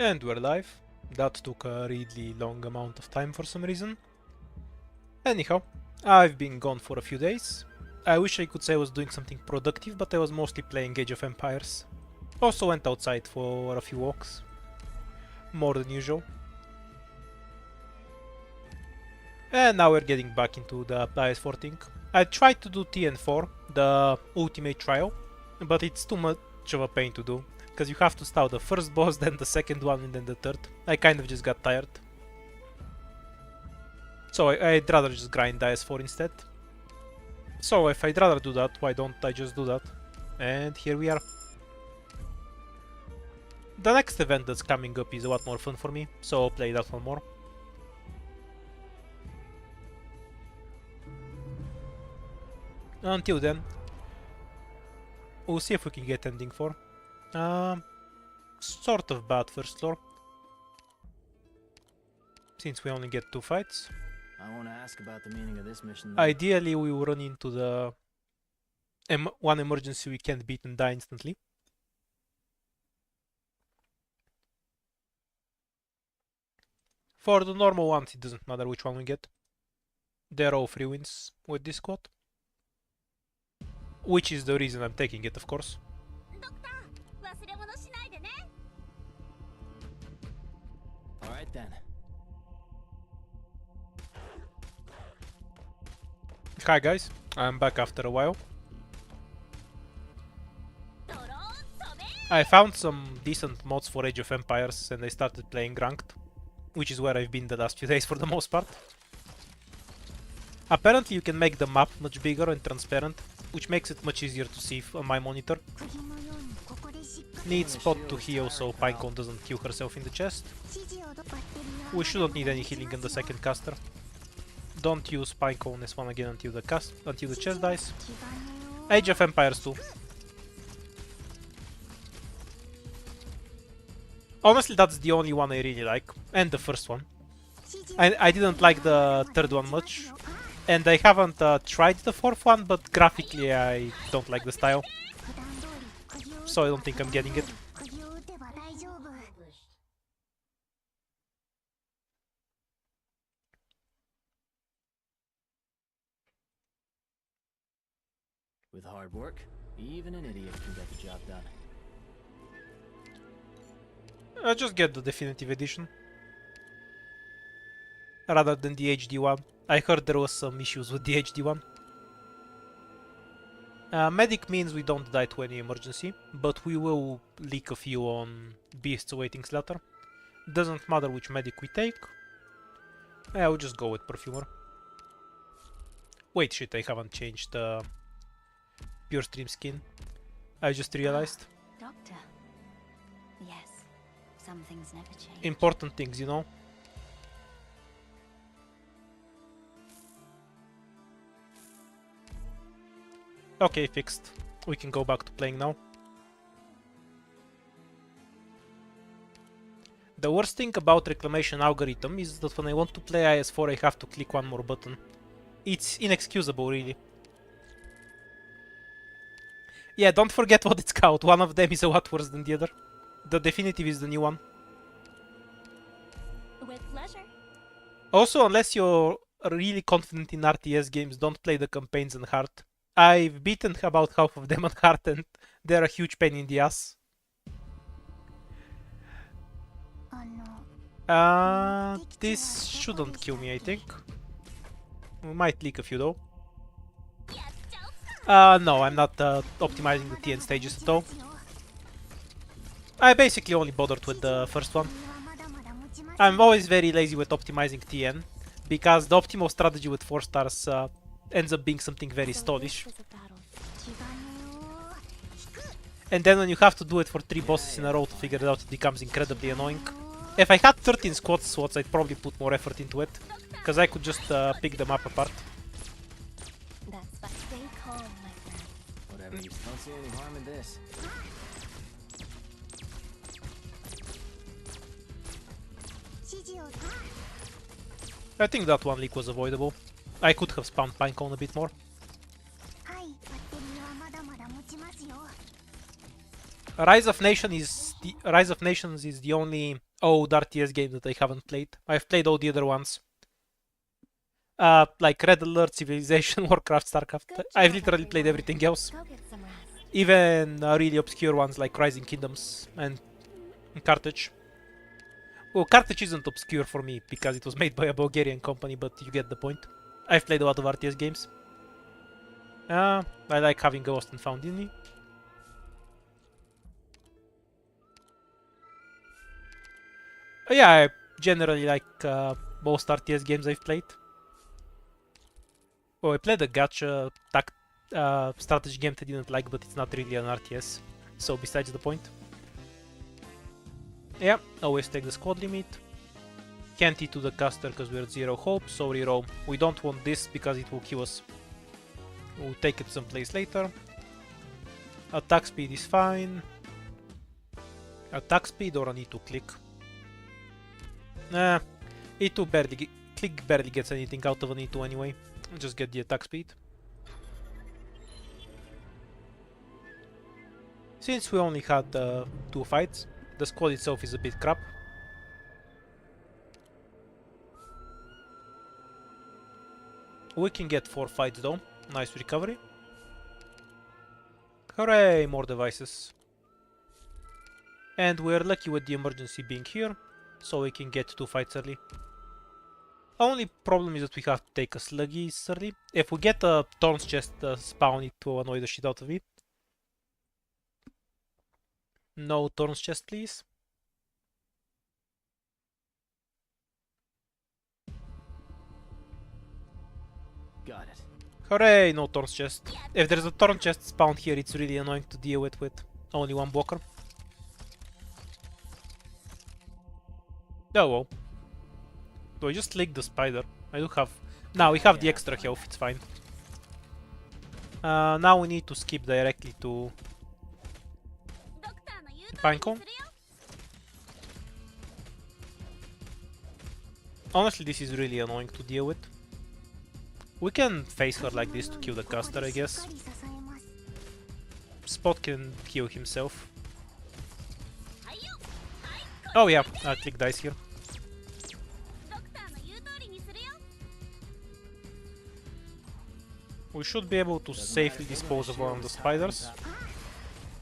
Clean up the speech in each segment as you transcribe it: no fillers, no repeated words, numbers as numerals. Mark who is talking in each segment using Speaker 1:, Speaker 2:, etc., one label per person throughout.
Speaker 1: And we're live. That took a really long amount of time for some reason. Anyhow, I've been gone for a few days. I wish I could say I was doing something productive, but I was mostly playing Age of Empires. Also went outside for a few walks. More than usual. And now we're getting back into the IS4 thing. I tried to do TN4, the ultimate trial, but it's too much of a pain to do. Because you have to start the first boss, then the second one, and then the third. I kind of just got tired. So I'd rather just grind IS4 instead. So if I'd rather do that, why don't I just do that? And here we are. The next event that's coming up is a lot more fun for me, so I'll play that one more. Until then, we'll see if we can get ending 4. Sort of bad first floor, since we only get 2 fights.
Speaker 2: I want to ask about the meaning of this mission.
Speaker 1: Ideally, we will run into the one emergency we can't beat and die instantly. For the normal ones, it doesn't matter which one we get. They're all free wins with this squad. Which is the reason I'm taking it, of course.
Speaker 2: Alright then.
Speaker 1: Hi guys, I'm back after a while. I found some decent mods for Age of Empires and I started playing ranked, which is where I've been the last few days for the most part. Apparently you can make the map much bigger and transparent, which makes it much easier to see on my monitor. Need spot to heal so Pinecone doesn't kill herself in the chest. We shouldn't need any healing in the second caster. Don't use Pinecone S1 again until the chest dies. Age of Empires 2. Honestly, that's the only one I really like, and the first one. I didn't like the third one much, and I haven't tried the fourth one, but graphically I don't like the style. So I don't think I'm getting it.
Speaker 2: With hard work, even an idiot can get the job done.
Speaker 1: I'll just get the definitive edition rather than the HD one. I heard there was some issues with the HD one. Medic means we don't die to any emergency, but we will leak a few on beasts awaiting slaughter. Doesn't matter which medic we take. I'll just go with perfumer. Wait, shit, I haven't changed the pure stream skin. I just realized.
Speaker 3: Doctor. Yes, some things never change.
Speaker 1: Important things, you know. Okay, fixed. We can go back to playing now. The worst thing about reclamation algorithm is that when I want to play IS4 I have to click one more button. It's inexcusable, really. Yeah, don't forget what it's called. One of them is a lot worse than the other. The definitive is the new one.
Speaker 3: With pleasure.
Speaker 1: Also, unless you're really confident in RTS games, don't play the campaigns on hard. I've beaten about half of them on hard and they're a huge pain in the ass. This shouldn't kill me, I think. We might leak a few though. No, I'm not optimizing the TN stages at all. I basically only bothered with the first one. I'm always very lazy with optimizing TN, because the optimal strategy with 4 stars ends up being something very stallish. And then when you have to do it for 3 bosses in a row to figure it out, it becomes incredibly annoying. If I had 13 squad slots, I'd probably put more effort into it, because I could just pick them up apart.
Speaker 3: Stay calm, my friend.
Speaker 2: Whatever, you don't see any harm in this.
Speaker 1: I think that one leak was avoidable. I could have spammed Pinecone a bit more. Rise of Nations is the only old RTS game that I haven't played. I've played all the other ones. Like Red Alert, Civilization, Warcraft, Starcraft.
Speaker 3: Good
Speaker 1: I've
Speaker 3: job,
Speaker 1: literally played
Speaker 3: everyone.
Speaker 1: everything else.
Speaker 3: Go get some rest.
Speaker 1: Even really obscure ones like Rising Kingdoms and Carthage. Well, Carthage isn't obscure for me because it was made by a Bulgarian company, but you get the point. I've played a lot of RTS games. I like having a lost and found in me. Yeah, I generally like most RTS games I've played. Oh, I played a gacha strategy game that I didn't like, but it's not really an RTS. So besides the point. Yeah, always take the squad limit. Can't eat to the caster because we're at 0 hope, so reroll. We don't want this because it will kill us. We'll take it someplace later. Attack speed is fine. Attack speed or an E2 click? Nah, E2 click barely gets anything out of an E2 anyway. Just get the attack speed. Since we only had 2 fights, the squad itself is a bit crap. We can get 4 fights though. Nice recovery. Hooray, more devices. And we're lucky with the emergency being here, so we can get 2 fights early. Only problem is that we have to take a sluggy early. If we get a Thorn's Chest spawn, it will annoy the shit out of me. No Thorn's Chest, please.
Speaker 2: Got it.
Speaker 1: Hooray, no Thorn's Chest. If there's a Thorn Chest spawned here, it's really annoying to deal with only one blocker. Oh well. Do I just lick the spider? I do have... Now we have the extra health, it's fine. Now we need to skip directly to... Pinecone. Honestly, this is really annoying to deal with. We can face her like this to kill the caster, I guess. Spot can kill himself. Oh yeah, I'll click dice here. We should be able to safely dispose of one of the spiders,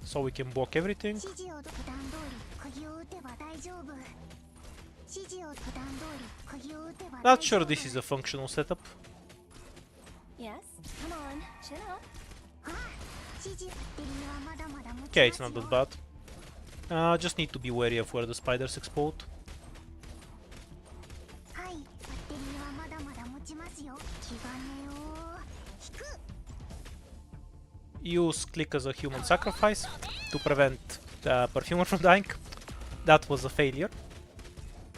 Speaker 1: so we can block everything. Not sure this is a functional setup.
Speaker 3: Yes, come on, chill out.
Speaker 1: Okay, it's not that bad. Just need to be wary of where the spiders explode. Use click as a human sacrifice to prevent the perfumer from dying. That was a failure.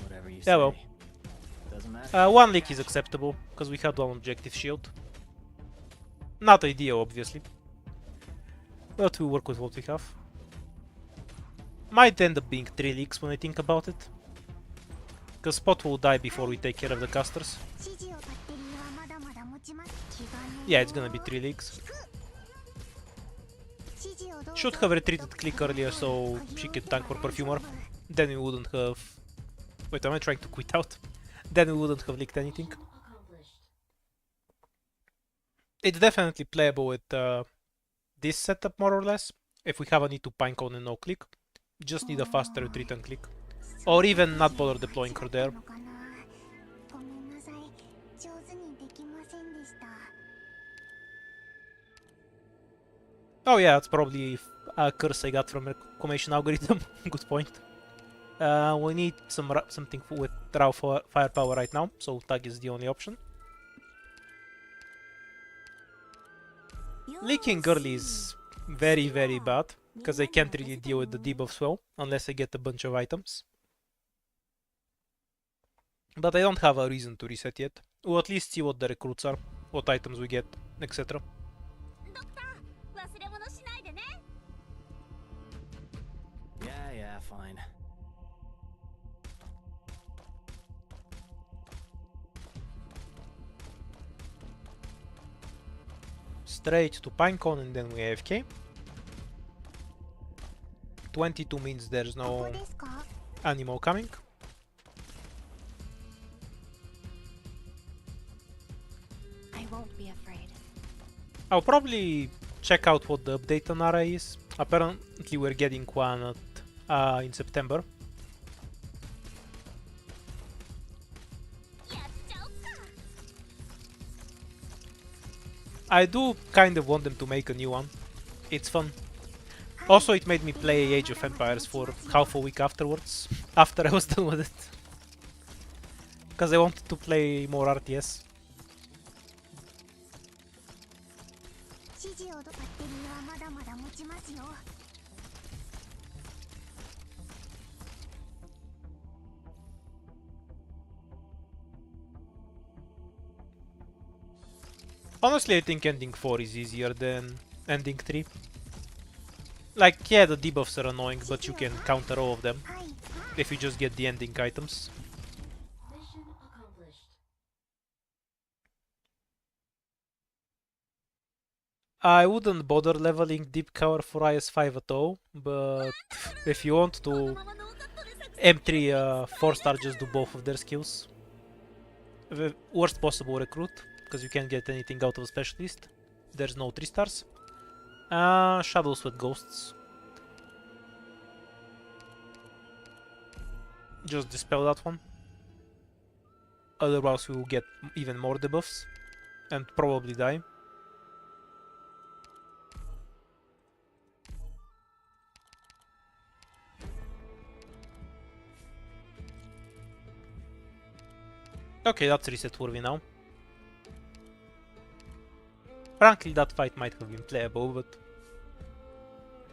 Speaker 2: Whatever you
Speaker 1: Yeah, well.
Speaker 2: say. Doesn't matter.
Speaker 1: One leak is acceptable, because we had one objective shield. Not ideal, obviously. But we work with what we have. Might end up being 3 leaks when I think about it. Because Spot will die before we take care of the casters. Yeah, it's gonna be 3 leaks. Should have retreated click earlier so she could tank for perfumer. Then we wouldn't have... Wait, am I trying to quit out? Then we wouldn't have leaked anything. It's definitely playable with this setup more or less. If we have a need to pinecone and no click. Just need a faster retreat and click. Or even not bother deploying her there. Oh yeah, it's probably a curse I got from a reclamation algorithm. Good point. We need something with raw firepower right now, so tag is the only option. Leaking early is very, very bad, because I can't really deal with the debuffs well, unless I get a bunch of items. But I don't have a reason to reset yet. We'll at least see what the recruits are, what items we get, etc.
Speaker 2: Yeah, fine.
Speaker 1: Straight to Pinecone and then we AFK. 22 means there's no animal coming. I'll probably check out what the update on RA is. Apparently we're getting one in September. I do kind of want them to make a new one. It's fun. Also, it made me play Age of Empires for half a week afterwards, after I was done with it. Because I wanted to play more RTS. Honestly, I think ending 4 is easier than ending 3. Like, yeah, the debuffs are annoying, but you can counter all of them if you just get the ending items.
Speaker 2: Mission accomplished.
Speaker 1: I wouldn't bother leveling deep cover for IS5 at all, but if you want to M3 4-star, just do both of their skills. The worst possible recruit, because you can't get anything out of a specialist. There's no 3 stars. Shadows with ghosts. Just dispel that one. Otherwise we will get even more debuffs and probably die. Okay, that's reset worthy now. Frankly, that fight might have been playable, but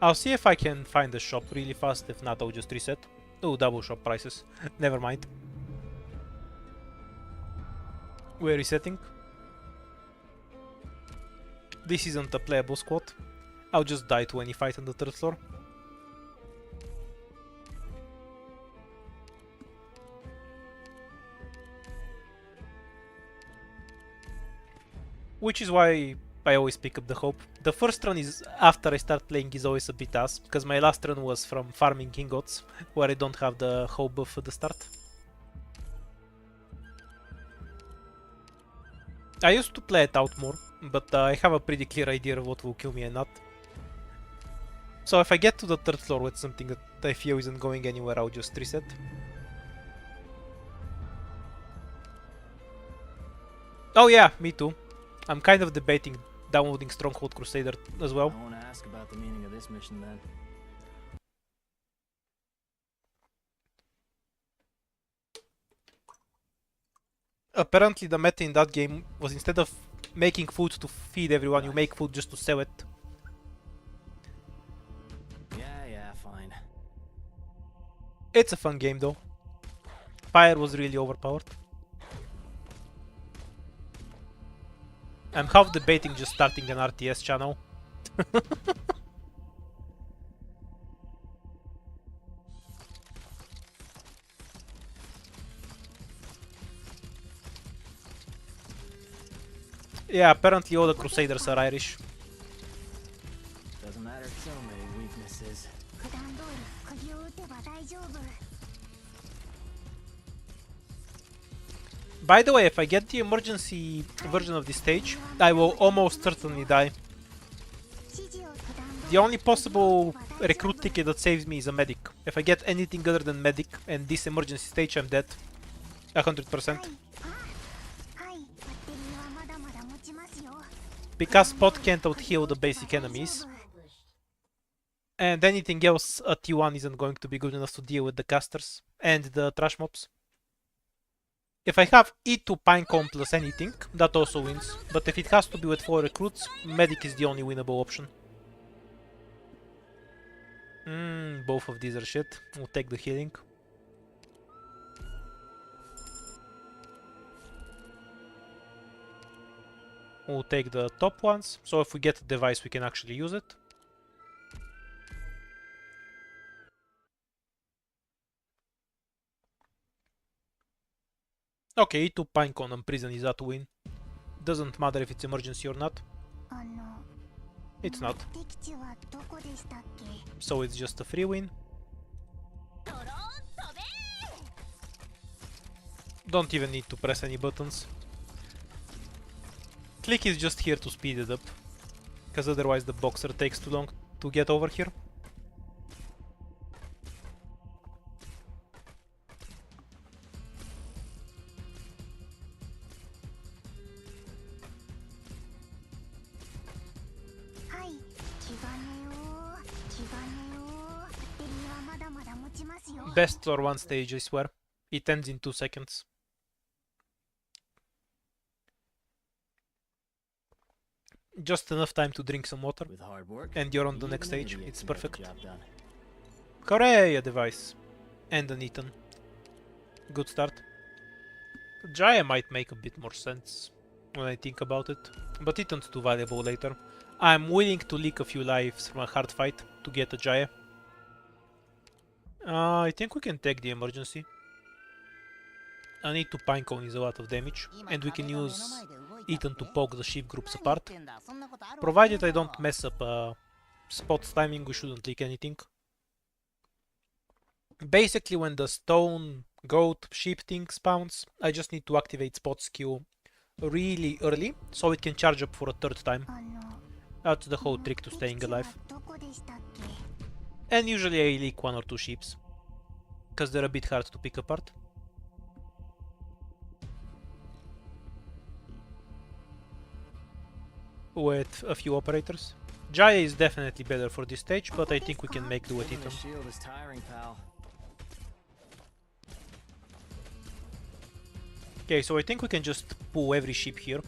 Speaker 1: I'll see if I can find the shop really fast. If not, I'll just reset. Oh, double shop prices. Never mind. We're resetting. This isn't a playable squad. I'll just die to any fight on the 3rd floor. Which is why I always pick up the hope. The first run is after I start playing is always a bit ass, because my last run was from farming ingots, where I don't have the hope buff at the start. I used to play it out more, but I have a pretty clear idea of what will kill me and not. So if I get to the 3rd floor with something that I feel isn't going anywhere, I'll just reset. Oh yeah, me too. I'm kind of debating downloading Stronghold Crusader as well.
Speaker 2: I want to ask about the meaning of this mission then.
Speaker 1: Apparently the meta in that game was, instead of making food to feed everyone, you make food just to sell it.
Speaker 2: Yeah, fine.
Speaker 1: It's a fun game though. Fire was really overpowered. I'm half debating just starting an RTS channel. Yeah, apparently all the Crusaders are Irish.
Speaker 2: Doesn't matter, so many weaknesses.
Speaker 1: By the way, if I get the emergency version of this stage, I will almost certainly die. The only possible recruit ticket that saves me is a medic. If I get anything other than medic and this emergency stage, I'm dead. 100%. Because pot can't out-heal the basic enemies. And anything else at T1 isn't going to be good enough to deal with the casters and the trash mobs. If I have E2 Pinecone plus anything, that also wins. But if it has to be with 4 recruits, medic is the only winnable option. Both of these are shit. We'll take the healing. We'll take the top ones, so if we get a device we can actually use it. Okay, E2 Pinecone and Prison is that win. Doesn't matter if it's emergency or not. It's not. So it's just a free win. Don't even need to press any buttons. Click is just here to speed it up. because otherwise the boxer takes too long to get over here. Best floor 1 stage, I swear. It ends in 2 seconds. Just enough time to drink some water,
Speaker 2: With hard work,
Speaker 1: and you're on the
Speaker 2: even
Speaker 1: next
Speaker 2: an
Speaker 1: stage.
Speaker 2: idiot
Speaker 1: It's
Speaker 2: can get the
Speaker 1: perfect.
Speaker 2: job done.
Speaker 1: Hooray, a device. And an Ethan. Good start. Jaya might make a bit more sense when I think about it, but Ethan's too valuable later. I'm willing to leak a few lives from a hard fight to get a Jaya. I think we can take the emergency. I need to pinecone is a lot of damage, and we can use Ethan to poke the ship groups apart. Provided I don't mess up Spot's timing, we shouldn't leak anything. Basically, when the stone goat ship thing spawns, I just need to activate Spot's Q really early, so it can charge up for a third time. That's the whole trick to staying alive. And usually I leak 1 or 2 ships, because they're a bit hard to pick apart. With a few operators. Jaya is definitely better for this stage, but I think we can make do with
Speaker 2: Holding
Speaker 1: Ethan.
Speaker 2: the shield is tiring, pal.
Speaker 1: Okay, so I think we can just pull every ship here.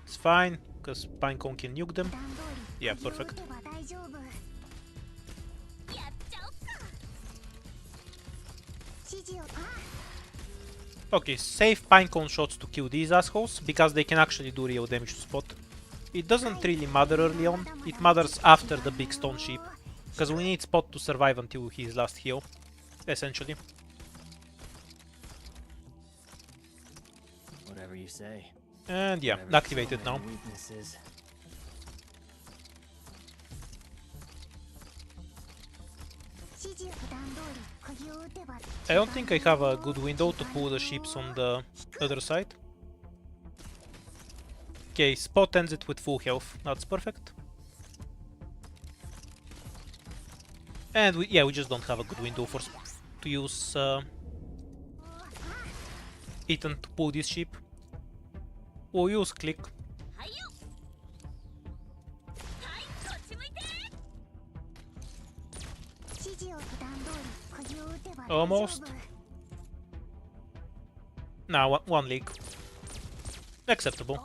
Speaker 1: It's fine, because Pinecone can nuke them. Yeah, perfect. Okay, save Pinecone shots to kill these assholes, because they can actually do real damage to Spot. It doesn't really matter early on, it matters after the big stone ship, because we need Spot to survive until his last heal, essentially.
Speaker 2: Whatever you say.
Speaker 1: And yeah,
Speaker 2: Whatever
Speaker 1: activated
Speaker 2: so
Speaker 1: now.
Speaker 2: many weaknesses.
Speaker 1: I don't think I have a good window to pull the ships on the other side. Okay, Spot ends it with full health. That's perfect. And we just don't have a good window to use Ethan to pull this ship. We'll use click. Almost. Nah, one leak. Acceptable.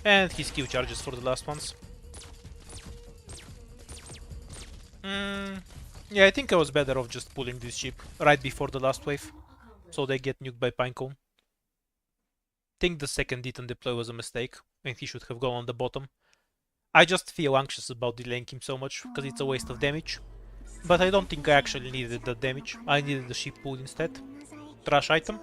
Speaker 1: And his Q charges for the last ones. Yeah, I think I was better off just pulling this ship right before the last wave, so they get nuked by Pinecone. Think the second Ethan deploy was a mistake, and he should have gone on the bottom. I just feel anxious about delaying him so much, because it's a waste of damage. But I don't think I actually needed that damage, I needed the ship pull instead. Trash item.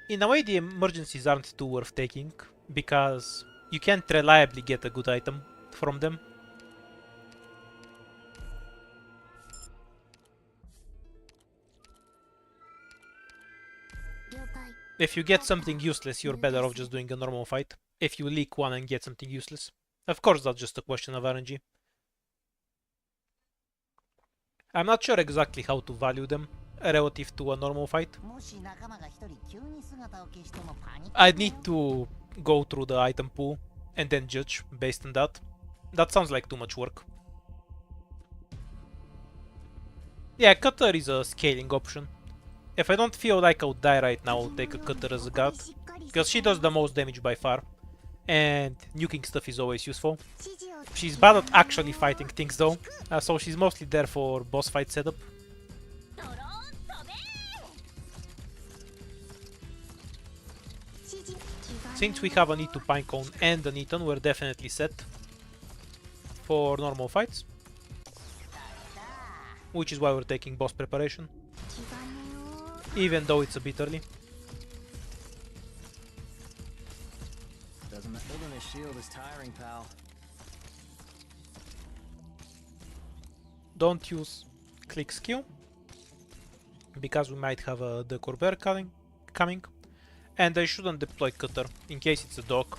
Speaker 1: In a way, the emergencies aren't too worth taking, because you can't reliably get a good item from them. If you get something useless, you're better off just doing a normal fight. If you leak one and get something useless. Of course, that's just a question of RNG. I'm not sure exactly how to value them relative to a normal fight. I'd need to go through the item pool and then judge based on that. That sounds like too much work. Yeah, cutter is a scaling option. If I don't feel like I would die right now, I'll take a cutter as a god, because she does the most damage by far, and nuking stuff is always useful. She's bad at actually fighting things though, so she's mostly there for boss fight setup. Since we have an E2 Pinecone and an Ethan, we're definitely set for normal fights, which is why we're taking boss preparation, even though it's a bit early.
Speaker 2: Holding the shield is tiring, pal.
Speaker 1: Don't use click skill, because we might have a Decor Bear coming. And I shouldn't deploy cutter, in case it's a dog.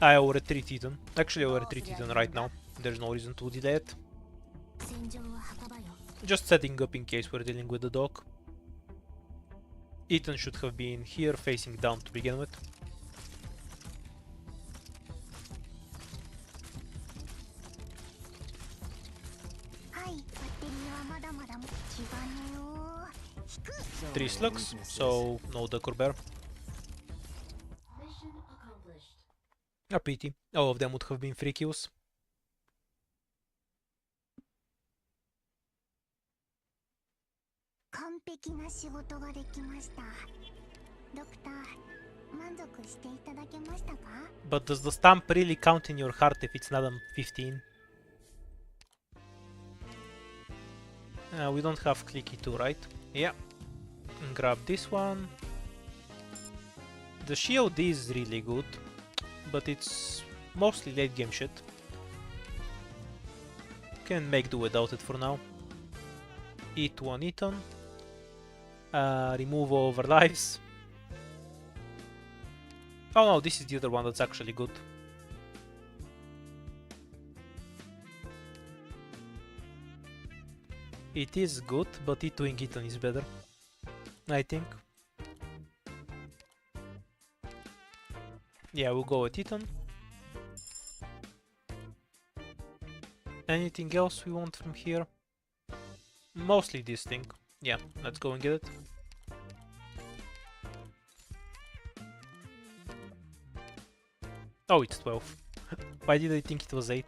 Speaker 1: I will retreat Ethan. Actually I will retreat Ethan right now. There's no reason to delay it. Just setting up in case we're dealing with the dog. Ethan should have been here facing down to begin with. Three slugs, so no Ducker Bear. A pity. All of them would have been free kills. But does the stamp really count in your heart if it's not on 15? We don't have clicky 2, right? Yeah. And grab this one. The shield is really good, but it's mostly late game shit. Can make do without it for now. Eat one Eaton. Remove all over lives. Oh no, this is the other one that's actually good. It is good, but E2ing Eaton is better, I think. Yeah, we'll go with Eaton. Anything else we want from here? Mostly this thing. Yeah, let's go and get it. Oh, it's 12. Why did I think it was 8?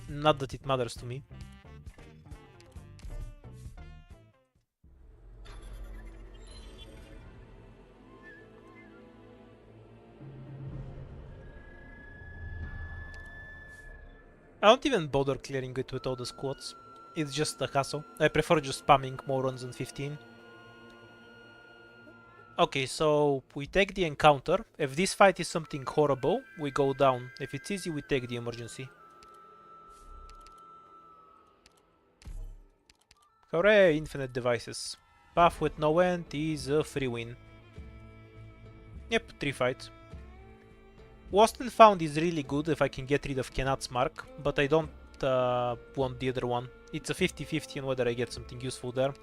Speaker 1: Not that it matters to me. I don't even bother clearing it with all the squads. It's just a hassle. I prefer just spamming more runs than 15. Okay, so we take the encounter. If this fight is something horrible, we go down. If it's easy, we take the emergency. Hooray, infinite devices. Path with no end is a free win. Yep, 3 fights. Lost and Found is really good if I can get rid of Kenat's mark, but I don't want the other one. It's a 50-50 on whether I get something useful there.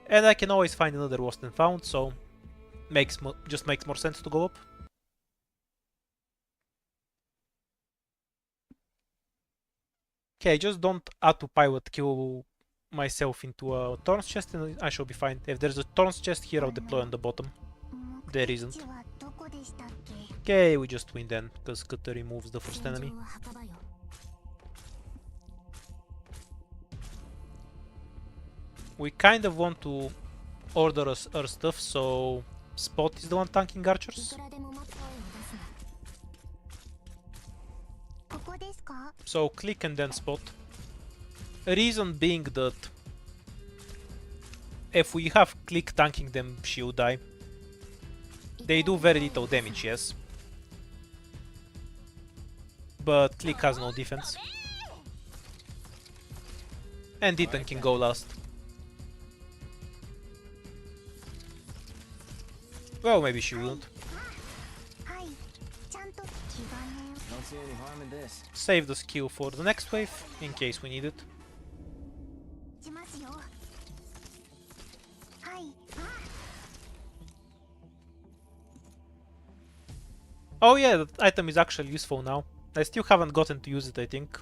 Speaker 1: And I can always find another Lost and Found, so just makes more sense to go up. Okay, just don't autopilot kill myself into a Thorns chest and I shall be fine. If there's a Thorns chest here, I'll deploy on the bottom. There isn't. Okay, we just win then, because Cutter removes the first enemy. We kind of want to order us our stuff, so Spot is the one tanking archers. So click and then Spot. Reason being that if we have click tanking them, she'll die. They do very little damage, yes. But click has no defense. And Ethan can go last. Well, maybe she wouldn't.
Speaker 2: Don't see any harm in this.
Speaker 1: Save the skill for the next wave, in case we need it. Oh yeah, that item is actually useful now. I still haven't gotten to use it, I think.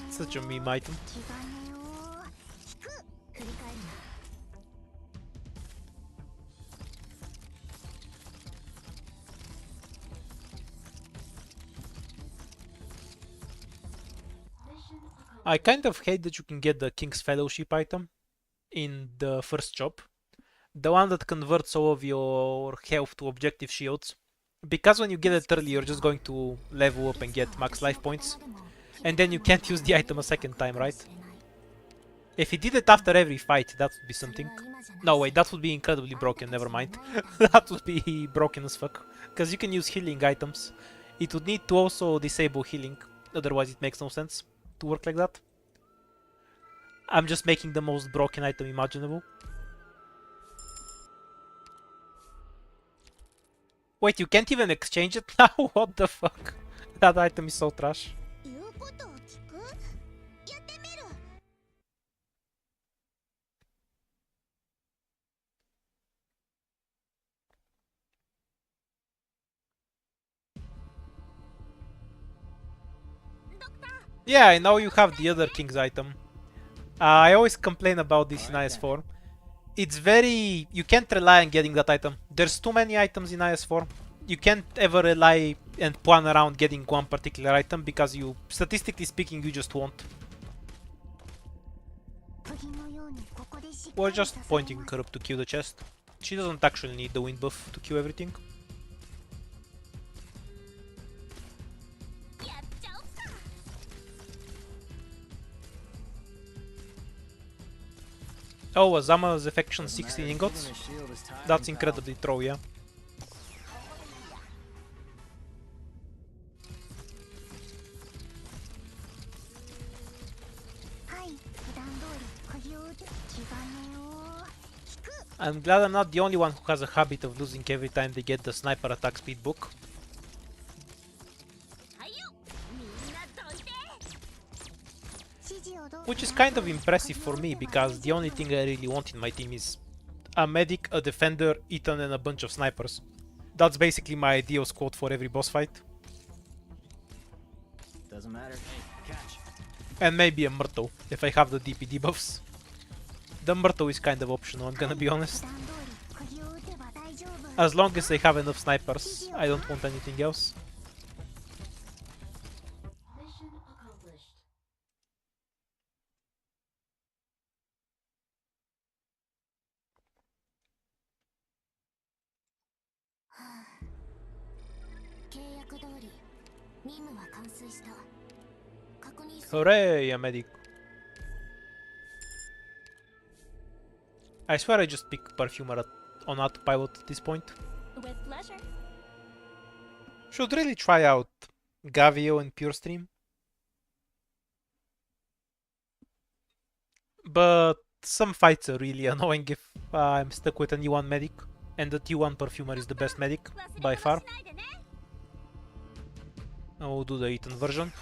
Speaker 1: Such a meme item. I kind of hate that you can get the King's Fellowship item in the first job. The one that converts all of your health to objective shields. Because when you get it early, you're just going to level up and get max life points. And then you can't use the item a second time, right? If he did it after every fight, that would be something. No, wait, that would be incredibly broken, never mind. That would be broken as fuck. Because you can use healing items. It would need to also disable healing, otherwise it makes no sense to work like that. I'm just making the most broken item imaginable. Wait, you can't even exchange it now? What the fuck? That item is so trash. Yeah, I know you have the other king's item. I always complain about this in IS4. It's very... you can't rely on getting that item. There's too many items in IS4. You can't ever rely and plan around getting one particular item because you, statistically speaking, you just won't. We're just pointing her up to kill the chest. She doesn't actually need the wind buff to kill everything. Oh, Azama's affection 16 ingots? That's incredibly throw, yeah. I'm glad I'm not the only one who has a habit of losing every time they get the sniper attack speed book. Which is kind of impressive for me, because the only thing I really want in my team is a medic, a defender, Ethan, and a bunch of snipers. That's basically my ideal squad for every boss fight.
Speaker 2: Doesn't matter. Hey, catch.
Speaker 1: And maybe a Myrtle, if I have the DP debuffs. The Myrtle is kind of optional, I'm gonna be honest. As long as they have enough snipers, I don't want anything else. Hooray, a medic. I swear I just pick Perfumer on autopilot at this point.
Speaker 3: With pleasure.
Speaker 1: Should really try out Gavio and Pure Stream. But some fights are really annoying if I'm stuck with a T1 medic. And the T1 Perfumer is the best medic, by far. I will do the Ethan version.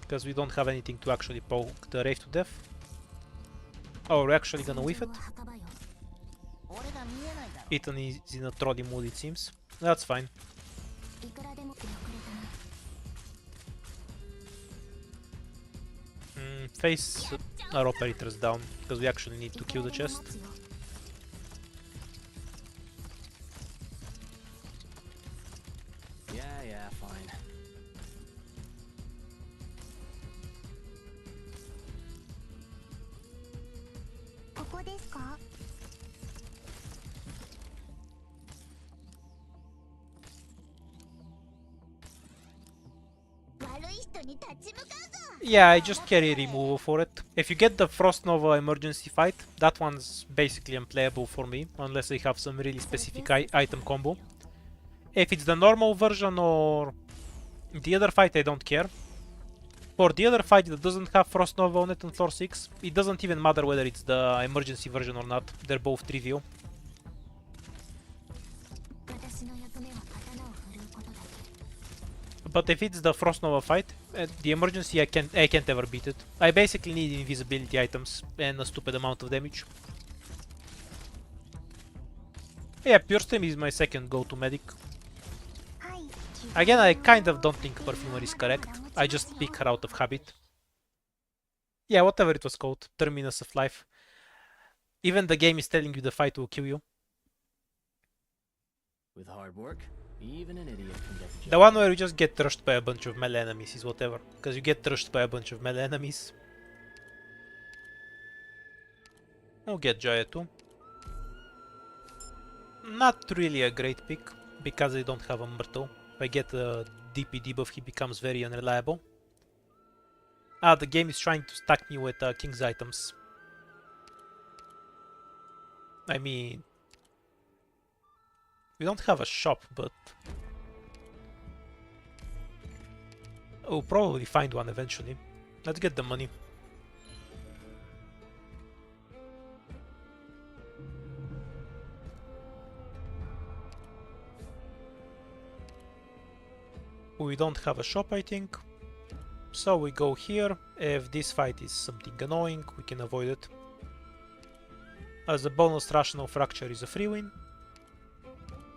Speaker 1: Because we don't have anything to actually poke the Wraith to death. Oh, we're actually gonna whiff it? Ethan is in a trolly mood, it seems. That's fine. Face our operators down, because we actually need to kill the chest.
Speaker 2: Yeah, fine.
Speaker 1: Yeah, I just carry removal for it. If you get the Frost Nova emergency fight, that one's basically unplayable for me, unless I have some really specific item combo. If it's the normal version or the other fight, I don't care. For the other fight that doesn't have Frost Nova on it on floor 6, it doesn't even matter whether it's the emergency version or not, they're both trivial. But if it's the Frost Nova fight, the emergency, I can't ever beat it. I basically need invisibility items and a stupid amount of damage. Yeah, Pure Stream is my second go-to medic. Again, I kind of don't think Perfumer is correct. I just pick her out of habit. Yeah, whatever it was called, Terminus of Life. Even the game is telling you the fight will kill you.
Speaker 2: With hard work, even an idiot can get the job.
Speaker 1: The one where you just get rushed by a bunch of melee enemies is whatever, because you get rushed by a bunch of melee enemies. We'll get Jaya too. Not really a great pick, because I don't have a Myrtle. If I get a DP debuff, he becomes very unreliable. Ah, the game is trying to stack me with King's items. I mean... we don't have a shop, but... We'll probably find one eventually. Let's get the money. We don't have a shop, I think. So we go here. If this fight is something annoying, we can avoid it. As a bonus, rational fracture is a free win.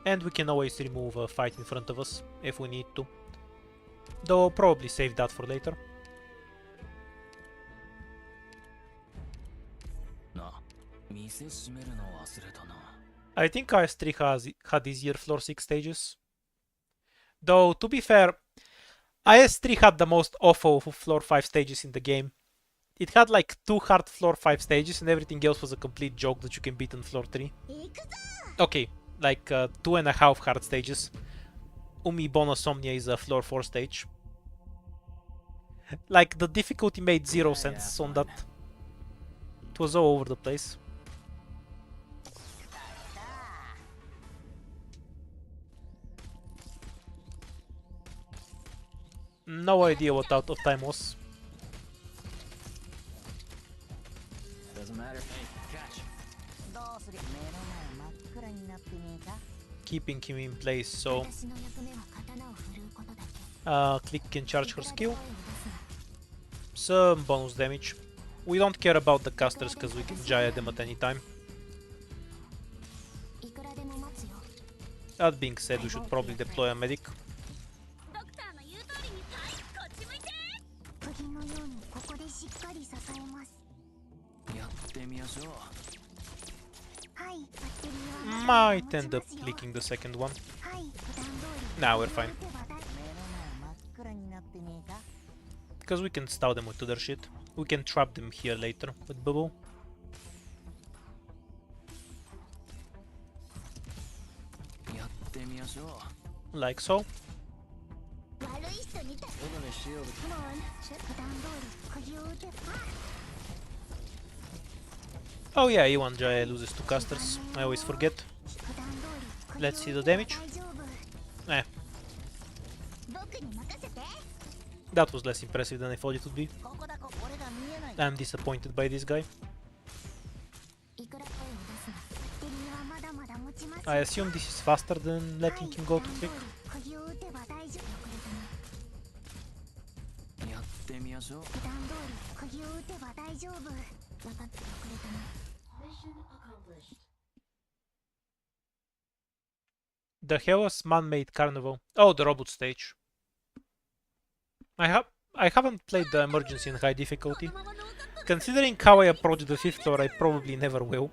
Speaker 1: And we can always remove a fight in front of us if we need to. Though I'll probably save that for later. I think IS3 had easier floor 6 stages. Though, to be fair, IS3 had the most awful floor 5 stages in the game. It had like 2 hard floor 5 stages and everything else was a complete joke that you can beat on floor 3. Okay, like 2.5 hard stages. Umi Bonus Omnia is a floor 4 stage. Like, the difficulty made zero sense on that. It was all over the place. No idea what out of time was.
Speaker 2: Doesn't matter. Hey, catch.
Speaker 1: Keeping him in place, so Click can charge her skill. Some bonus damage. We don't care about the casters because we can Jaya them at any time. That being said, we should probably deploy a medic. Might end up leaking the second one. Nah, we're fine. Because we can stun them with other shit. We can trap them here later with bubble. Like so. Oh yeah, E1 Jaya loses 2 casters. I always forget. Let's see the damage. Eh. That was less impressive than I thought it would be. I'm disappointed by this guy. I assume this is faster than letting him go to click. The hell was man-made carnival? Oh, the robot stage. I haven't played the emergency in high difficulty. Considering how I approach the 5th floor, I probably never will.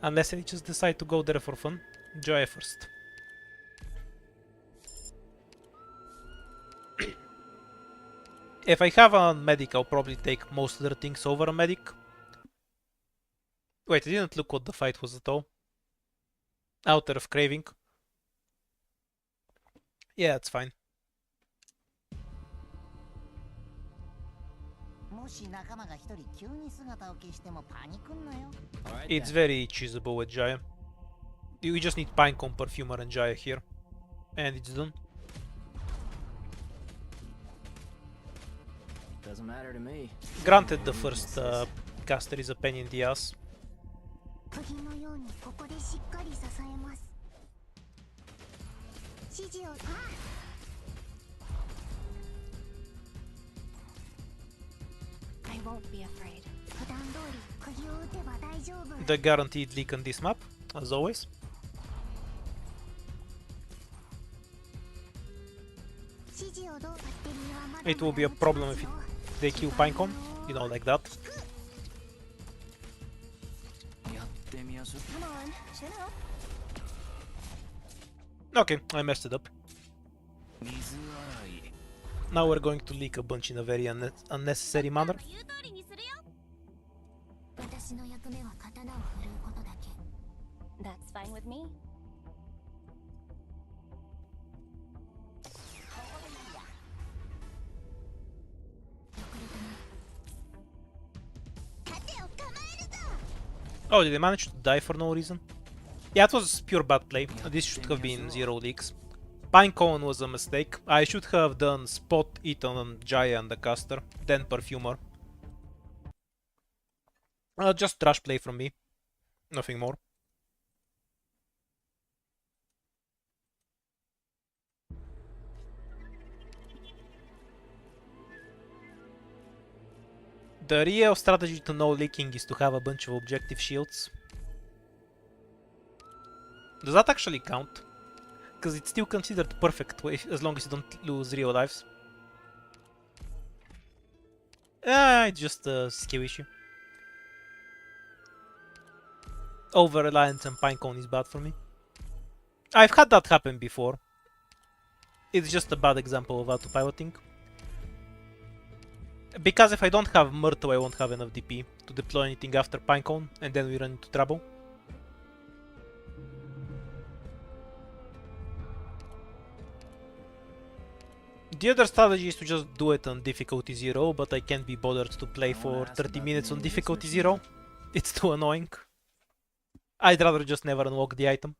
Speaker 1: Unless I just decide to go there for fun. Joy first. If I have a medic, I'll probably take most other things over a medic. Wait, I didn't look what the fight was at all. Outer of Craving. Yeah, it's fine. It's very choosable with Jaya. We just need Pinecone, Perfumer and Jaya here. And it's done.
Speaker 2: Doesn't matter to me.
Speaker 1: Granted, the first caster is a pain in the ass.
Speaker 3: I won't be afraid.
Speaker 1: The guaranteed leak on this map, as always. It will be a problem if they kill Pinecone, you know, like that. Okay, I messed it up. Now we're going to leak a bunch in a very unnecessary manner.
Speaker 3: That's fine with me.
Speaker 1: Oh, did they manage to die for no reason? Yeah, it was pure bad play. This should have been 0 leaks. Pinecone was a mistake. I should have done Spot, Eaton, and Jaya and the caster, then Perfumer. Just trash play from me. Nothing more. The real strategy to no leaking is to have a bunch of objective shields. Does that actually count? Because it's still considered perfect as long as you don't lose real lives. It's just a skill issue. Over-reliance on Pinecone is bad for me. I've had that happen before. It's just a bad example of auto-piloting. Because if I don't have Myrtle, I won't have enough DP to deploy anything after Pinecone, and then we run into trouble. The other strategy is to just do it on difficulty 0, but I can't be bothered to play for 30 minutes on difficulty 0. It's too annoying. I'd rather just never unlock the item.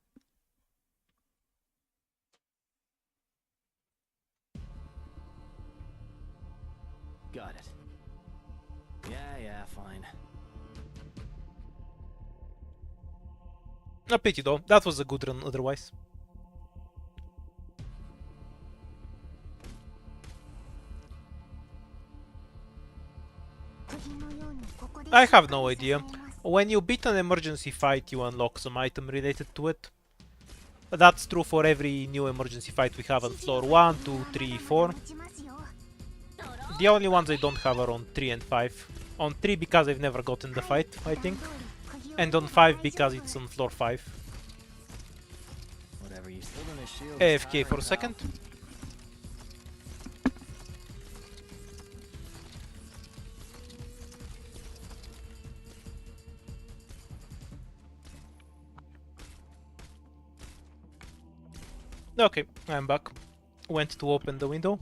Speaker 2: Got it. Yeah, fine.
Speaker 1: A pity though, that was a good run otherwise. I have no idea. When you beat an emergency fight, you unlock some item related to it. That's true for every new emergency fight we have on floor 1, 2, 3, 4. The only ones I don't have are on 3 and 5. On 3 because I've never gotten the fight, I think. And on 5 because it's on floor 5.
Speaker 2: Whatever you still in a shield.
Speaker 1: AFK for a second. Okay, I'm back. Went to open the window.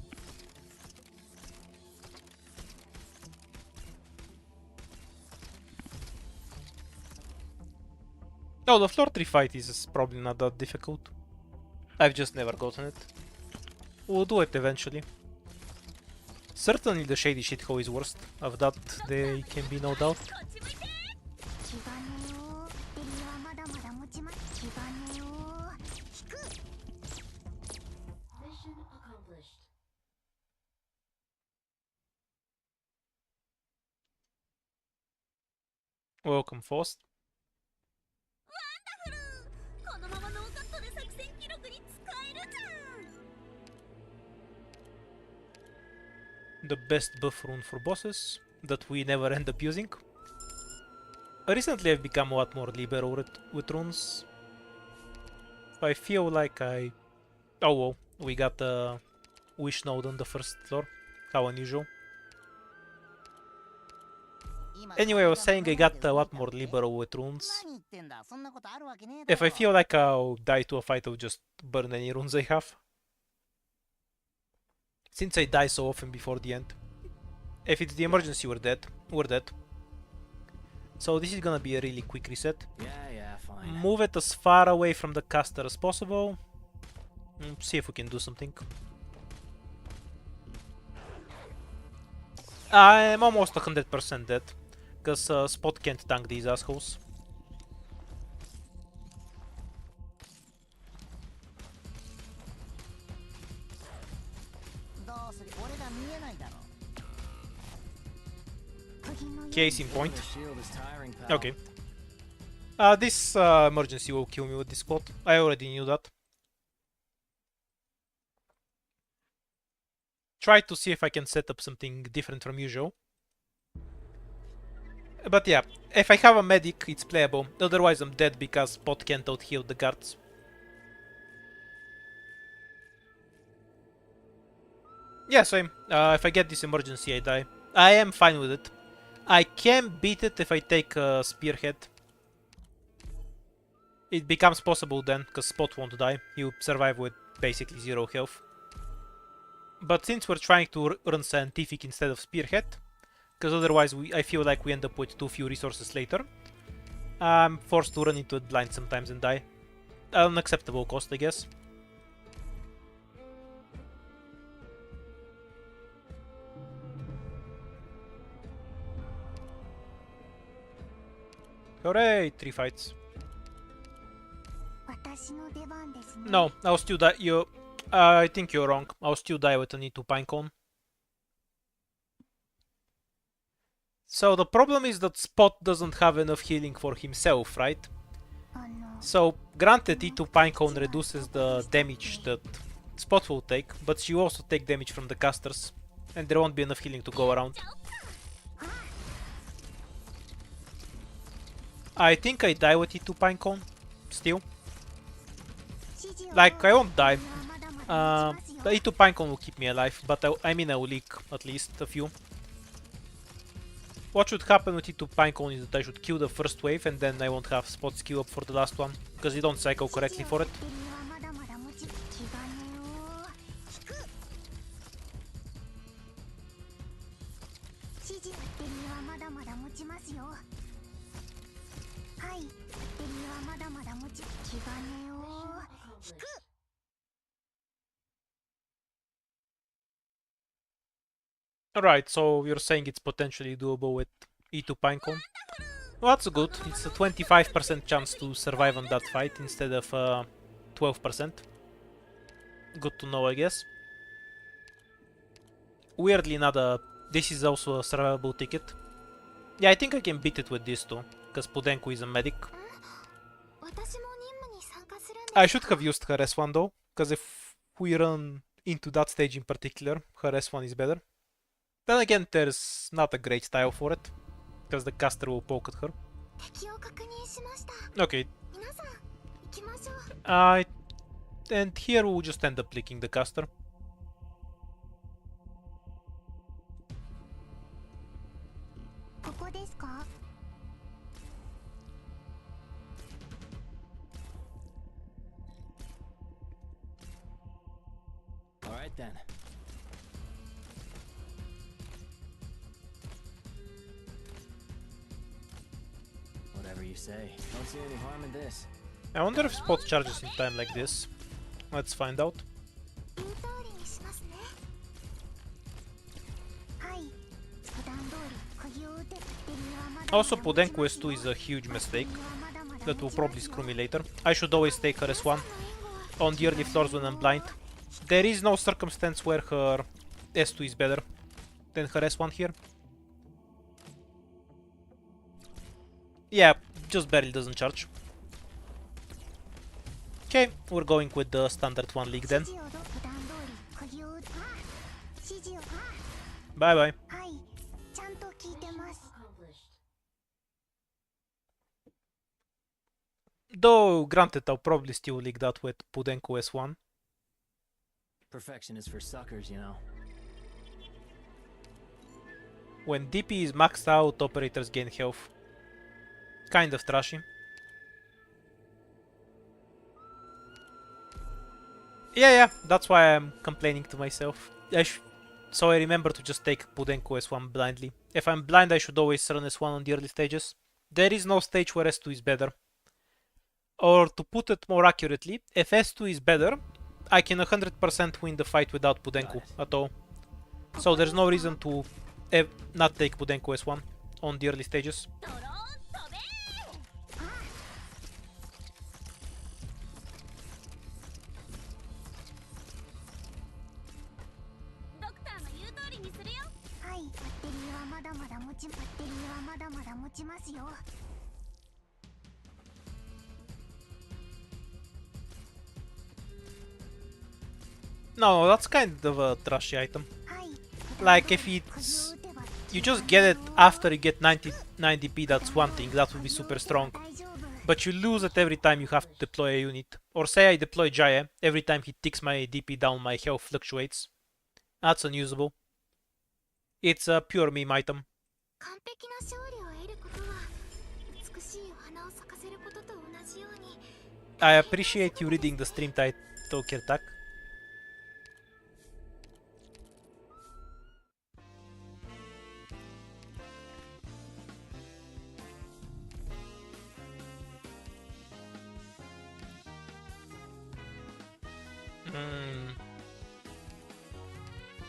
Speaker 1: Oh, the floor 3 fight is probably not that difficult. I've just never gotten it. We'll do it eventually. Certainly the shady shithole is worst. Of that there can be no doubt.
Speaker 4: Mission accomplished.
Speaker 1: Welcome, Faust.
Speaker 4: このままノーカットで作戦記録に使えるじゃん。
Speaker 1: The best buff rune for bosses that we never end up using. Recently I've become a lot more liberal with runes. I feel like I... Oh well, we got a wish node on the first floor. How unusual. Anyway, I was saying I got a lot more liberal with runes. If I feel like I'll die to a fight, I'll just burn any runes I have. Since I die so often before the end. If it's the emergency, we're dead. We're dead. So this is gonna be a really quick reset.
Speaker 2: Yeah, fine.
Speaker 1: Move it as far away from the caster as possible. See if we can do something. I'm almost 100% dead. Because Spot can't tank these assholes. Case in point.
Speaker 2: The shield is tiring, pal.
Speaker 1: Okay. This emergency will kill me with this spot. I already knew that. Try to see if I can set up something different from usual. But yeah, if I have a medic, it's playable. Otherwise, I'm dead because Spot can't out-heal the guards. Yeah, same. If I get this emergency, I die. I am fine with it. I can beat it if I take a spearhead. It becomes possible then, because Spot won't die. He'll survive with basically 0 health. But since we're trying to run scientific instead of spearhead, because otherwise I feel like we end up with too few resources later, I'm forced to run into it blind sometimes and die. At an acceptable cost, I guess. Hooray! 3 fights.
Speaker 3: 私の出番ですね。
Speaker 1: No, I'll still die. I think you're wrong. I'll still die with an E2 Pinecone. So the problem is that Spot doesn't have enough healing for himself, right?
Speaker 3: あの、
Speaker 1: So, granted, E2 Pinecone reduces the damage that Spot will take, but you also take damage from the casters, and there won't be enough healing to go around. I think I die with E2 Pinecone, still.
Speaker 3: 指示を
Speaker 1: Like, I won't die.
Speaker 3: まだまだ持ちますよ
Speaker 1: The E2 Pinecone will keep me alive, but I mean I will leak at least a few. What should happen with E2 Pinecone is that I should kill the first wave and then I won't have Spot skill up for the last one, because you don't cycle correctly for it.
Speaker 3: 手にはまだまだ持ち気兼ねを引く指示手にはまだまだ持ちますよはい手にはまだまだ持ち気兼ねを引く
Speaker 1: Alright, so you're saying it's potentially doable with E2 Pinecone? Well, that's good. It's a 25% chance to survive on that fight instead of 12%. Good to know, I guess. Weirdly, this is also a survivable ticket. Yeah, I think I can beat it with this too, because Pudenko is a medic.
Speaker 3: 私も任務に参加するんです
Speaker 1: I should have used her S1 though, because if we run into that stage in particular, her S1 is better. Then again, there's not a great style for it, because the caster will poke at her.
Speaker 3: 敵を確認しました
Speaker 1: Okay,
Speaker 3: 皆さん行きましょう
Speaker 1: and here we'll just end up licking the caster.
Speaker 3: ここですか
Speaker 2: All right then. Whatever you say. Don't see any harm in this.
Speaker 1: I wonder if Spot charges in time like this. Let's find out.
Speaker 3: 言う通りにしますねはい普段通り釘を打て手にはまだ
Speaker 1: Also, Podenko S2 is a huge mistake that will probably screw me later. I should always take her S1 on the early floors when I'm blind. There is no circumstance where her S2 is better than her S1 here. Yeah, just barely doesn't charge. Okay, we're going with the standard 1 league then.
Speaker 3: 指示を普段通り釘を打て指示を
Speaker 1: Bye bye.
Speaker 3: はいちゃんと聞いてます
Speaker 1: Though, granted, I'll probably still league that with Pudenko S1.
Speaker 2: Perfection is for suckers, you know.
Speaker 1: When DP is maxed out, operators gain health. Kind of trashy. Yeah, that's why I'm complaining to myself. So I remember to just take Pudenko S1 blindly. If I'm blind, I should always run S1 on the early stages. There is no stage where S2 is better. Or to put it more accurately, if S2 is better, I can 100% win the fight without Pudenko at all. So there's no reason to not take Pudenko S1 on the early stages.
Speaker 4: ドローン飛べドクターの言う通りにするよ
Speaker 3: はいバッテリーはまだまだ持ちバッテリーはまだまだ持ちますよ
Speaker 1: No, that's kind of a trashy item.
Speaker 3: はい
Speaker 1: Like if it's... You just get it after you get 99 DP, that's one thing, that would be super strong.
Speaker 3: 大丈夫
Speaker 1: But you lose it every time you have to deploy a unit. Or say I deploy Jaya, every time he ticks my DP down, my health fluctuates. That's unusable. It's a pure meme item.
Speaker 3: 完璧な勝利を得ることは美しいお花を咲かせることと同じように
Speaker 1: I appreciate you reading the stream title, Kirtak.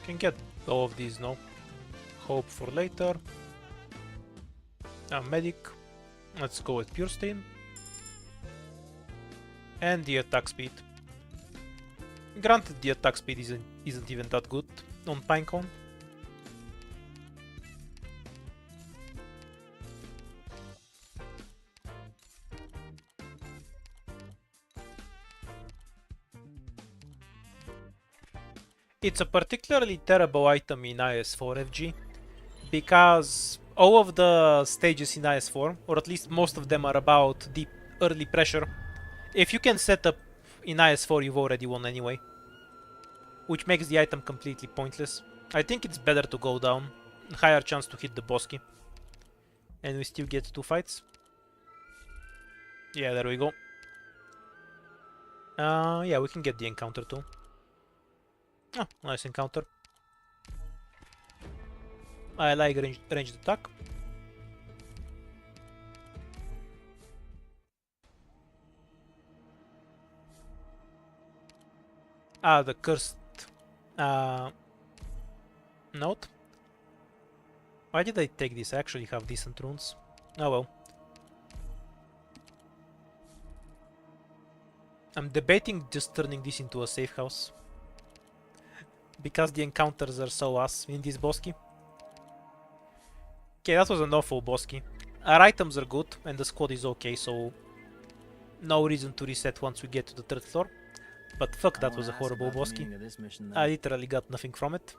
Speaker 1: Can get all of these now. Hope for later. Medic. Let's go with pure stream. And the attack speed. Granted, the attack speed isn't even that good on Pinecone. It's a particularly terrible item in IS4 FG because all of the stages in IS4, or at least most of them, are about deep early pressure. If you can set up in IS4, you've already won anyway, which makes the item completely pointless. I think it's better to go down, higher chance to hit the boss key. And we still get 2 fights. Yeah, there we go. Yeah, we can get the encounter too. Oh, nice encounter. I like ranged attack. The cursed note. Why did I take this? I actually have decent runes. Oh well. I'm debating just turning this into a safe house. Because the encounters are so ass in this boss key. Okay, that was an awful boss key. Our items are good and the squad is okay, so no reason to reset once we get to the 3rd floor. But fuck, that was a horrible boss key. I literally got nothing from it.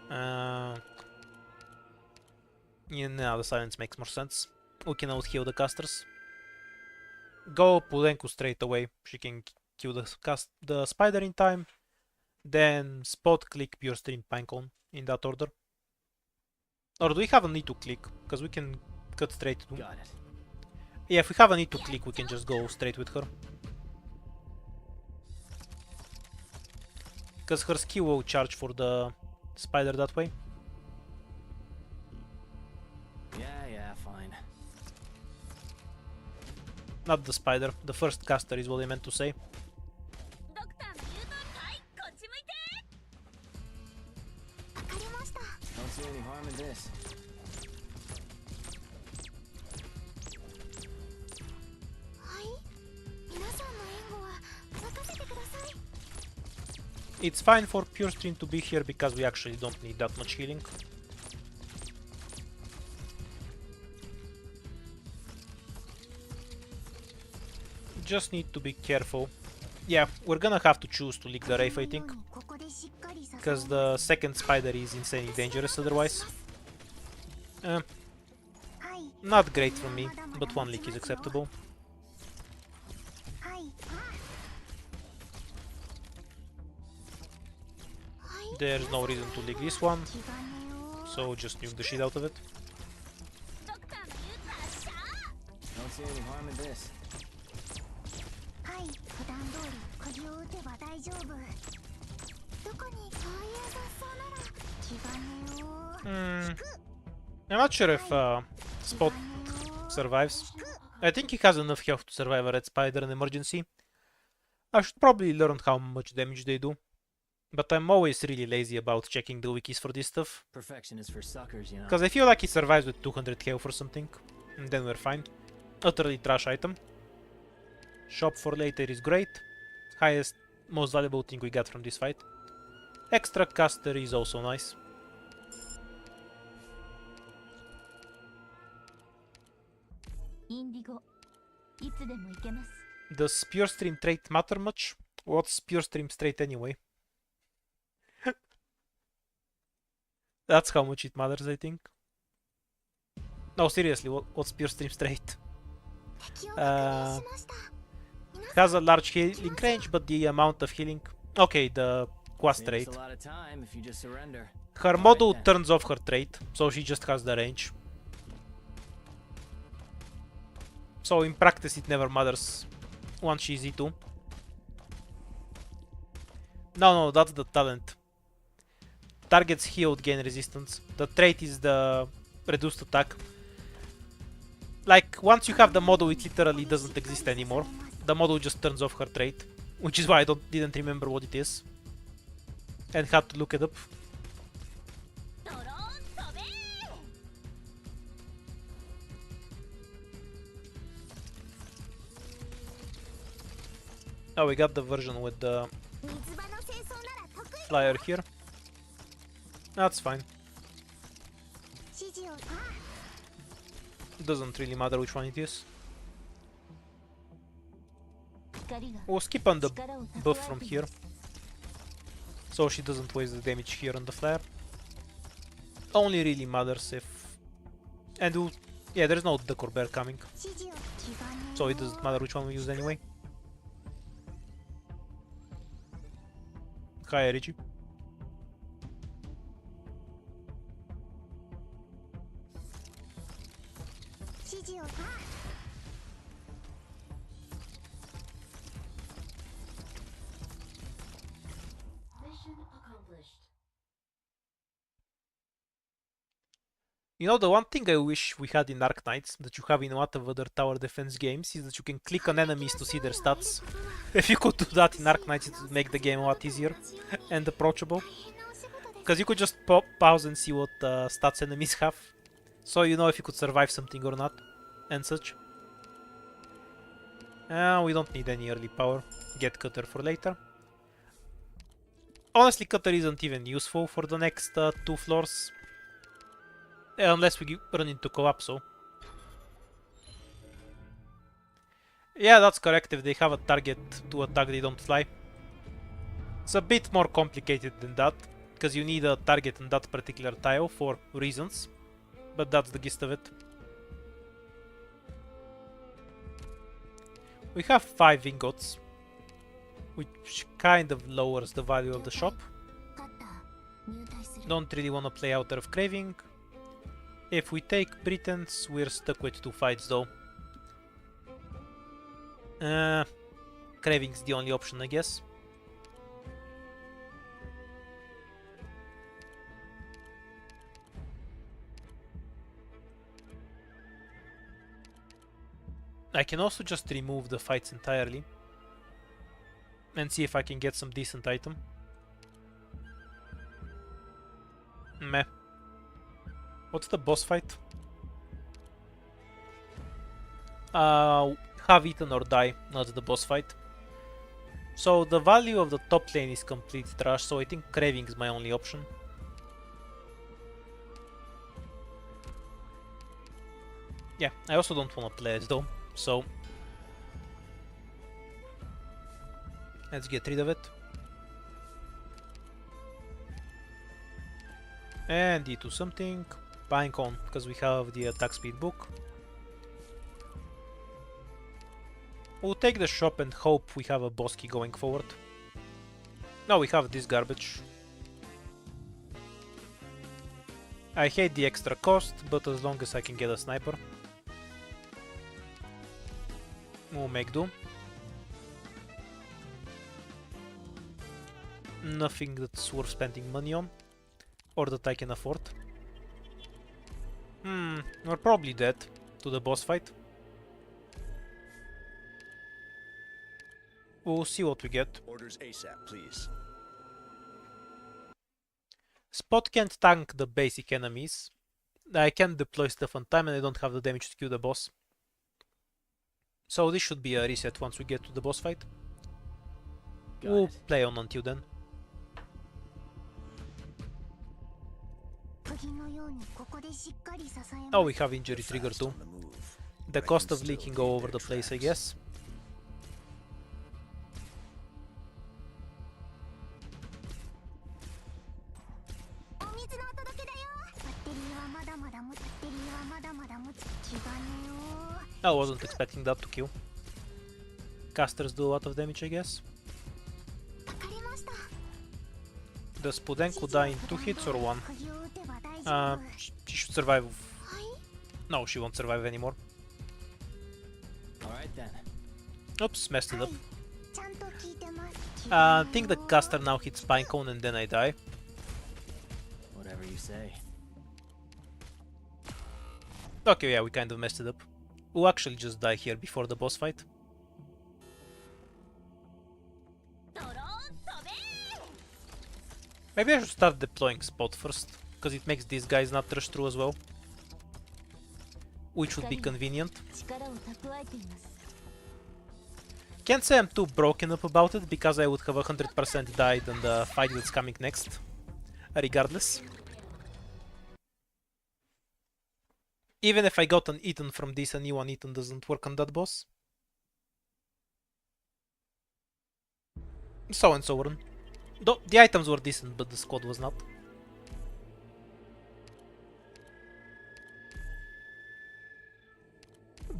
Speaker 1: Yeah, now the silence makes more sense. We can out heal the casters. Go Pulenku straight away. She can kill the spider in time. Then spot click pure stream Pinecone in that order. Or do we have a need to click? Because we can cut straight to.
Speaker 2: Got it.
Speaker 1: Yeah, if we have a need to click, we can just go straight with her. Because her skill will charge for the spider that way.
Speaker 2: Yeah, fine.
Speaker 1: Not the spider, the first caster is what I meant to say.
Speaker 4: ドクターの言う通りかいこっち向いて
Speaker 3: わかりました。
Speaker 2: Don't see any harm in this.
Speaker 3: はい皆さんの援護は任せてください。
Speaker 1: It's fine for pure stream to be here because we actually don't need that much healing. Just need to be careful. Yeah, we're gonna have to choose to leak the Wraith, I think.
Speaker 3: ここでしっかり支え
Speaker 1: Because the second spider is insanely dangerous otherwise.
Speaker 3: はい
Speaker 1: Not great for me, but one leak is acceptable.
Speaker 3: はいはい
Speaker 1: There's no reason to leak this one,
Speaker 3: 気兼ねを
Speaker 1: so just nuke the shit out of it.
Speaker 4: ドクターの言う達者
Speaker 2: Don't see any harm in this.
Speaker 3: はい普段通り釘を打てば大丈夫。どこにそういう雑草なら気兼ねを
Speaker 1: I'm not sure if Spot survives. I think he has enough health to survive a red spider in emergency. I should probably learn how much damage they do. But I'm always really lazy about checking the wikis for this stuff.
Speaker 2: Perfection is for suckers, you know.
Speaker 1: Because I feel like he survives with 200 health or something. And then we're fine. Utterly trash item. Shop for later is great. Highest, most valuable thing we got from this fight. Extra caster is also nice. Does pure stream trait matter much? What's pure stream's trait anyway? That's how much it matters, I think. No, seriously, what's pure stream's trait?
Speaker 3: 敵を確認しました。
Speaker 1: Has a large healing range, but the amount of healing... Okay, the quest
Speaker 2: Saves
Speaker 1: trait.
Speaker 2: a lot of time if you just surrender.
Speaker 1: Her model turns off her trait, so she just has the range. So in practice it never matters once she's E2. No, that's the talent. Targets healed gain resistance. The trait is the reduced attack. Like, once you have the model, it literally doesn't exist anymore. The model just turns off her trait, which is why I didn't remember what it is. And had to look it up.
Speaker 4: ドローン飛べ
Speaker 1: Oh, we got the version with the
Speaker 3: 水場の清掃なら得意。
Speaker 1: flyer here. That's fine.
Speaker 3: 指示を。
Speaker 1: It doesn't really matter which one it is.
Speaker 3: 光が
Speaker 1: We'll skip on the
Speaker 3: 力を
Speaker 1: buff
Speaker 3: 蓄
Speaker 1: from
Speaker 3: えてい
Speaker 1: here,
Speaker 3: ます。
Speaker 1: so she doesn't waste the damage here on the flare. Only really matters if... And we'll... Yeah, there's no decor bear coming,
Speaker 3: 指示を。気がね。
Speaker 1: so it doesn't matter which one we use anyway. Hi, Erigi.
Speaker 3: 指示を。
Speaker 1: You know, the one thing I wish we had in Arc Knights, that you have in a lot of other tower defense games, is that you can click on enemies to see their stats. If you could do that in Arc Knights, it would make the game a lot easier and approachable.
Speaker 3: 大変なお仕事です。
Speaker 1: Because you could just pause and see what stats enemies have. So you know if you could survive something or not, and such. We don't need any early power. Get Cutter for later. Honestly, Cutter isn't even useful for the next 2 floors. Unless we run into co-op, so. Yeah, that's correct. If they have a target to attack, they don't fly. It's a bit more complicated than that, because you need a target in that particular tile for reasons. But that's the gist of it. We have 5 ingots, which kind of lowers the value of the shop.
Speaker 3: カッター入隊する。
Speaker 1: Don't really want to play out of craving. If we take Britons, we're stuck with 2 fights though. Craving's the only option, I guess. I can also just remove the fights entirely and see if I can get some decent item. Meh. What's the boss fight? Have eaten or die, not the boss fight. So the value of the top lane is complete trash, so I think Craving is my only option. Yeah, I also don't want to play it though, so let's get rid of it. And do something. Buying on, because we have the attack speed book. We'll take the shop and hope we have a boss key going forward. No, we have this garbage. I hate the extra cost, but as long as I can get a sniper, we'll make do. Nothing that's worth spending money on, or that I can afford. We're probably dead to the boss fight. We'll see what we get.
Speaker 5: Orders ASAP, please.
Speaker 1: Spot can't tank the basic enemies. I can deploy stuff on time and I don't have the damage to kill the boss. So this should be a reset once we get to the boss fight.
Speaker 2: Got
Speaker 1: We'll
Speaker 2: it.
Speaker 1: play on until then.
Speaker 3: 釘のようにここでしっかり支えます。
Speaker 1: Oh, we have injury trigger
Speaker 5: Fast
Speaker 1: too.
Speaker 5: on the move.
Speaker 1: The
Speaker 5: But I
Speaker 1: cost
Speaker 5: can
Speaker 1: of
Speaker 5: still
Speaker 1: leaking
Speaker 5: read
Speaker 1: all over
Speaker 5: their
Speaker 1: the place, I
Speaker 5: tracks.
Speaker 1: guess.
Speaker 3: お水のお届けだよ。バッテリーはまだまだ持つ。バッテリーはまだまだ持つ。気がねよ。
Speaker 1: I wasn't expecting that to kill. Casters do a lot of damage, I guess.
Speaker 3: わかりました。
Speaker 1: Does Pudenko die in 2 hits or 1?
Speaker 3: 釘を打てば大丈夫。
Speaker 1: She should survive.
Speaker 3: はい。
Speaker 1: No, she won't survive anymore.
Speaker 2: Alright then.
Speaker 1: Oops, messed it up.
Speaker 3: ちゃんと聞いてます。
Speaker 1: I think the caster now hits Pinecone and then I die.
Speaker 2: Whatever you say.
Speaker 1: Okay, yeah, we kind of messed it up. We'll actually just die here before the boss fight.
Speaker 4: ドローン飛べ
Speaker 1: Maybe I should start deploying Spot first, because it makes these guys not rush through as well. Which would be convenient.
Speaker 3: 力を蓄えています。
Speaker 1: Can't say I'm too broken up about it, because I would have 100% died on the fight that's coming next, regardless. Even if I got an Eaton from this, a new one Eaton doesn't work on that boss. So and so on. Though the items were decent, but the squad was not.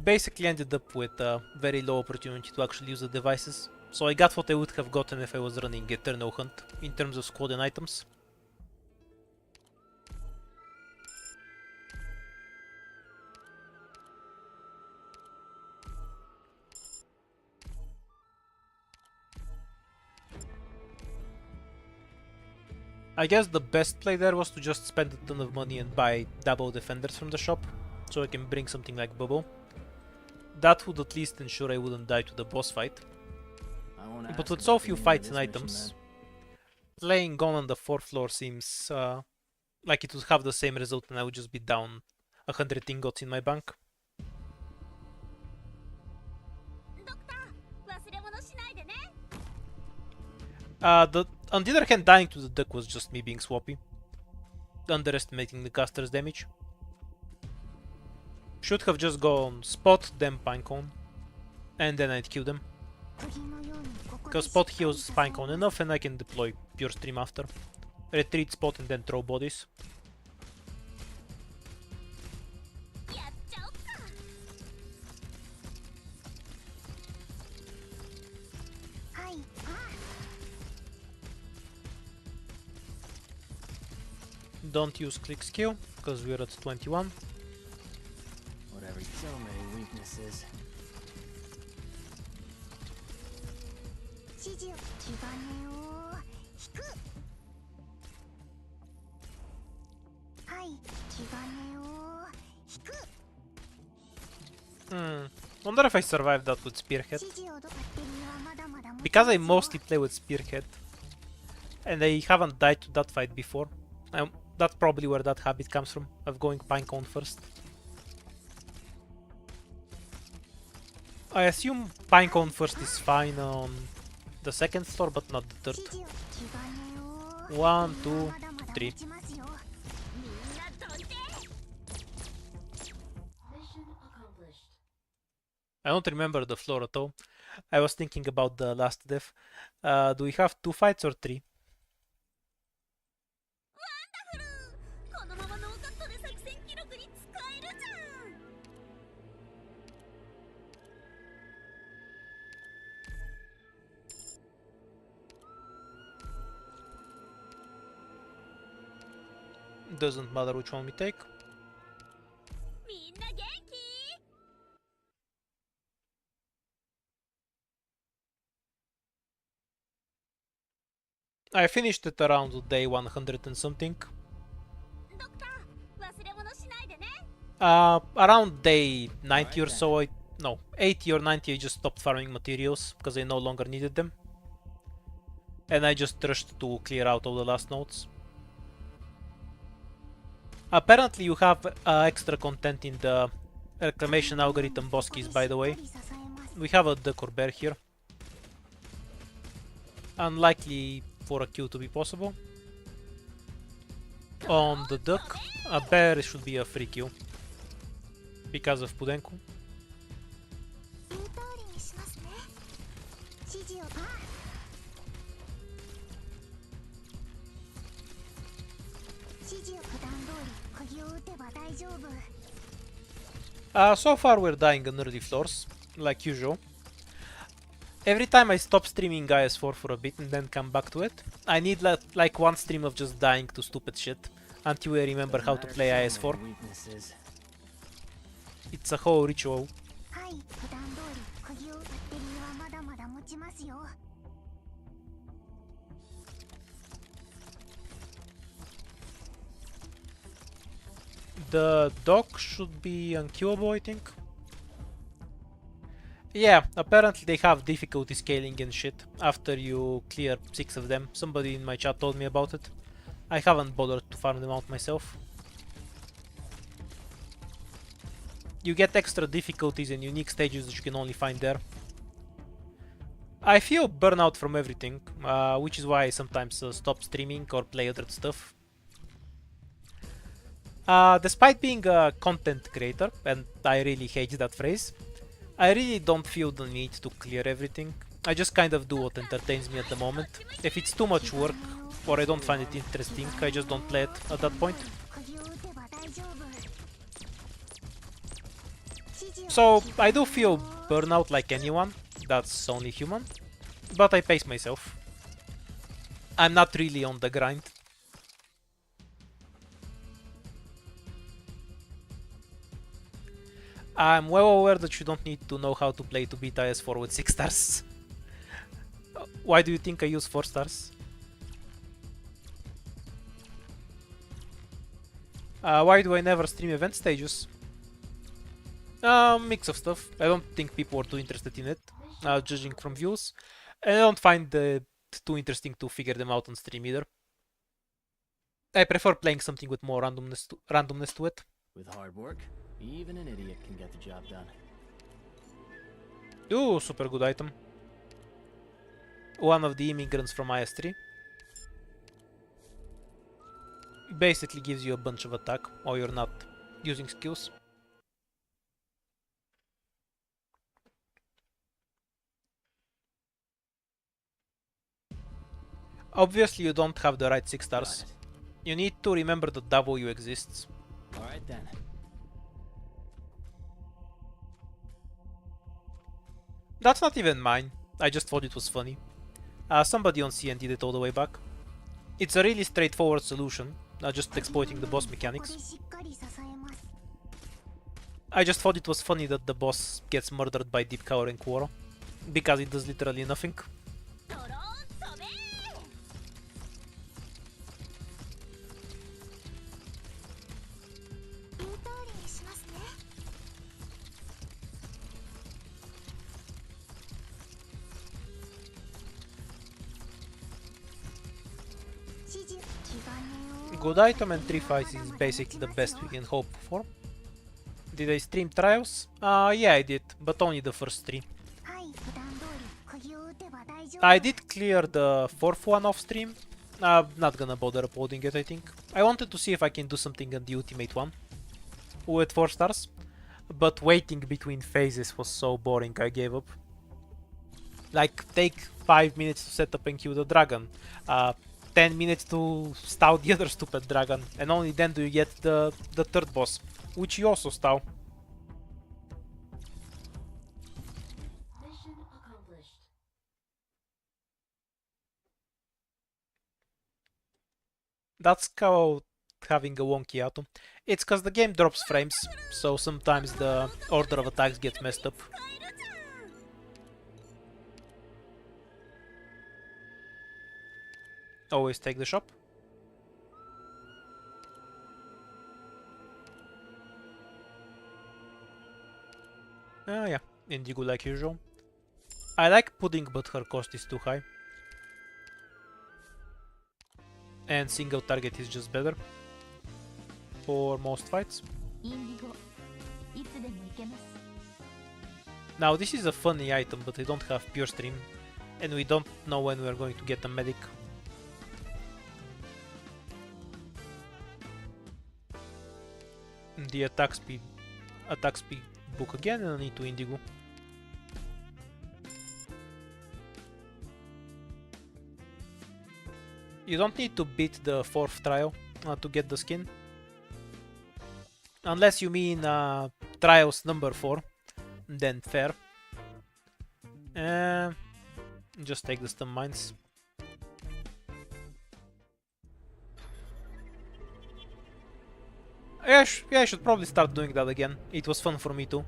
Speaker 1: Basically ended up with a very low opportunity to actually use the devices. So I got what I would have gotten if I was running Eternal Hunt, in terms of squad and items. I guess the best play there was to just spend a ton of money and buy double defenders from the shop, so I can bring something like Bubble. That would at least ensure I wouldn't die to the boss fight. But with so few fights and items, playing Gone on the 4th floor seems like it would have the same result and I would just be down 100 ingots in my bank.
Speaker 4: ドクター忘れ物しないでね。
Speaker 1: On the other hand, dying to the duck was just me being sloppy, underestimating the caster's damage. Should have just gone spot, then pinecone, and then I'd kill them.
Speaker 3: 鳥のようにここで
Speaker 1: Because spot heals pinecone enough and I can deploy pure stream after. Retreat spot and then throw bodies.
Speaker 4: やっちゃおっか。
Speaker 3: はいあ
Speaker 1: Don't use click skill, because we're at 21.
Speaker 2: Whatever, so many weaknesses.
Speaker 3: 指示を気兼ねを引くはい気兼ねを引く
Speaker 1: Wonder if I survived that with Spearhead.
Speaker 3: 指示をどバッテリーはまだまだ持ち
Speaker 1: Because
Speaker 3: ま
Speaker 1: I
Speaker 3: すよ
Speaker 1: mostly play with Spearhead, and I haven't died to that fight before. That's probably where that habit comes from, of going pinecone first. I assume pinecone first is fine on the second floor, but not the third.
Speaker 3: 指示を気兼ねを
Speaker 1: One,
Speaker 3: バッテリー
Speaker 1: two,
Speaker 3: はまだまだ
Speaker 1: three.
Speaker 3: 持ちますよ
Speaker 4: みんな飛んで。
Speaker 1: I don't remember the floor at all. I was thinking about the last death. Do we have 2 fights or 3?
Speaker 4: このままノーカットで作戦記録に使えるじゃん。
Speaker 1: Doesn't matter which one we take.
Speaker 4: みんな元気？
Speaker 1: I finished it around day 100 and something.
Speaker 4: ドクター忘れ物しないでね。
Speaker 1: Around day 90 or so, no, 80 or 90 I just stopped farming materials because I no longer needed them. And I just rushed to clear out all the last nodes. Apparently you have extra content in the reclamation algorithm boss keys, by the way.
Speaker 3: しっかり支えます
Speaker 1: We have a duck or bear here. Unlikely for a kill to be possible. On the duck, a bear should be a free kill. Because of Pudenko.
Speaker 3: 言う通りにしますね指示を指示を普段通り釘を打てば大丈夫
Speaker 1: So far we're dying on early floors, like usual. Every time I stop streaming IS4 for a bit and then come back to it, I need like one stream of just dying to stupid shit until I remember how to play IS4.
Speaker 2: Weaknesses.
Speaker 1: It's a whole ritual.
Speaker 3: はい普段通り釘をバッテリーはまだまだ持ちますよ
Speaker 1: The dog should be unkillable, I think. Yeah, apparently they have difficulty scaling and shit after you clear 6 of them. Somebody in my chat told me about it. I haven't bothered to farm them out myself. You get extra difficulties and unique stages that you can only find there. I feel burnout from everything, which is why I sometimes stop streaming or play other stuff. Despite being a content creator, and I really hate that phrase, I really don't feel the need to clear everything. I just kind of do what entertains me at the moment. If it's too much work or I don't find it interesting, I just don't play it at that point. So I do feel burnout like anyone, that's only human, but I pace myself. I'm not really on the grind. I'm well aware that you don't need to know how to play to beat IS4 with 6 stars. Why do you think I use 4 stars? Why do I never stream event stages? Mix of stuff. I don't think people are too interested in it, judging from views. And I don't find it too interesting to figure them out on stream either. I prefer playing something with more randomness to it.
Speaker 2: With hard work, even an idiot can get the job done.
Speaker 1: Ooh, super good item. One of the immigrants from IS3. Basically gives you a bunch of attack while you're not using skills. Obviously you don't have the right 6
Speaker 2: Got
Speaker 1: stars.
Speaker 2: it.
Speaker 1: You need to remember that W exists.
Speaker 2: Alright then.
Speaker 1: That's not even mine. I just thought it was funny. Somebody on CN did it all the way back. It's a really straightforward solution, just exploiting the boss mechanics. I just thought it was funny that the boss gets murdered by Deep Cower and Quoro, because it does literally nothing.
Speaker 4: ドローン飛べ
Speaker 3: 言う通りにしますね。指示気兼ねを
Speaker 1: Good item and 3 fights is basically the best we can hope for. Did I stream trials? Yeah I did, but only the first 3.
Speaker 3: はい普段通り釘を打てば大丈夫。
Speaker 1: I did clear the 4th one off stream. I'm not gonna bother uploading it, I think. I wanted to see if I can do something on the ultimate one with 4 stars, but waiting between phases was so boring I gave up. Like, take 5 minutes to set up and kill the dragon, 10 minutes to stow the other stupid dragon, and only then do you get the third boss, which you also stow.
Speaker 5: Mission accomplished.
Speaker 1: That's called having a wonky auto. It's cause the game drops frames, so sometimes the order of attacks gets messed up.
Speaker 4: 使えるじゃん
Speaker 1: Always take the shop. Yeah, Indigo like usual. I like Pudding, but her cost is too high. And single target is just better for most fights.
Speaker 3: インディゴいつでも行けます。
Speaker 1: Now this is a funny item, but I don't have pure stream, and we don't know when we are going to get a medic. The attack speed book again, and I need to Indigo. You don't need to beat the 4th trial to get the skin. Unless you mean trials number 4, then fair. Just take the stun mines. Yeah, I should probably start doing that again. It was fun for me too.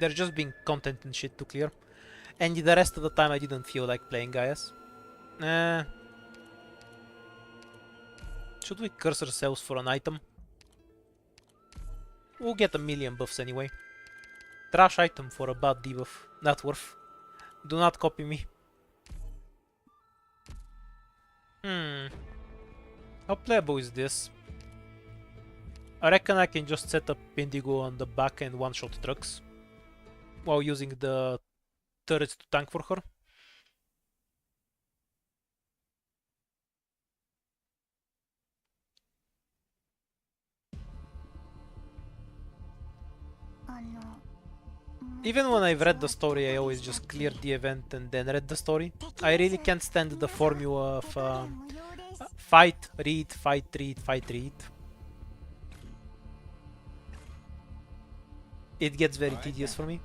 Speaker 1: There's just being content and shit to clear. And the rest of the time I didn't feel like playing Gaias. Should we curse ourselves for an item? We'll get a million buffs anyway. Trash item for a bad debuff. Not worth. Do not copy me. How playable is this? I reckon I can just set up Indigo on the back and one-shot trucks while using the turrets to tank for her. Even when I've read the story, I always just cleared the event and then read the story. I really can't stand the formula of fight, read, fight, read, fight, read. It gets very tedious for me.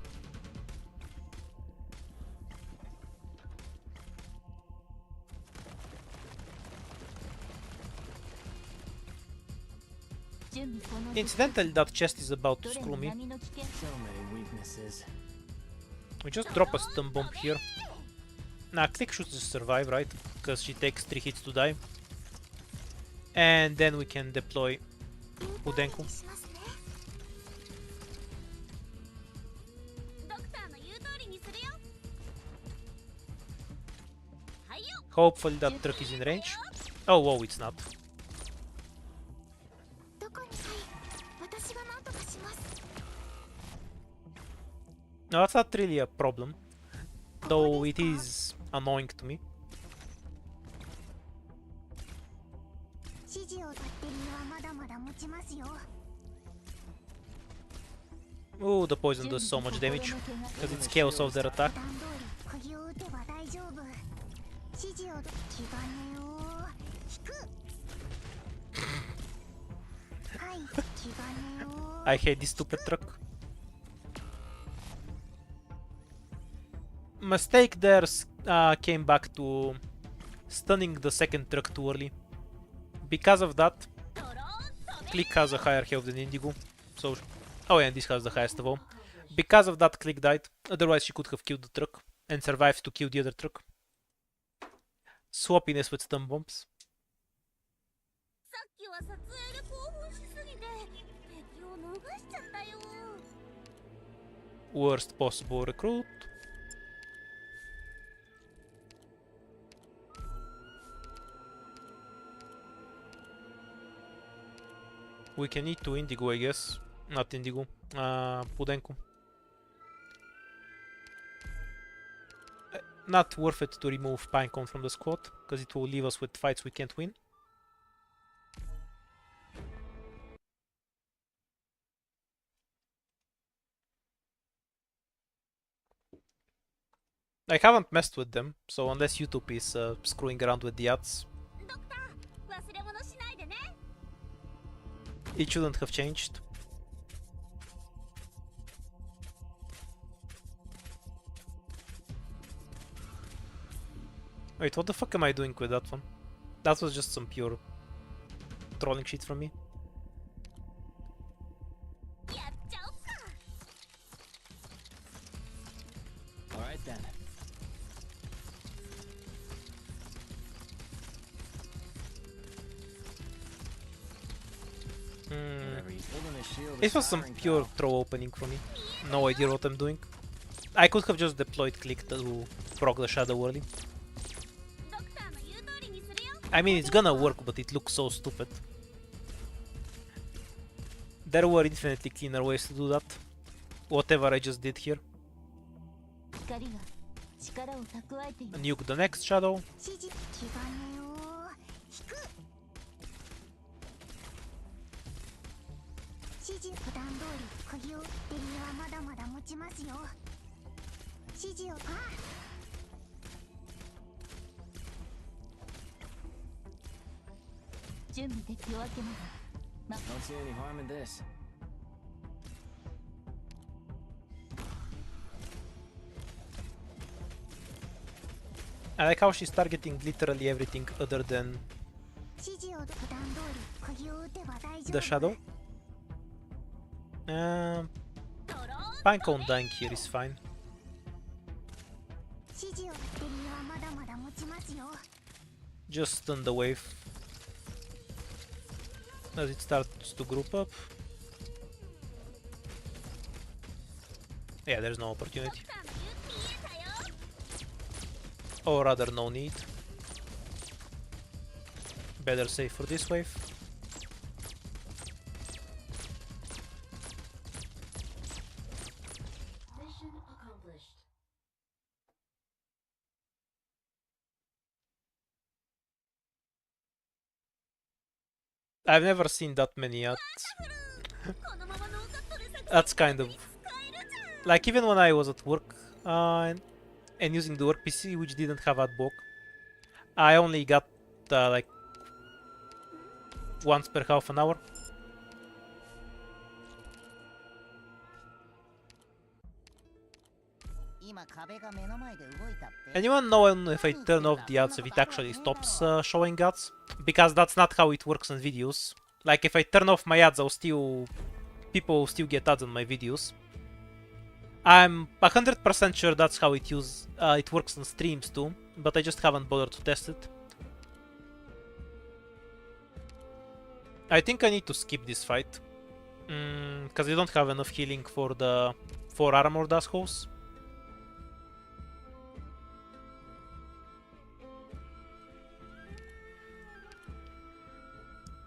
Speaker 1: Incidentally, that chest is about to screw me.
Speaker 2: So many weaknesses.
Speaker 1: We just drop a stun bomb here. Nah, Click should just survive, right? Because she takes 3 hits to die. And then we can deploy Udenku.
Speaker 4: ドクターの言う通りにするよ。はいよ。
Speaker 1: Hopefully that truck is in range. Oh, whoa, it's not.
Speaker 3: どこに私が何とかします
Speaker 1: No, that's not really a problem. Though it is annoying to me.
Speaker 3: 指示をバッテリーはまだまだ持ちますよ
Speaker 1: Oh, the poison does so much damage. Because it scales off their attack.
Speaker 3: 普段通り釘を打てば大丈夫指示を気兼ねを引くはい気兼ねを
Speaker 1: I hate this stupid truck. Mistake there came back to stunning the second truck too early. Because of that,
Speaker 4: ドローン飛べ。
Speaker 1: Click has a higher health than Indigo. So, oh yeah, and this has the highest of all. Because of that, Click died. Otherwise, she could have killed the truck and survived to kill the other truck. Swappiness with stun bombs.
Speaker 4: さっきは撮影で興奮しすぎて敵を逃しちゃったよ。
Speaker 1: Worst possible recruit. We can eat to Indigo, I guess. Not Indigo. Pudenko. Not worth it to remove Pinecone from the squad, because it will leave us with fights we can't win. I haven't messed with them, so unless YouTube is screwing around with the ads,
Speaker 4: ドクター、忘れ物しないでね。
Speaker 1: it shouldn't have changed. Wait, what the fuck am I doing with that one? That was just some pure trolling shit from me.
Speaker 4: やっちゃおっか。
Speaker 2: Alright then. Whatever he's holding his shield
Speaker 1: This
Speaker 2: is
Speaker 1: was some
Speaker 2: firing,
Speaker 1: pure
Speaker 2: pal.
Speaker 1: throw opening for me. No idea what I'm doing. I could have just deployed Click to proc the shadow early.
Speaker 4: ドクターの言う通りにするよ。
Speaker 1: I mean, it's gonna work, but it looks so stupid. There were infinitely cleaner ways to do that. Whatever I just did here.
Speaker 5: 光が力を蓄えています
Speaker 1: Nuke the next shadow.
Speaker 3: 指示気兼ねを引く指示普段通り釘をバッテリーはまだまだ持ちますよ指示を
Speaker 5: 準備でき分けま
Speaker 2: Don't see any harm in this.
Speaker 1: I like how she's targeting literally everything other than
Speaker 3: 指示を普段通り釘を打てば大丈夫
Speaker 1: the shadow.
Speaker 4: ドローン
Speaker 1: Pinecone dying here is fine.
Speaker 3: 指示をバッテリーはまだまだ持ちますよ
Speaker 1: Just stun the wave as it starts to group up. Yeah, there's no
Speaker 4: ド
Speaker 1: opportunity.
Speaker 4: クターの言う見えたよ。
Speaker 1: Or rather, no need. Better save for this wave.
Speaker 5: Mission accomplished.
Speaker 1: I've never seen that many ads.
Speaker 4: このままノーカットで作
Speaker 1: That's kind of
Speaker 4: 使えるじゃん
Speaker 1: like even when I was at work and using the work PC, which didn't have ad block, I only got like once per half an hour. Anyone know if I turn off the ads if it actually stops showing ads? Because that's not how it works on videos. Like if I turn off my ads, people will still get ads on my videos. I'm 100% sure that's how it works on streams too, but I just haven't bothered to test it. I think I need to skip this fight, because I don't have enough healing for the 4 armored assholes.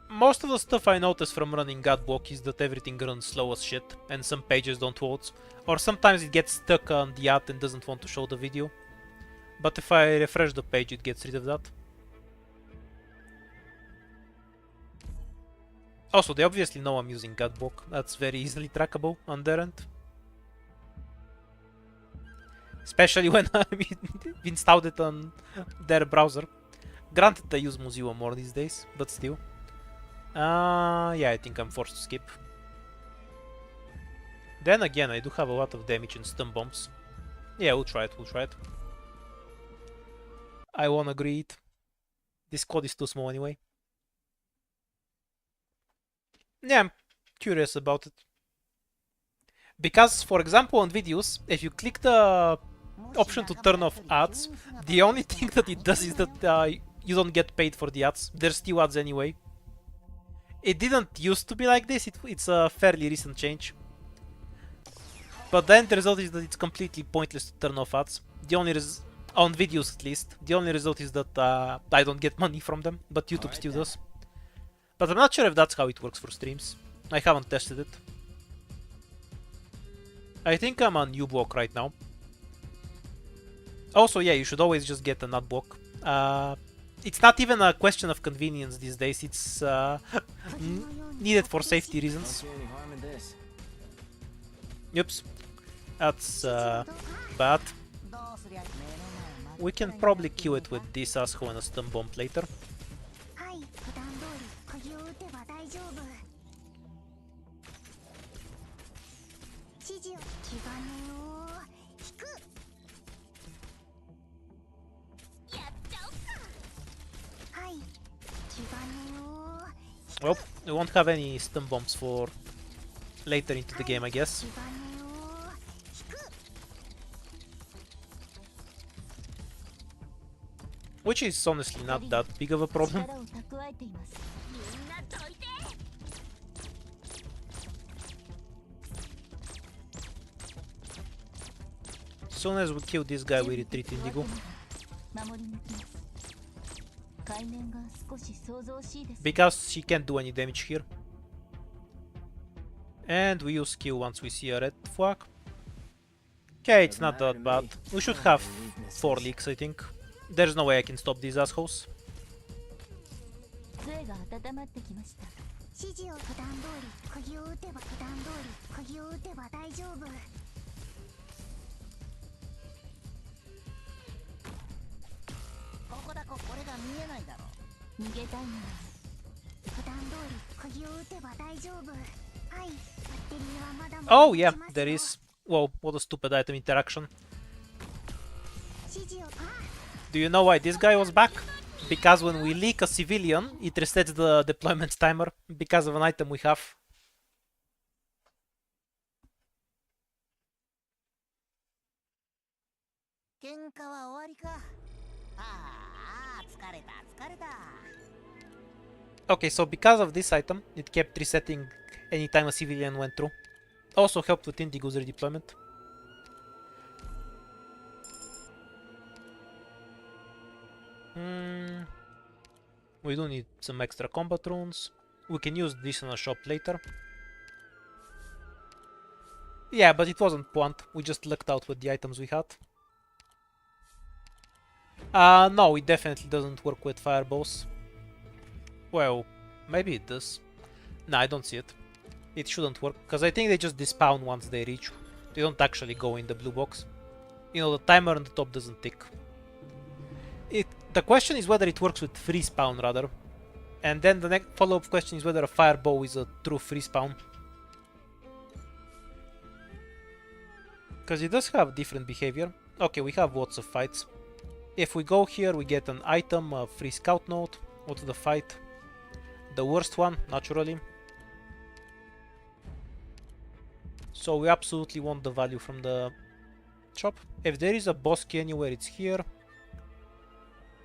Speaker 1: Most of the stuff I notice from running Godblock is that everything runs slow as shit, and some pages don't load, or sometimes it gets stuck on the ad and doesn't want to show the video. But if I refresh the page, it gets rid of that. Also, they obviously know I'm using Godblock. That's very easily trackable on their end. Especially when I've installed it on their browser. Granted, I use Mozilla more these days, but still. Yeah, I think I'm forced to skip. Then again, I do have a lot of damage and stun bombs. Yeah, we'll try it. I won't agree it. This code is too small anyway. Yeah, I'm curious about it. Because, for example, on videos, if you click the option to turn off ads, the only thing that it does is that you don't get paid for the ads. There's still ads anyway. It didn't used to be like this, it's a fairly recent change. But then the result is that it's completely pointless to turn off ads. The only on videos at least, the only result is that I don't get money from them, but YouTube still does. But I'm not sure if that's how it works for streams. I haven't tested it. I think I'm on U-block right now. Also, yeah, you should always just get an ad block. It's not even a question of convenience these days, it's needed for safety reasons.
Speaker 2: Don't see any harm in this.
Speaker 1: Oops. That's bad. We can probably kill it with this asshole and a stun bomb later.
Speaker 3: はい普段通り鍵を打てば大丈夫指示を気兼ねを引く
Speaker 4: やっちゃおっか
Speaker 3: はい気兼ねを
Speaker 1: Well, we won't have any stun bombs for later into the game, I guess.
Speaker 3: 気兼ねを引く
Speaker 1: Which is honestly not that big of a problem.
Speaker 5: 力を蓄えています。
Speaker 4: みんなどいて
Speaker 1: As soon as we kill this guy, we retreat Indigo.
Speaker 5: 守り抜きます。海面が少し想像しいです。
Speaker 1: Because she can't do any damage here. And we use Q once we see a red flag. Okay, it's not that bad. We should have 4 leaks, I think. There's no way I can stop these assholes.
Speaker 5: 杖が温まってきました。
Speaker 3: 指示を普段通り鍵を打てば普段通り鍵を打てば大丈夫ここだこれが見えないだろ
Speaker 5: 逃げたいのは
Speaker 3: 普段通り鍵を打てば大丈夫はいバッテリーはまだまだ
Speaker 1: Oh yeah,
Speaker 3: 持ちます
Speaker 1: there
Speaker 3: よ
Speaker 1: is. Whoa, what a stupid item interaction.
Speaker 3: 指示を
Speaker 1: Do you know why this guy was back? Because when we leak a civilian, it resets the deployment timer because of an item we have.
Speaker 3: 喧嘩は終わりかああ疲れた
Speaker 1: Okay, so because of this item, it kept resetting anytime a civilian went through. Also helped with Indigo's redeployment. We do need some extra combat runes. We can use this on a shop later. Yeah, but it wasn't point. We just lucked out with the items we had. No, it definitely doesn't work with fireballs. Well, Maybe it does. Nah, I don't see it. It shouldn't work, because I think they just despawn once they reach. They don't actually go in the blue box. You know, the timer on the top doesn't tick. The question is whether it works with free spawn, rather. And then the next follow-up question is whether a fireball is a true free spawn. Because it does have different behavior. Okay, we have lots of fights. If we go here, we get an item, a free scout note. What's the fight? The worst one, naturally. So we absolutely want the value from the shop. If there is a boss key anywhere, it's here.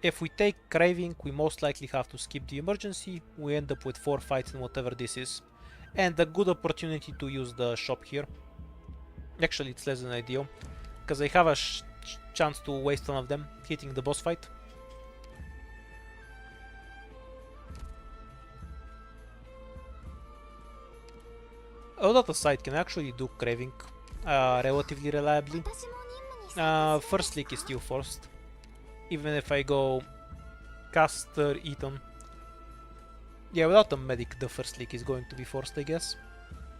Speaker 1: If we take Craving, we most likely have to skip the emergency. We end up with 4 fights in whatever this is. And a good opportunity to use the shop here. Actually, it's less than ideal, because I have a chance to waste one of them hitting the boss fight. All that aside, can actually do Craving relatively reliably. First leak is still forced. Even if I go Caster, Eaton. Yeah, without a medic, the first leak is going to be forced, I guess.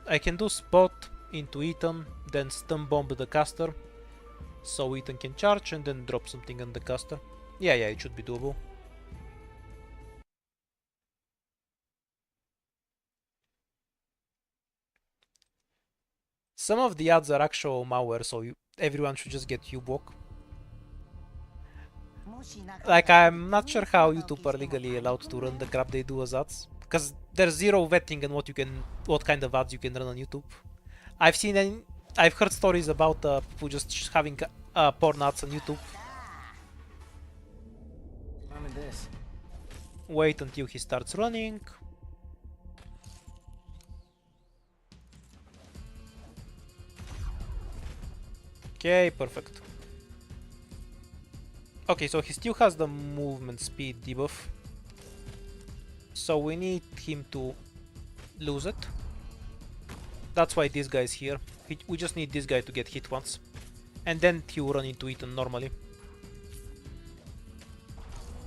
Speaker 1: I can do Spot into Eaton, then stun bomb the caster, so Eaton can charge and then drop something on the caster. Yeah, it should be doable. Some of the ads are actual malware, so everyone should just get U-block. Like, I'm not sure how YouTube are legally allowed to run the crap they do as ads, because there's zero vetting on what kind of ads you can run on YouTube. I've heard stories about people just having porn ads on YouTube.
Speaker 2: I'm in this.
Speaker 1: Wait until he starts running. Okay, perfect. Okay, so he still has the movement speed debuff. So we need him to lose it. That's why this guy's here. We just need this guy to get hit once. And then he'll run into Ethan normally.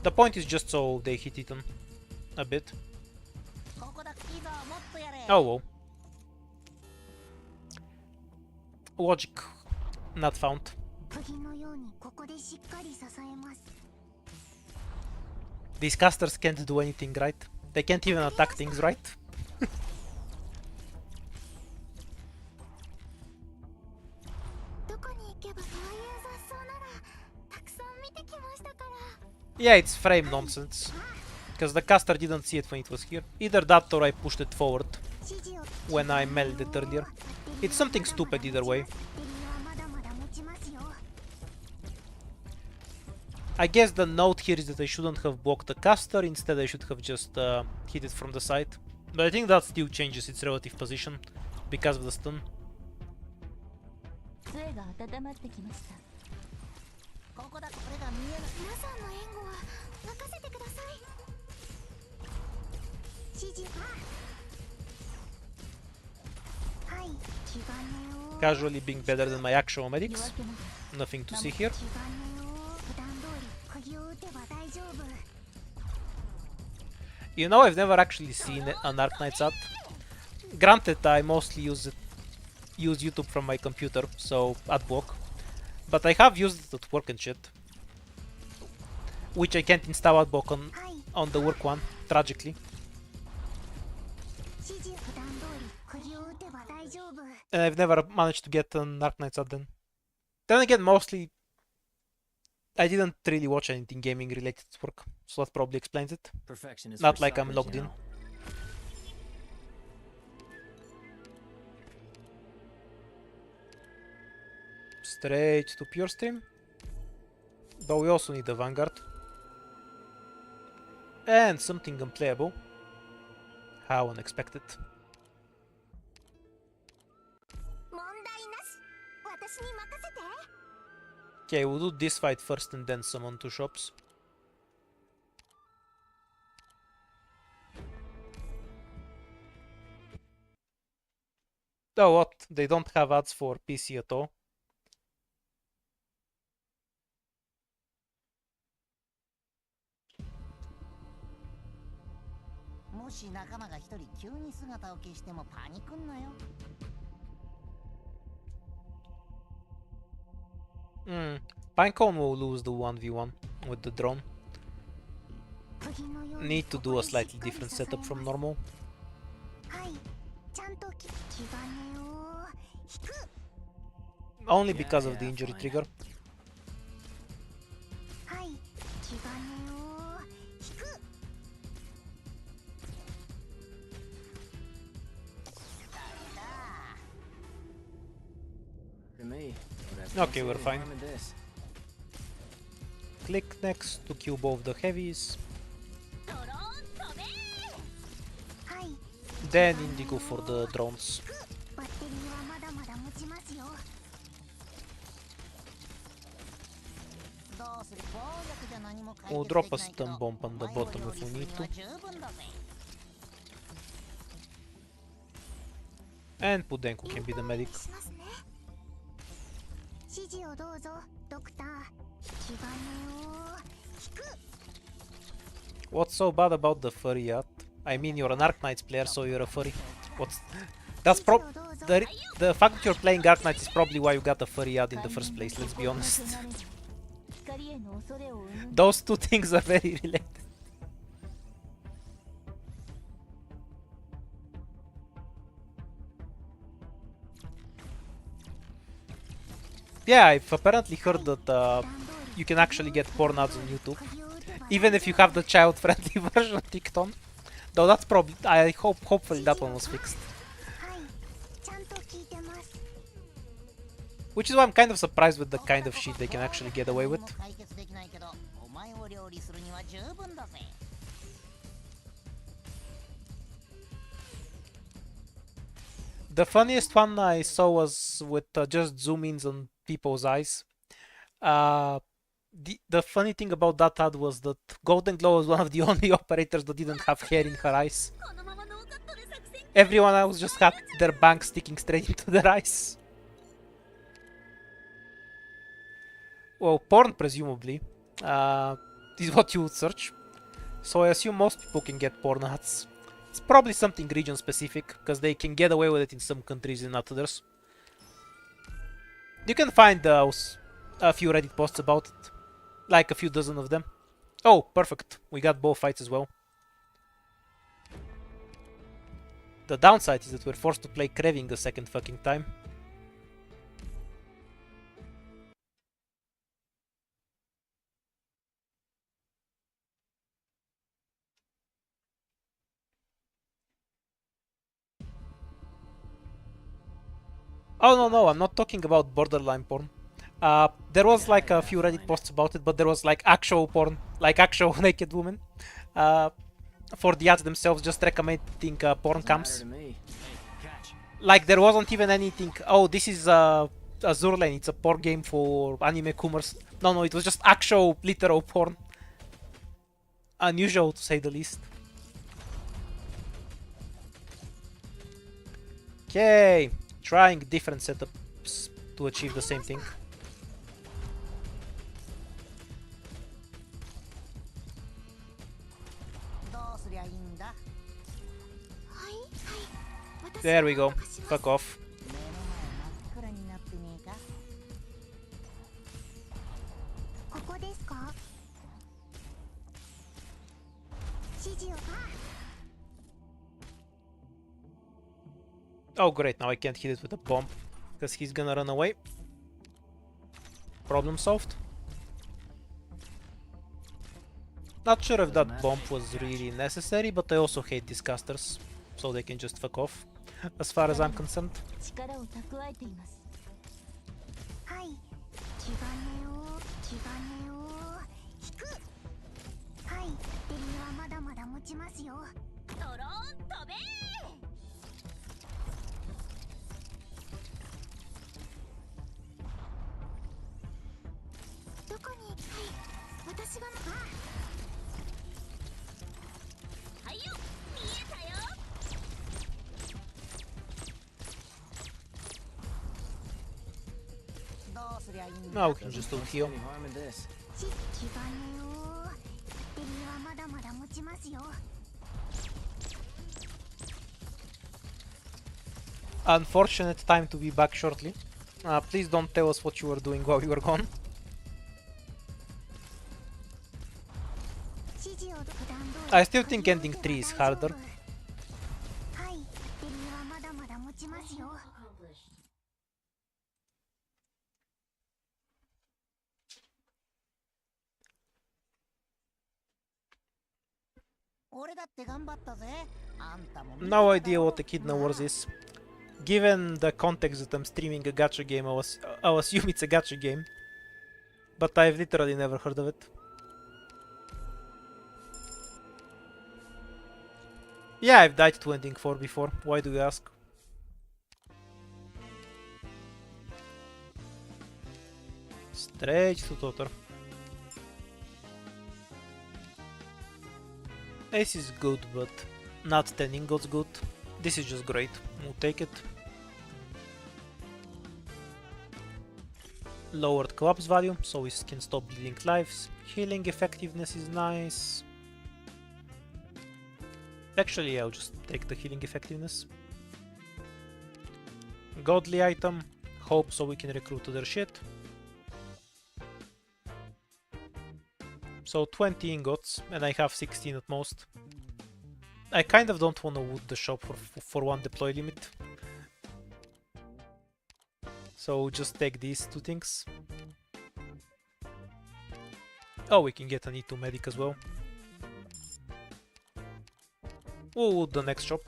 Speaker 1: The point is just so they hit Ethan a bit. Oh well. Logic not found. These casters can't do anything right. They can't even attack things right. Yeah, it's frame nonsense. Because the caster didn't see it when it was here. Either that or I pushed it forward when I melded it earlier. It's something stupid either way. I guess the note here is that I shouldn't have blocked the caster, instead I should have just hit it from the side. But I think that still changes its relative position because of the stun. Casually being better than my actual medics. Nothing to see here. You know, I've never actually seen an Arc Knight's ad. Granted, I mostly use YouTube from my computer, so ad block. But I have used it at work and shit. Which I can't install ad block on the work one, tragically. And I've never managed to get an Arc Knight's ad then. Then again, mostly I didn't really watch anything gaming related to work, so that probably explains it.
Speaker 2: Perfection is
Speaker 1: Not
Speaker 2: for
Speaker 1: like I'm
Speaker 2: suckers,
Speaker 1: logged
Speaker 2: you
Speaker 1: in.
Speaker 2: know.
Speaker 1: Straight to pure stream. But we also need a Vanguard. And something unplayable. How unexpected. Okay, we'll do this fight first and then summon 2 shops. Oh, what? They don't have ads for PC at all?
Speaker 6: もし仲間が一人急に姿を消してもパニクんなよ。
Speaker 1: Pinecone will lose the 1v1 with the drone.
Speaker 3: 釘のように
Speaker 1: Need to do a
Speaker 3: ここにしっ
Speaker 1: slightly
Speaker 3: かり
Speaker 1: different
Speaker 3: 支え
Speaker 1: setup
Speaker 3: ます
Speaker 1: from normal.
Speaker 3: はい、ちゃんと気兼ねを引く。
Speaker 1: Only
Speaker 2: Yeah,
Speaker 1: because of the
Speaker 2: yeah,
Speaker 1: injury
Speaker 2: fine.
Speaker 1: trigger.
Speaker 3: はい、気兼ねを引く。
Speaker 2: To me, but I
Speaker 1: Okay,
Speaker 2: don't
Speaker 1: we're
Speaker 2: see any
Speaker 1: fine.
Speaker 2: harm in this.
Speaker 1: Click next to kill both the heavies.
Speaker 4: ドローン飛べ
Speaker 3: はい、
Speaker 1: Then Indigo for the drones.
Speaker 3: バッテリーはまだまだ持ちますよ。
Speaker 6: どうする？暴力じゃ何も解
Speaker 1: We'll
Speaker 6: 決
Speaker 1: drop
Speaker 6: で
Speaker 1: a
Speaker 6: きないけど、
Speaker 1: stun bomb on the
Speaker 6: お前を
Speaker 1: bottom
Speaker 6: 料
Speaker 1: if
Speaker 6: 理
Speaker 1: we
Speaker 6: する
Speaker 1: need
Speaker 6: に
Speaker 1: to.
Speaker 6: は十分だぜ。
Speaker 1: And Pudenko can be the medic.
Speaker 3: しますね。指示をどうぞ、ドクター。気兼ねを引く。
Speaker 1: What's so bad about the furry yacht? I mean, you're an Arknights player, so you're a furry. What's... That's
Speaker 3: 指
Speaker 1: prob...
Speaker 3: 示をどうぞ。
Speaker 1: The fact that you're playing Arknights is probably why you got a furry yacht in the first place, let's be honest.
Speaker 5: 光への恐れを生む
Speaker 1: Those two things are very related. Yeah, I've apparently heard that you can actually get porn ads on YouTube, even if you have the child-friendly version ticked on. Though that's probably, hopefully that one was fixed.
Speaker 3: はい、ちゃんと聞いてます。
Speaker 1: Which is why I'm kind of surprised with the kind of shit they can actually get away with.
Speaker 6: 何も解決できないけど、お前を料理するには十分だぜ。
Speaker 1: The funniest one I saw was with just zoom-ins on people's eyes. The funny thing about that ad was that Golden Glow was one of the only operators that didn't have hair in her eyes.
Speaker 4: このままノーカットで作戦
Speaker 1: Everyone else just had their bank sticking straight into their eyes. Well, porn presumably is what you would search. So I assume most people can get porn ads. It's probably something region specific, because they can get away with it in some countries and not others. You can find a few Reddit posts about it, like a few dozen of them. Oh, perfect. We got both fights as well. The downside is that we're forced to play Kreving a second fucking time. Oh no, I'm not talking about borderline porn. There was like a few Reddit posts about it, but there was like actual porn, like actual naked women. For the ads themselves, just recommending porn
Speaker 2: Doesn't matter
Speaker 1: cams.
Speaker 2: to me. Hey, catch.
Speaker 1: Like there wasn't even anything. Oh, this is Azur Lane. It's a porn game for anime coomers. No, it was just actual literal porn. Unusual to say the least. Okay, trying different setups to achieve the same thing.
Speaker 6: どうすりゃいいんだ？
Speaker 3: はいはい、私
Speaker 1: There we
Speaker 3: が
Speaker 1: go.
Speaker 3: 任します。
Speaker 1: Fuck off.
Speaker 6: 目の前真っ暗になってねえか？
Speaker 3: ここですか？指示を。
Speaker 1: Oh great, now I can't hit it with a bomb, because he's gonna run away. Problem solved. Not sure if that bomb was really necessary, but I also hate these casters, so they can just fuck off, as far as I'm concerned.
Speaker 5: 力を蓄えています。
Speaker 3: はい、気兼ねを引く。はい、デリはまだまだ持ちますよ。
Speaker 4: ドローン飛べ
Speaker 3: どこに？はい、私が。
Speaker 4: はいよ見えたよ
Speaker 6: どうすりゃいいんだ？
Speaker 1: Now we can just do
Speaker 2: Don't see
Speaker 1: heal.
Speaker 2: any harm in this.
Speaker 3: 気兼ねを。デリはまだまだ持ちますよ。
Speaker 1: Unfortunate time to be back shortly. Please don't tell us what you were doing while you were gone.
Speaker 3: 指示を普段通り
Speaker 1: I still think ending 3 is harder.
Speaker 3: はい、ベリーはまだまだ持ちますよ。
Speaker 6: 俺だって頑張ったぜ。あんたも見てた
Speaker 1: No
Speaker 6: だろ
Speaker 1: idea what Echidna Wars is. Given the context that I'm streaming a gacha game, I'll assume it's a gacha game. But I've literally never heard of it. Yeah, I've died to ending 4 before. Why do you ask? Straight to Totor. Ace is good, but not 10 ingots good. This is just great. We'll take it. Lowered collapse value, so we can stop bleeding lives. Healing effectiveness is nice. Actually, I'll just take the healing effectiveness. Godly item. Hope, so we can recruit other shit. So 20 ingots, and I have 16 at most. I kind of don't want to wood the shop for one deploy limit. So just take these two things. Oh, we can get an E2 medic as well. We'll wood the next shop.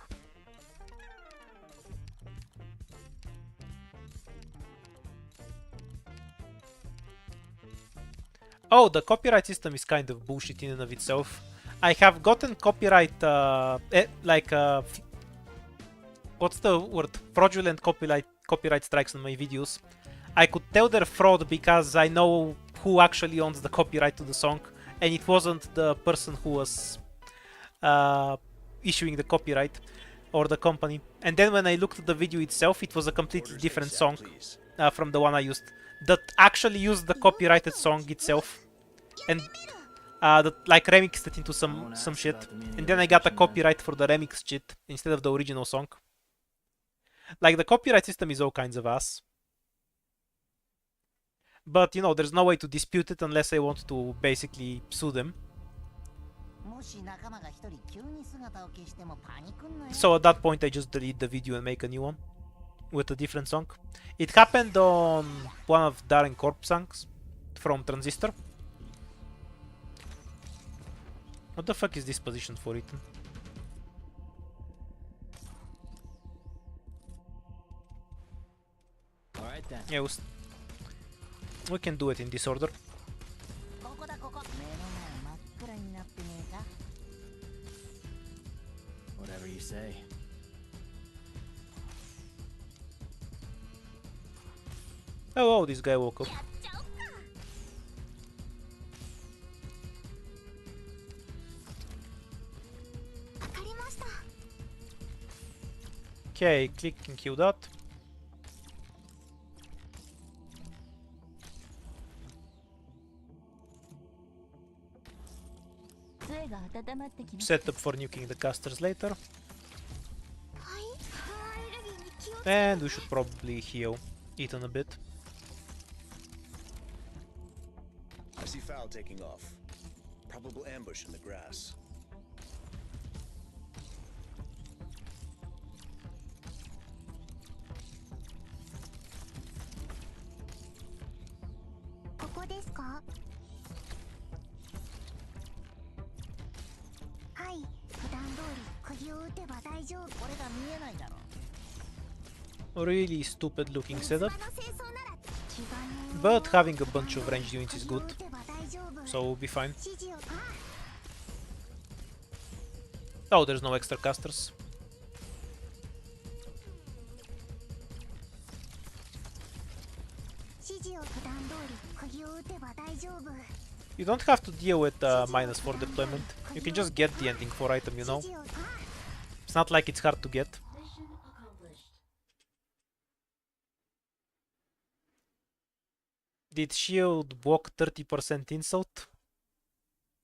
Speaker 1: Oh, the copyright system is kind of bullshit in and of itself. I have gotten copyright, what's the word? Fraudulent copyright strikes on my videos. I could tell they're fraud because I know who actually owns the copyright to the song, and it wasn't the person who was issuing the copyright or the company. And then when I looked at the video itself, it was a completely different song from the one I used that actually used the copyrighted song itself, and that like remixed it into some shit. And then I got a copyright for the remix shit instead of the original song. Like, the copyright system is all kinds of ass. But, you know, there's no way to dispute it unless I want to basically sue them.
Speaker 6: もし仲間が一人急に姿を消してもパニクんなよ。
Speaker 1: So at that point I just delete the video and make a new one with a different song. It happened on one of Darren Corp songs from Transistor. What the fuck is this position for Ethan?
Speaker 2: Alright then.
Speaker 1: Yeah, we can do it in this order.
Speaker 6: ここだここ。目の前真っ暗になってねえか。
Speaker 2: Whatever you say.
Speaker 1: Oh, this guy woke up.
Speaker 4: やっちゃおっか。
Speaker 3: わかりました。
Speaker 1: Okay, click and kill that. Set up for nuking the casters later.
Speaker 3: はい。アレルギーに気をつけ
Speaker 1: And we should probably heal Ethan a bit.
Speaker 7: I see Foul taking off. Probable ambush in the grass.
Speaker 3: ここですか？はい、普段通り釘を打てば大丈夫。
Speaker 6: これが見えないだろ。
Speaker 1: Really stupid looking setup,
Speaker 3: の清掃なら気兼ねを
Speaker 1: but having a bunch of ranged units is
Speaker 3: 釘を
Speaker 1: good,
Speaker 3: 打てば大丈夫。
Speaker 1: so we'll be fine.
Speaker 3: 指示を
Speaker 1: Oh, there's no extra casters.
Speaker 3: 指示を普段通り釘を打てば大丈夫。
Speaker 1: You don't have to deal with -4 deployment. You can just get the ending 4 item, you know?
Speaker 3: 指示を
Speaker 1: It's not like it's hard to get.
Speaker 2: Mission accomplished.
Speaker 1: Did shield block 30% insult?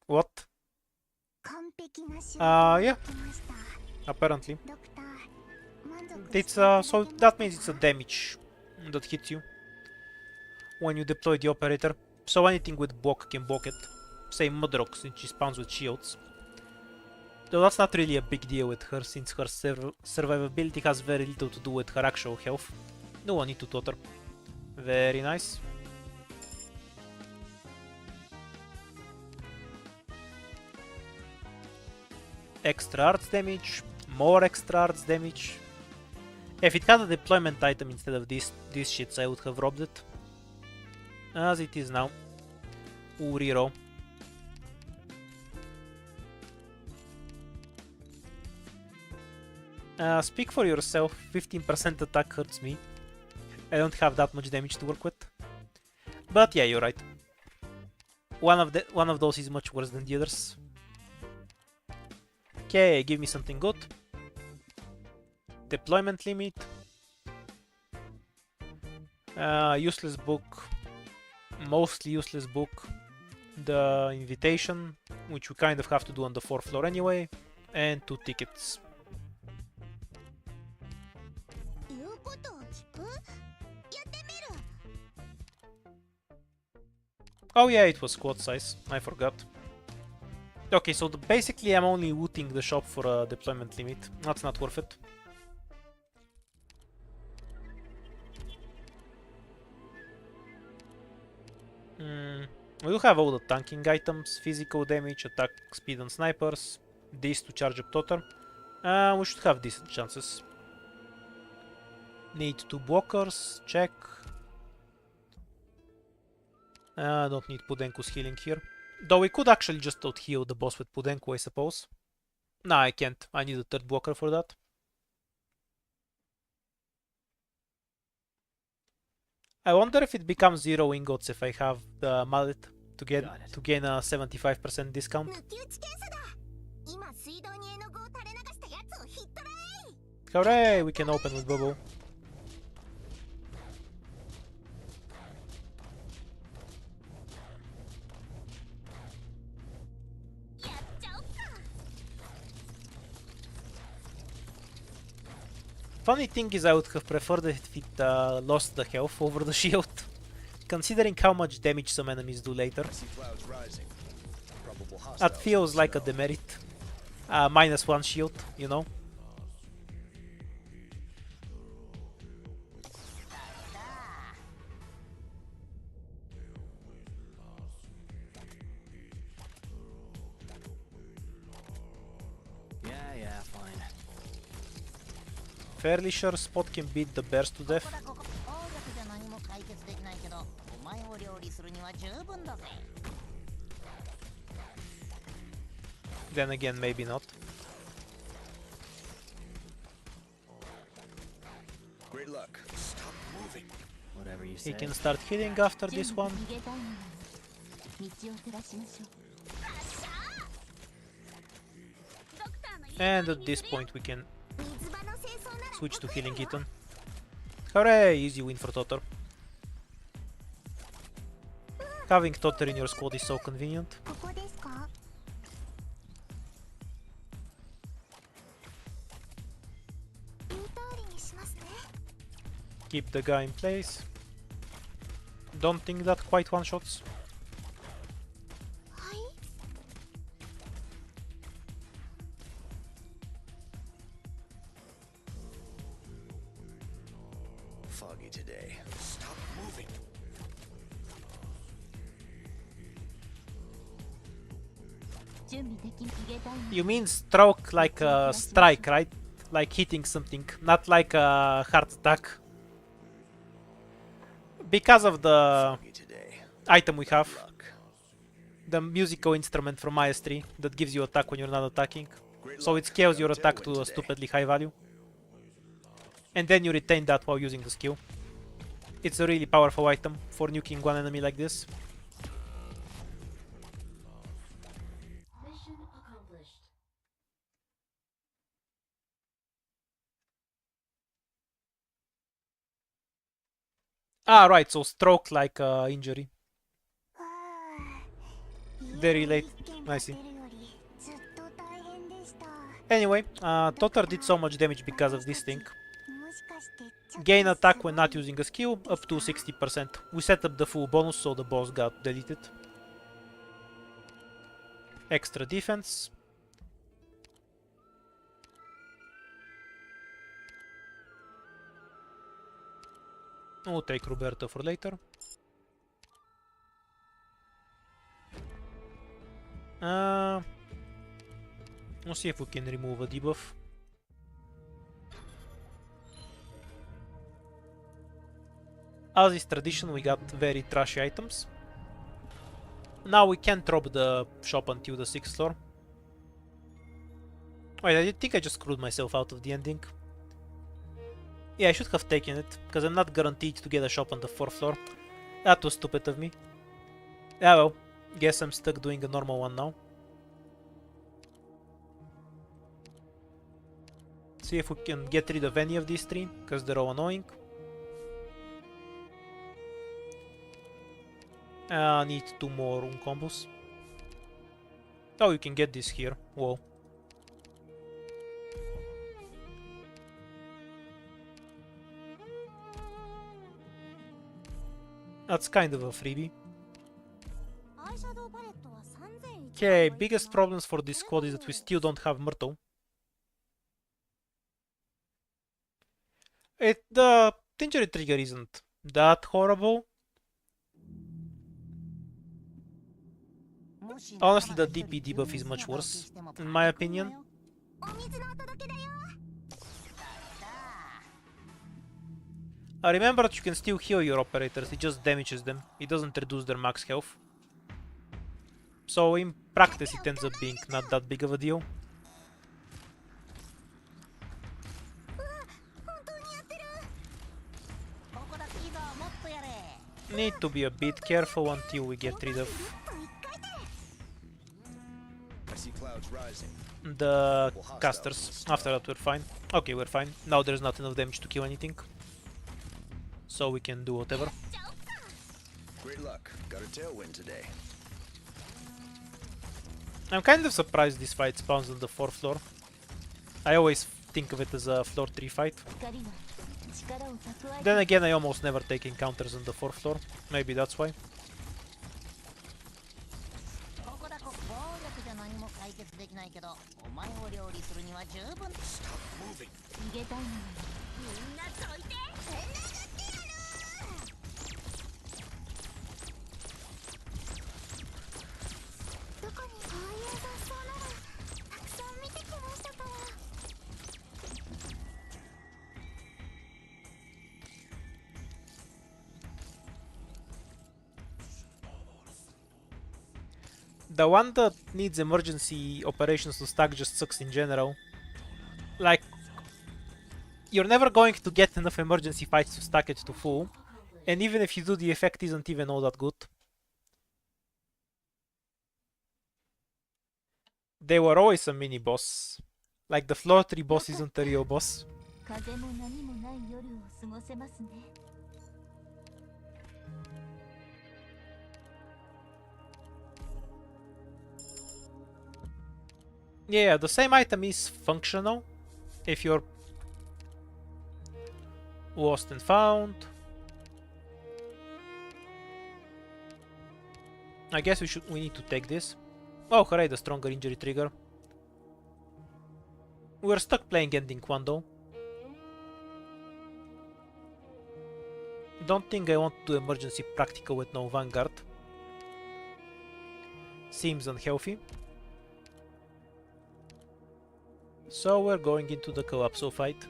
Speaker 1: What?
Speaker 3: 完璧な仕事
Speaker 1: Yeah,
Speaker 3: が来ました。
Speaker 1: apparently.
Speaker 3: ドクター、満
Speaker 1: It's so that means it's a damage that hits you when you deploy the operator. So anything with block can block it. Say Mudrock, since she spawns with shields. Though that's not really a big deal with her, since her survivability has very little to do with her actual health. No one need to totter. Very nice. Extra arts damage, more extra arts damage. If it had a deployment item instead of these shits, I would have robbed it. As it is now. Ooh, reroll. Speak for yourself, 15% attack hurts me. I don't have that much damage to work with. But yeah, you're right. One of those is much worse than the others. Okay, give me something good. Deployment limit. Useless book. Mostly useless book. The invitation, which we kind of have to do on the 4th floor anyway. And 2 tickets. Oh yeah, it was squad size. I forgot. Okay, so basically I'm only looting the shop for a deployment limit. That's not worth it. We do have all the tanking items, physical damage, attack speed on snipers, these to charge up Totter. We should have decent chances. Need 2 blockers, check. Don't need Pudenku's healing here. Though we could actually just out-heal the boss with Pudenku, I suppose. Nah, I can't. I need a 3rd blocker for that. I wonder if it becomes 0 ingots if I have the mallet to gain a 75% discount. Hooray! We can open with Bubble. Funny thing is, I would have preferred if it lost the health over the shield, considering how much damage some enemies do later. That feels like a demerit. -1 shield, you know?
Speaker 2: Yeah, fine.
Speaker 1: Fairly sure Spot can beat the bears to death. Then again, maybe not.
Speaker 7: Great luck. Stop moving.
Speaker 2: Whatever you
Speaker 1: He
Speaker 2: say.
Speaker 1: can start healing after this one. And at this point we can switch to healing Eaton. Hooray! Easy win for Totter. Having Totter in your squad is so convenient. Keep the guy in place. Don't think that quite one-shots.
Speaker 7: Foggy today. Stop moving.
Speaker 1: You mean stroke like a strike, right? Like hitting something, not like a heart attack. Because of the
Speaker 7: Foggy today.
Speaker 1: item we have,
Speaker 7: Luck.
Speaker 1: the musical instrument from IS3 that gives you attack when you're not attacking.
Speaker 7: Great
Speaker 1: So
Speaker 7: luck.
Speaker 1: it scales
Speaker 7: Got
Speaker 1: your
Speaker 7: a
Speaker 1: attack
Speaker 7: tailwind
Speaker 1: to a
Speaker 7: today.
Speaker 1: stupidly high value. And then you retain that while using the skill. It's a really powerful item for nuking one enemy like this.
Speaker 5: Mission accomplished.
Speaker 1: Ah, right, so stroke like injury. Very late. I see. Anyway, Totter did so much damage because of this thing. Gain attack when not using a skill, up to 60%. We set up the full bonus, so the boss got deleted. Extra defense. We'll take Roberto for later. We'll see if we can remove a debuff. As is tradition, we got very trashy items. Now we can't drop the shop until the 6th floor. Wait, I think I just screwed myself out of the ending. Yeah, I should have taken it, because I'm not guaranteed to get a shop on the 4th floor. That was stupid of me. Yeah, well, guess I'm stuck doing a normal one now. See if we can get rid of any of these three, because they're all annoying. I need 2 more rune combos. Oh, you can get this here. Whoa. That's kind of a freebie. Okay, biggest problems for this squad is that we still don't have Myrtle. The injury trigger isn't that horrible. Honestly, the DP debuff is much worse, in my opinion. Remember that you can still heal your operators, it just damages them. It doesn't reduce their max health. So in practice it ends up being not that big of a deal. Need to be a bit careful until we get rid of the casters. After that we're fine. Okay, we're fine. Now there's not enough damage to kill anything. So we can do whatever.
Speaker 7: Great luck. Got a tailwind today.
Speaker 1: I'm kind of surprised this fight spawns on the 4th floor. I always think of it as a floor 3 fight. Then again, I almost never take encounters on the 4th floor. Maybe that's why.
Speaker 7: Stop moving.
Speaker 1: The one that needs emergency operations to stack just sucks in general. Like, you're never going to get enough emergency fights to stack it to full, and even if you do, the effect isn't even all that good. They were always a mini boss. Like, the floor 3 boss isn't a real boss. Yeah, the same item is functional if you're lost and found. I guess we need to take this. Oh, hooray, the stronger injury trigger. We're stuck playing ending 1 though. Don't think I want to do emergency practical with no vanguard. Seems unhealthy. So we're going into the Collapso fight.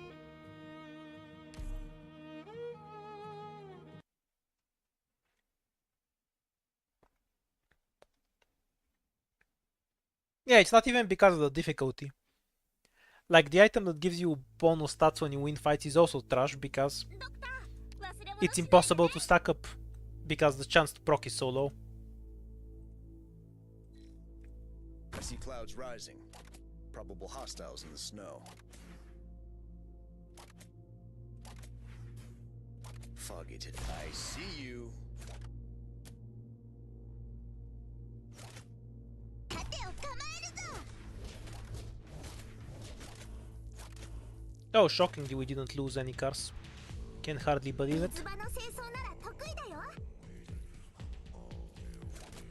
Speaker 1: Yeah, it's not even because of the difficulty. Like, the item that gives you bonus stats when you win fights is also trash because it's impossible to stack up because the chance to proc is so low.
Speaker 7: I see clouds rising. Probable hostiles in the snow. Foggy today. I see you.
Speaker 1: Oh, shockingly we didn't lose any cars. Can hardly believe it.
Speaker 3: 器の清掃なら得意だよ。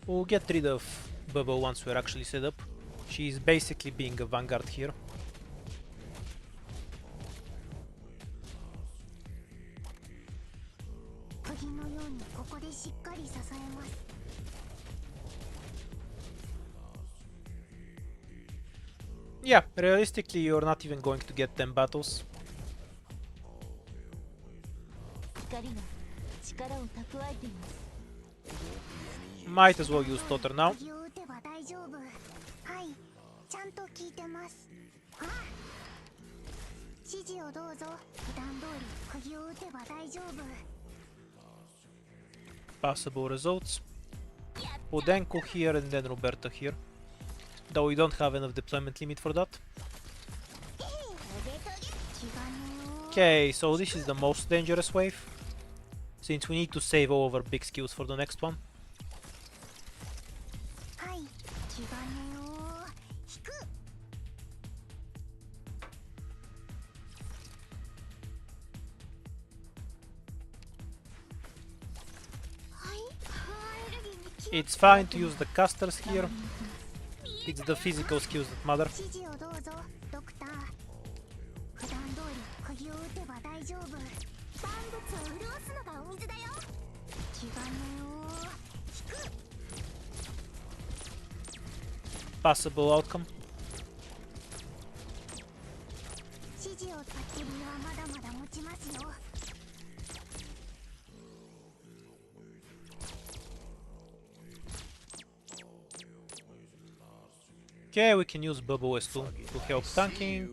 Speaker 1: We'll get rid of Bubble once we're actually set up. She's basically being a vanguard here. Yeah, realistically you're not even going to get 10 battles.
Speaker 5: 光が力を蓄えています。
Speaker 1: Might as well use Totter now.
Speaker 3: 釘を打てば大丈夫。はい、ちゃんと聞いてます。あ、指示をどうぞ。普段通り釘を打てば大丈夫。
Speaker 1: Possible results. Udenko here and then Roberto here. Though we don't have enough deployment limit for that. Okay, so this is the most dangerous wave, since we need to save all of our big skills for the next one.
Speaker 3: はい、気兼ねを引く。はい、アレルギーに気を
Speaker 1: It's fine to use the casters here. It's the physical skills that matter.
Speaker 3: 指示をどうぞ、ドクター。普段通り釘を打てば大丈夫。万物を潤すのがお水だよ。気兼ねを引く。
Speaker 1: Possible outcome.
Speaker 3: 指示をバッテリーはまだまだ持ちますよ。
Speaker 1: Okay, we can use Bubble S2 to help tanking.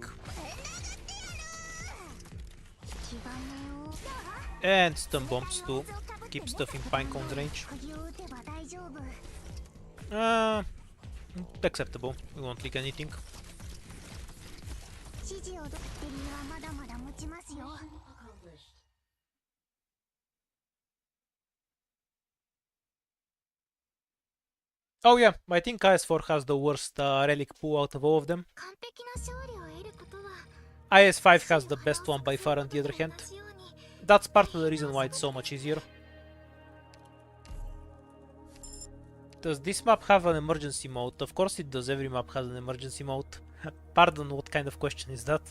Speaker 3: 気兼ねを
Speaker 1: And stun bombs to keep stuff in Pinecone's range.
Speaker 3: 釘を打てば大丈夫。
Speaker 1: Acceptable. We won't leak anything.
Speaker 3: 指示をバッテリーはまだまだ持ちますよ。
Speaker 1: Oh yeah, I think IS4 has the worst relic pool out of all of them.
Speaker 3: 完璧な勝利を得ることは
Speaker 1: IS5 has the best one by far on the other hand. That's part of the reason why it's so much easier. Does this map have an emergency mode? Of course it does, every map has an emergency mode. Pardon, what kind of question is that?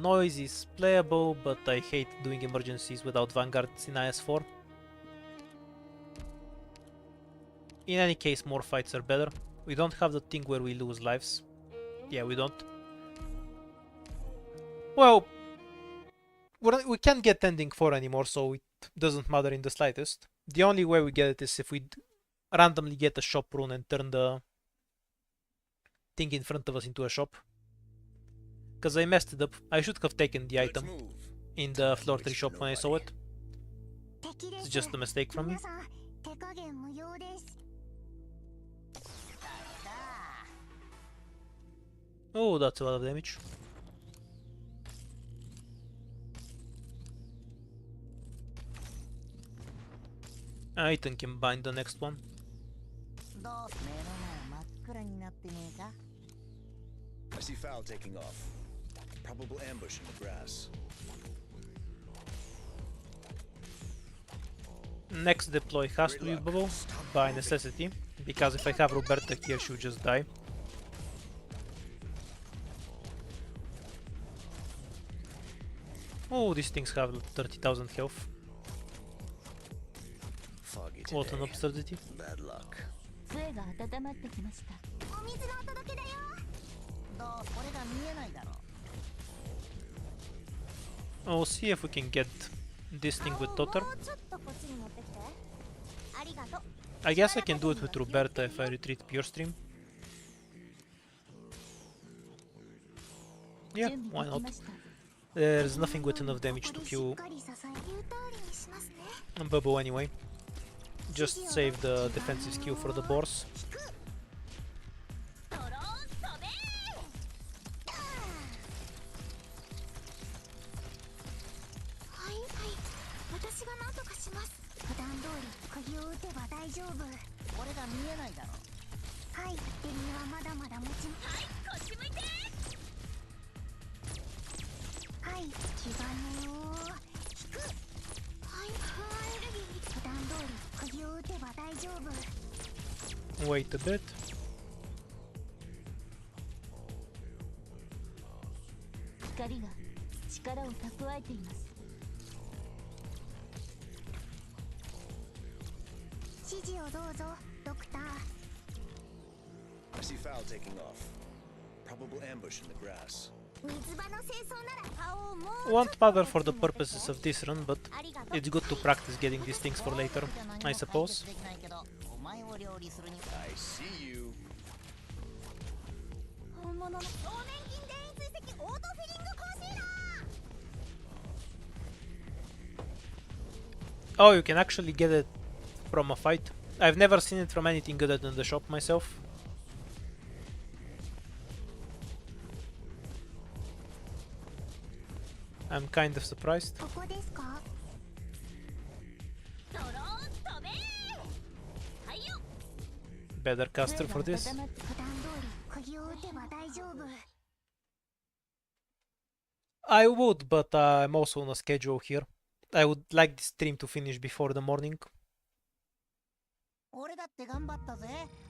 Speaker 1: Noise is playable, but I hate doing emergencies without vanguards in IS4. In any case, more fights are better. We don't have the thing where we lose lives. Yeah, we don't. Well, we can't get ending 4 anymore, so it doesn't matter in the slightest. The only way we get it is if we randomly get a shop rune and turn the thing in front of us into a shop. Because I messed it up. I should have taken the
Speaker 7: Let's
Speaker 1: item
Speaker 7: move.
Speaker 1: in the floor 3 shop when I saw it.
Speaker 3: 敵で
Speaker 1: It's
Speaker 3: す。
Speaker 1: just a mistake from me.
Speaker 3: 皆さん、手加減無用です。
Speaker 1: Oh, that's a lot of damage. Ethan can bind the next one.
Speaker 6: どう目の前真っ暗になってねえか
Speaker 7: I see Foul taking off. Probable ambush in the grass.
Speaker 1: Next deploy has to be Bubble, by necessity, because if I have Roberta here, she'll just die. Oh, these things have 30,000 health.
Speaker 7: Foggy
Speaker 1: What an
Speaker 7: today.
Speaker 1: absurdity.
Speaker 7: Bad luck.
Speaker 5: 杖が温まってきました。
Speaker 3: お水のお届けだよ。
Speaker 6: どうこれが見えないだろ
Speaker 1: We'll see if we can get this thing with Totter.
Speaker 3: もうちょっとこっちに持ってきて。ありがとう。
Speaker 1: I guess I can do it with Roberta if I retreat pure stream. Yeah,
Speaker 5: 準
Speaker 1: why
Speaker 5: 備で
Speaker 1: not?
Speaker 5: きました。
Speaker 1: There's nothing with enough damage to
Speaker 3: ここでし
Speaker 1: kill
Speaker 3: っかり支え、言う通りにしますね。
Speaker 1: Bubble anyway. Just save the defensive skill for the boss.
Speaker 4: ドローン飛べ
Speaker 3: はいはい、私が何とかします。普段通り釘を打てば大丈夫。
Speaker 6: これが見えないだろ
Speaker 3: はい、バッテリーはまだまだ持ちま
Speaker 4: はいこっち向いて
Speaker 3: ははい気兼ねを引く。はい普段通り釘を打てば大丈夫。
Speaker 1: Wait a bit.
Speaker 5: 光が力を蓄えています。
Speaker 3: 指示をどうぞドクター。
Speaker 7: I see foul taking off. Probable ambush in the grass.
Speaker 3: 水場の清掃なら顔をもう
Speaker 1: Won't bother for the purposes of this run, but it's good to practice getting these things for later, I suppose.
Speaker 6: できないけどお前を料理するに
Speaker 7: I see you.
Speaker 3: 本物の表面筋電位追跡オートフィリングコンシーラー。
Speaker 1: Oh, you can actually get it from a fight. I've never seen it from anything other than the shop myself. I'm kind of surprised.
Speaker 3: ここですか。
Speaker 4: ドローン飛べー。はいよ。
Speaker 1: Better caster for
Speaker 5: 声
Speaker 1: this.
Speaker 5: が温まって
Speaker 3: 普段通り釘を打てば大丈夫。
Speaker 1: I would, but I'm also on a schedule here. I would like the stream to finish before the morning.
Speaker 6: 俺だって頑張ったぜ。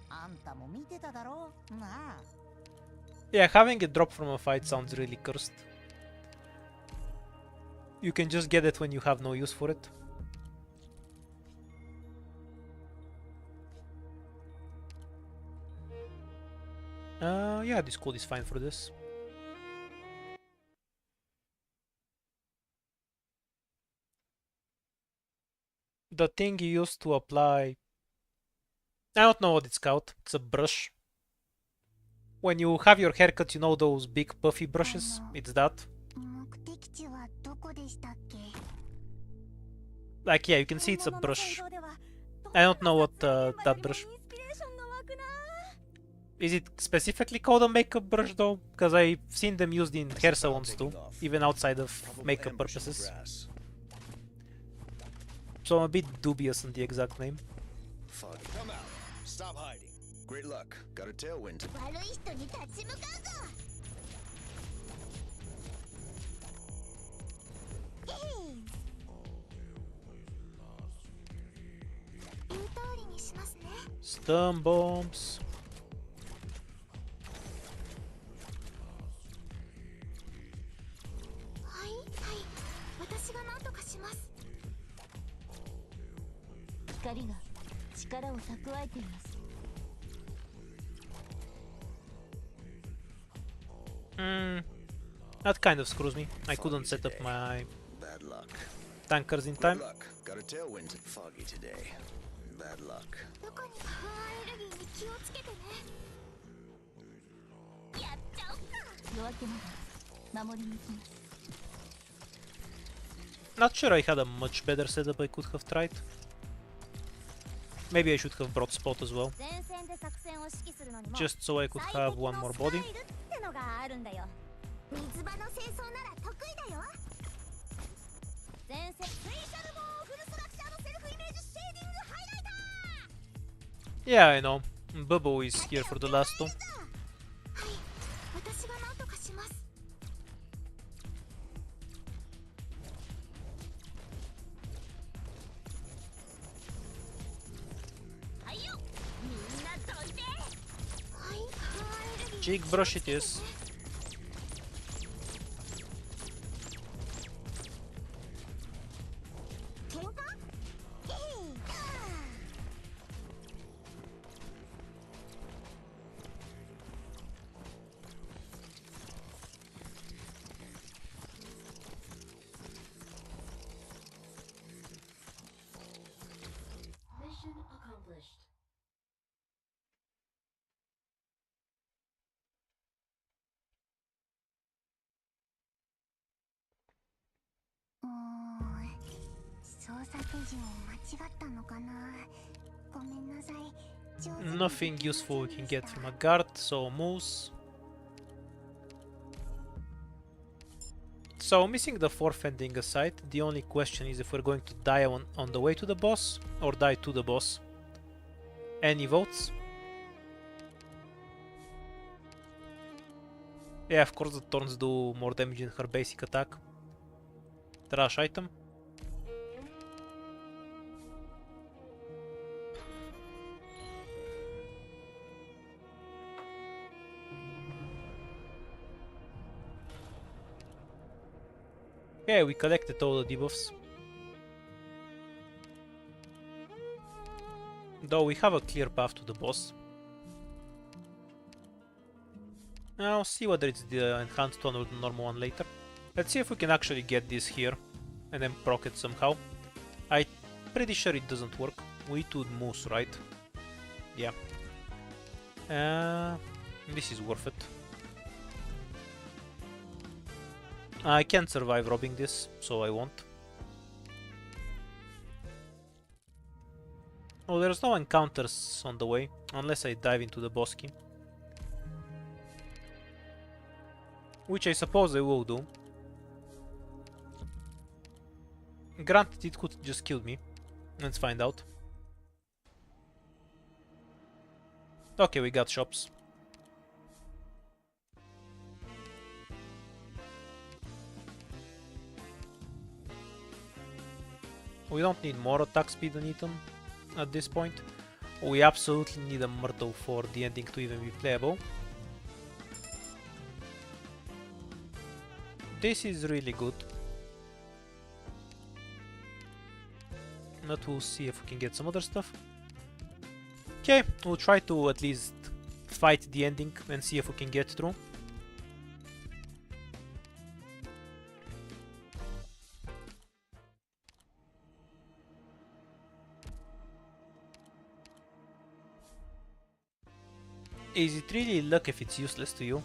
Speaker 6: あんたも見てただろなあ。
Speaker 1: Yeah, having it drop from a fight sounds really cursed. You can just get it when you have no use for it. Yeah, this code is fine for this. The thing you used to apply... I don't know what it's called. It's a brush. When you have your haircut, you know those big puffy brushes? It's that.
Speaker 3: 目的地はどこでしたっけ。
Speaker 1: Like, yeah, you can see it's a brush. I don't know what that brush... Is it specifically called a makeup brush though? Because I've seen them used in hair salons too, even outside of
Speaker 7: Probable
Speaker 1: makeup
Speaker 7: ambush in the
Speaker 1: purposes.
Speaker 7: grass.
Speaker 1: So I'm a bit dubious on the exact name.
Speaker 7: Foggy. Come out. Stop hiding. Great luck. Got a tailwind.
Speaker 3: 悪い人に立ち向かうぞ。へい。言う通りにしますね。
Speaker 1: Stun bombs.
Speaker 3: はいはい私が何とかします。
Speaker 5: 光が力を蓄えています。
Speaker 1: That kind of screws me. I couldn't set up my
Speaker 7: Bad luck.
Speaker 1: tankers in
Speaker 7: Good
Speaker 1: time.
Speaker 7: luck. Got a tailwind. Foggy today. Bad luck.
Speaker 3: どこに花粉アレルギーに気をつけてね。
Speaker 4: やっちゃおっか。
Speaker 5: 夜明けまで守りに行きます。
Speaker 1: Not sure I had a much better setup I could have tried. Maybe I should have brought spot as well,
Speaker 4: 前線で作戦を指揮するのにも
Speaker 1: just so I could have one more body.
Speaker 4: 最適のスタイルってのがあるんだよ。
Speaker 3: 水場の清掃なら得意だよ。
Speaker 4: 前線スペシャルボーフルストラクチャーのセルフイメージシェーディングハイライター。
Speaker 1: Yeah, I know. Bubbo is here for the last two.
Speaker 3: はい私が何とかします。
Speaker 4: はいよ。みんなどいて。
Speaker 3: はい花粉アレルギー
Speaker 1: Cheek brush it is.
Speaker 3: 喧嘩。へい。
Speaker 5: Mission accomplished.
Speaker 3: 操作手順を間違ったのかな。ごめんなさい。上手に
Speaker 1: Nothing useful we can get from a guard, so moose. So missing the fourth ending aside, the only question is if we're going to die on the way to the boss or die to the boss. Any votes? Yeah, of course the thorns do more damage than her basic attack. Trash item. Okay, we collected all the debuffs. Though we have a clear path to the boss. I'll see whether it's the enhanced one or the normal one later. Let's see if we can actually get this here and then proc it somehow. I'm pretty sure it doesn't work. We need to moose, right? Yeah. This is worth it. I can't survive robbing this, so I won't. Oh, there's no encounters on the way, unless I dive into the boss key. Which I suppose I will do. Granted, it could just kill me. Let's find out. Okay, we got shops. We don't need more attack speed on Ethan at this point. We absolutely need a Myrtle for the ending to even be playable. This is really good. But we'll see if we can get some other stuff. Okay, we'll try to at least fight the ending and see if we can get through. Is it really luck if it's useless to you?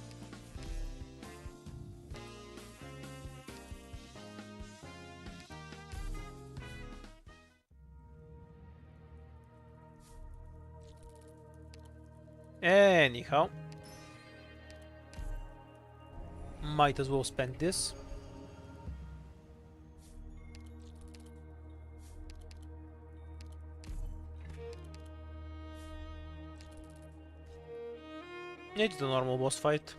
Speaker 1: Anyhow, might as well spend this. It's the normal boss fight.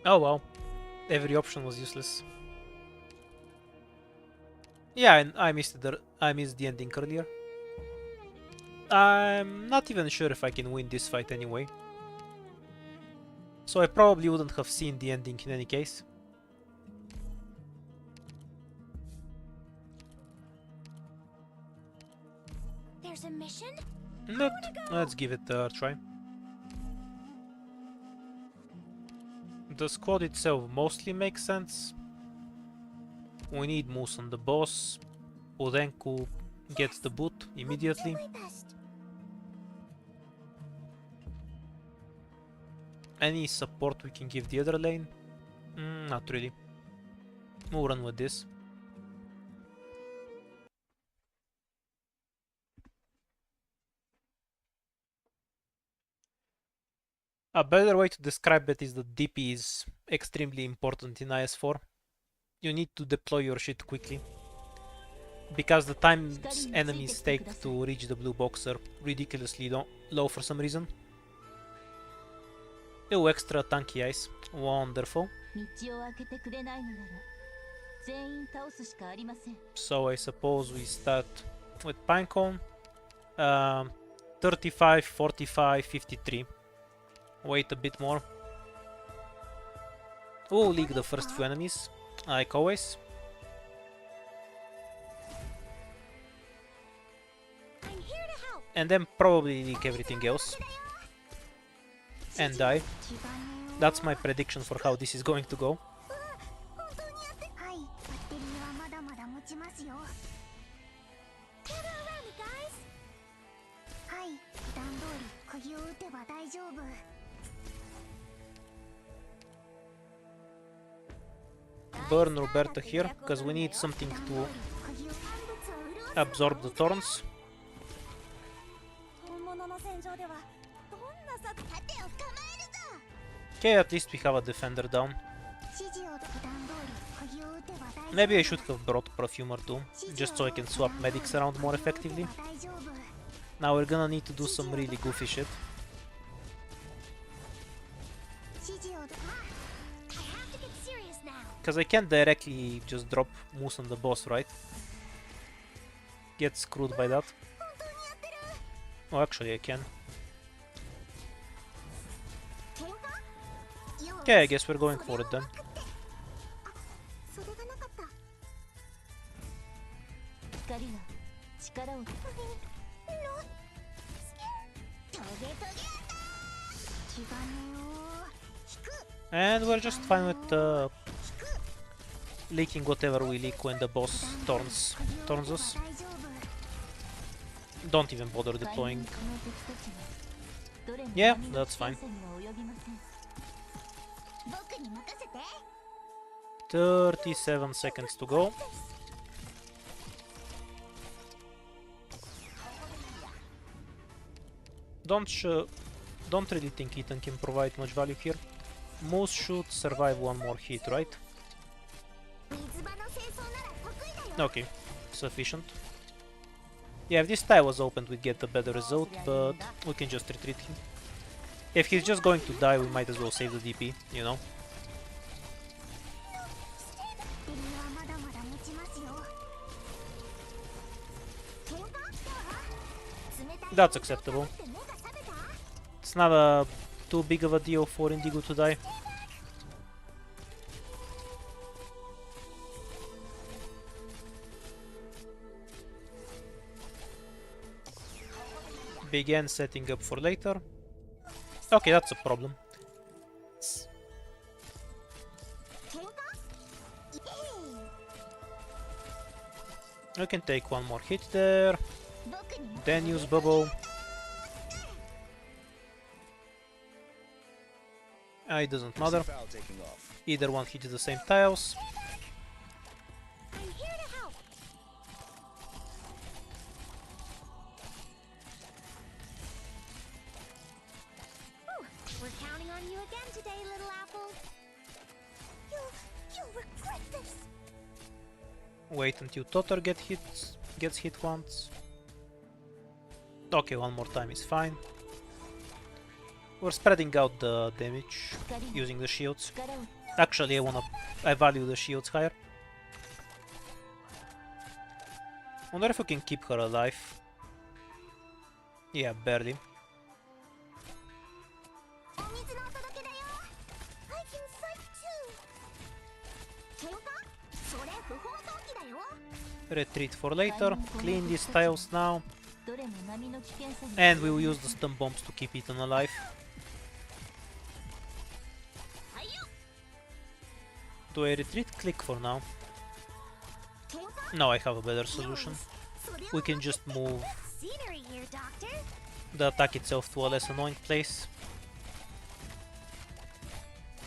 Speaker 1: Oh well, every option was useless. Yeah, and I missed the ending earlier. I'm not even sure if I can win this fight anyway. So I probably wouldn't have seen the ending in any case.
Speaker 4: There's a mission?
Speaker 1: But let's give it a try. The squad itself mostly makes sense. We need moves on the boss. Udenku gets the boot immediately. Any support we can give the other lane? Not really. We'll run with this. A better way to describe it is that DP is extremely important in IS4. You need to deploy your shit quickly. Because the times enemies take to reach the blue box are ridiculously low for some reason. Oh, extra tanky eyes. Wonderful. So I suppose we start with Pinecone. 35, 45, 53. Wait a bit more. We'll leak the first few enemies, like always. And then probably leak everything else. And die. That's my prediction for how this is going to go. Burn Roberta here, because we need something to absorb the thorns. Okay, at least we have a defender down. Maybe I should have brought Perfumer too, just so I can swap medics around more effectively. Now we're gonna need to do some really goofy shit.
Speaker 3: 指示をど I have to get serious now.
Speaker 1: Because I can't directly just drop Moose on the boss, right? Get screwed by that.
Speaker 3: 本当にやってる
Speaker 1: Oh, actually I can.
Speaker 3: 喧嘩よ
Speaker 1: Yeah, I guess we're going for it then.
Speaker 3: それがなかった
Speaker 5: 光が力を
Speaker 3: ロトゲトゲやった気がねを引く
Speaker 1: And we're just fine with leaking whatever we leak when the boss turns us.
Speaker 3: 大丈夫
Speaker 1: Don't even bother
Speaker 5: 海面
Speaker 1: deploying.
Speaker 5: のこの敵たちはどれも
Speaker 1: Yeah,
Speaker 5: 波の
Speaker 1: that's
Speaker 5: 危険
Speaker 1: fine.
Speaker 5: さには及びません
Speaker 3: 僕に任せて
Speaker 1: 37 seconds to go. Don't really think Ethan can provide much value here. Moose should survive one more hit, right?
Speaker 3: 水場の清掃なら得意だよ
Speaker 1: Okay, sufficient. Yeah, if this tie was opened, we'd get a better result, but we can just retreat him. If he's just going to die, we might as well save the DP, you know?
Speaker 3: ベリーはまだまだ持ちますよ喧嘩冷たい
Speaker 1: That's acceptable.
Speaker 3: って目が覚めた
Speaker 1: It's not too big of a deal for Indigo to die. Begin setting up for later. Okay, that's a problem.
Speaker 3: 喧嘩イエーイ
Speaker 1: I can take one more hit there,
Speaker 3: 僕に
Speaker 1: then use bubble. It doesn't
Speaker 7: I see
Speaker 1: matter.
Speaker 7: Foul taking off.
Speaker 1: Either one hits the same tiles.
Speaker 3: I'm here to help Whew, we're counting on you again today, little apple. You'll regret this.
Speaker 1: Wait until Totter gets hit once. Okay, one more time is fine. We're spreading out the damage using the shields.
Speaker 5: 力を
Speaker 1: Actually, I value the shields higher. Wonder if we can keep her alive. Yeah, barely.
Speaker 3: お水のお届けだよ I can fight too 喧嘩それ不法投棄だよ
Speaker 1: Retreat for later. Clean these tiles now.
Speaker 5: どれも波の危険さに
Speaker 1: And we will use the stun bombs to keep Ethan alive.
Speaker 3: はいよ
Speaker 1: Do I retreat? Click for now.
Speaker 3: 喧嘩
Speaker 1: No, I have a better solution.
Speaker 3: それを
Speaker 1: We can just move
Speaker 3: Scenery here, doctor.
Speaker 1: the attack itself to a less annoying place.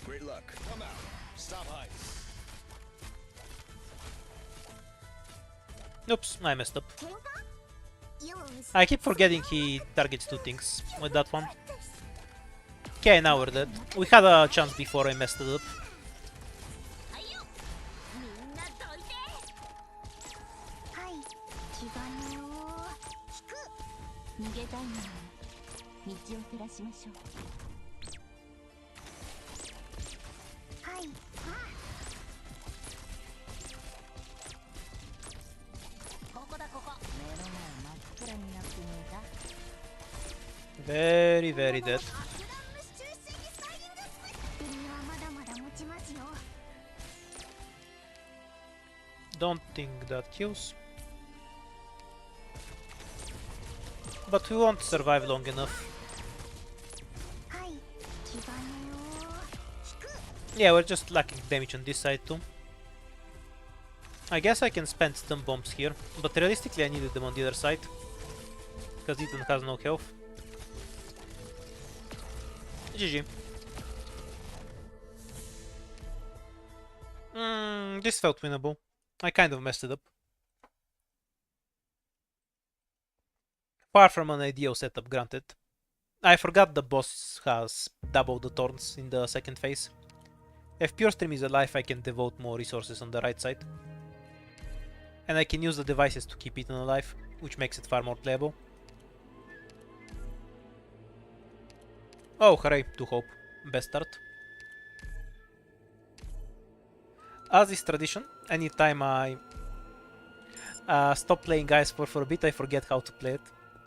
Speaker 7: Great luck. Come out. Stop hiding.
Speaker 1: Oops, I messed up.
Speaker 3: 喧嘩 You'll
Speaker 1: I keep forgetting he targets two things with that one. Okay, now we're dead. We had a chance before I messed it up.
Speaker 3: はいよみんなどいてはい気兼ねを引く
Speaker 5: 逃げたいなら道を照らしましょう
Speaker 3: はい
Speaker 6: ここだここ目の前真っ暗になってねえか
Speaker 1: Very, very dead.
Speaker 3: 爆弾無視中スライディングスプリットベリーはまだまだ持ちますよ
Speaker 1: Don't think that kills. But we won't survive long enough.
Speaker 3: はい気兼ねを引く
Speaker 1: Yeah, we're just lacking damage on this side too. I guess I can spend stun bombs here, but realistically I needed them on the other side. Because Ethan has no health. GG. This felt winnable. I kind of messed it up. Far from an ideal setup, granted. I forgot the boss has double the thorns in the second phase. If pure stream is alive, I can devote more resources on the right side. And I can use the devices to keep it alive, which makes it far more playable. Oh, hooray, to hope. Best start. As is tradition, anytime I stop playing Ice for a bit, I forget how to play it,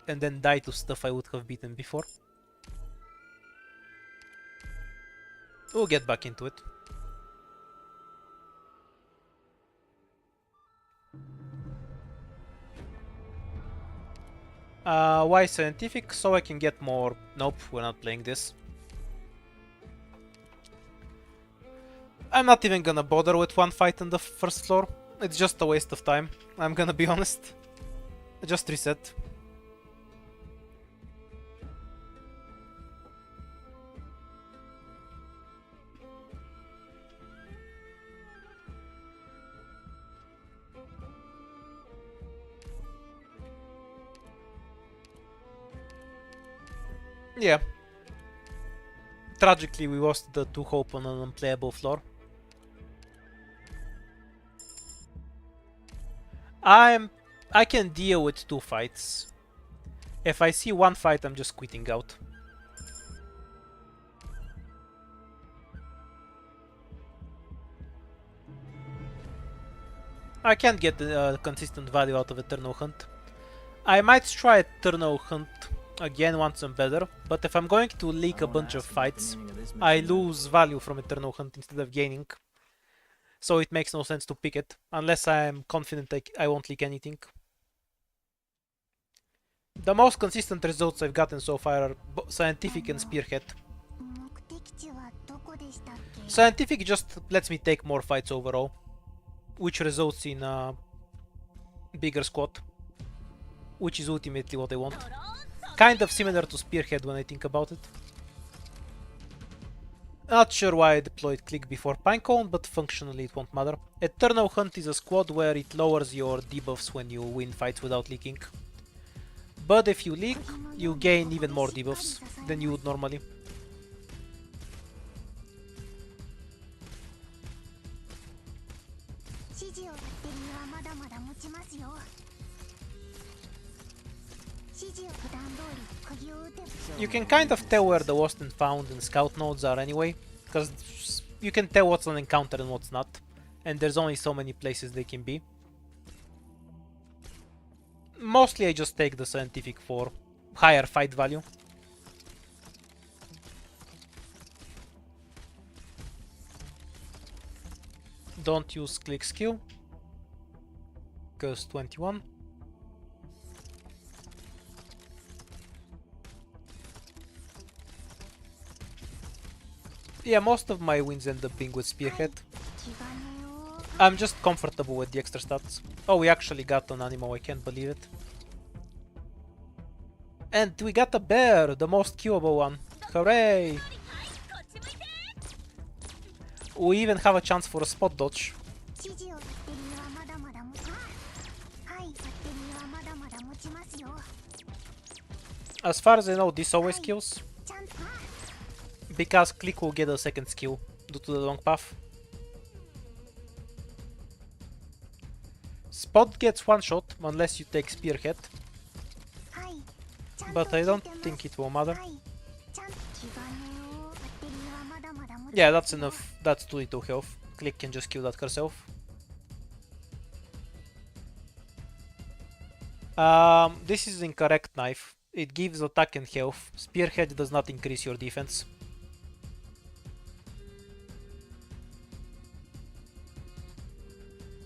Speaker 1: and then die to stuff I would have beaten before. We'll get back into it. Why scientific? So I can get more... Nope, we're not playing this. I'm not even gonna bother with one fight on the first floor. It's just a waste of time, I'm gonna be honest. Just reset. Yeah. Tragically, we lost the 2 hope on an unplayable floor. I can deal with 2 fights. If I see 1 fight, I'm just quitting out. I can't get consistent value out of Eternal Hunt. I might try Eternal Hunt again once I'm better, but if I'm going to leak a bunch of fights, I lose value from Eternal Hunt instead of gaining. So it makes no sense to pick it, unless I'm confident I won't leak anything. The most consistent results I've gotten so far are Scientific and Spearhead. Scientific just lets me take more fights overall, which results in a bigger squad, which is ultimately what I want. Kind of similar to Spearhead when I think about it. Not sure why I deployed Click before Pinecone, but functionally it won't matter. Eternal Hunt is a squad where it lowers your debuffs when you win fights without leaking. But if you leak, you gain even more debuffs than you would normally. You can kind of tell where the lost and found and scout nodes are anyway, because you can tell what's an encounter and what's not, and there's only so many places they can be. Mostly I just take the scientific for higher fight value. Don't use click skill, because 21. Yeah, most of my wins end up being with Spearhead. I'm just comfortable with the extra stats. Oh, we actually got an animal, I can't believe it. And we got a bear, the most killable one. Hooray! We even have a chance for a spot dodge. As far as I know, this always kills. Because Click will get a second skill due to the long path. Spot gets one shot unless you take Spearhead, but I don't think it will matter. Yeah, that's enough. That's too little health. Click can just kill that herself. This is incorrect knife. It gives attack and health. Spearhead does not increase your defense.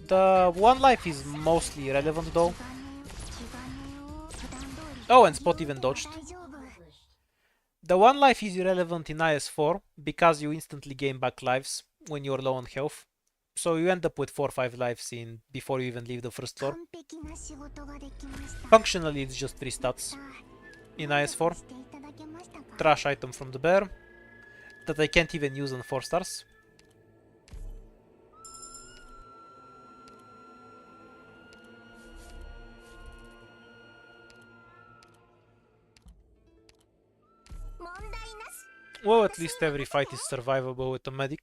Speaker 1: The one life is mostly irrelevant though. Oh, and Spot even dodged. The one life is irrelevant in IS4 because you instantly gain back lives when you're low on health. So you end up with 4 or 5 lives in before you even leave the first floor. Functionally it's just 3 stats in IS4. Trash item from the bear that I can't even use on 4 stars. Well, at least every fight is survivable with a medic.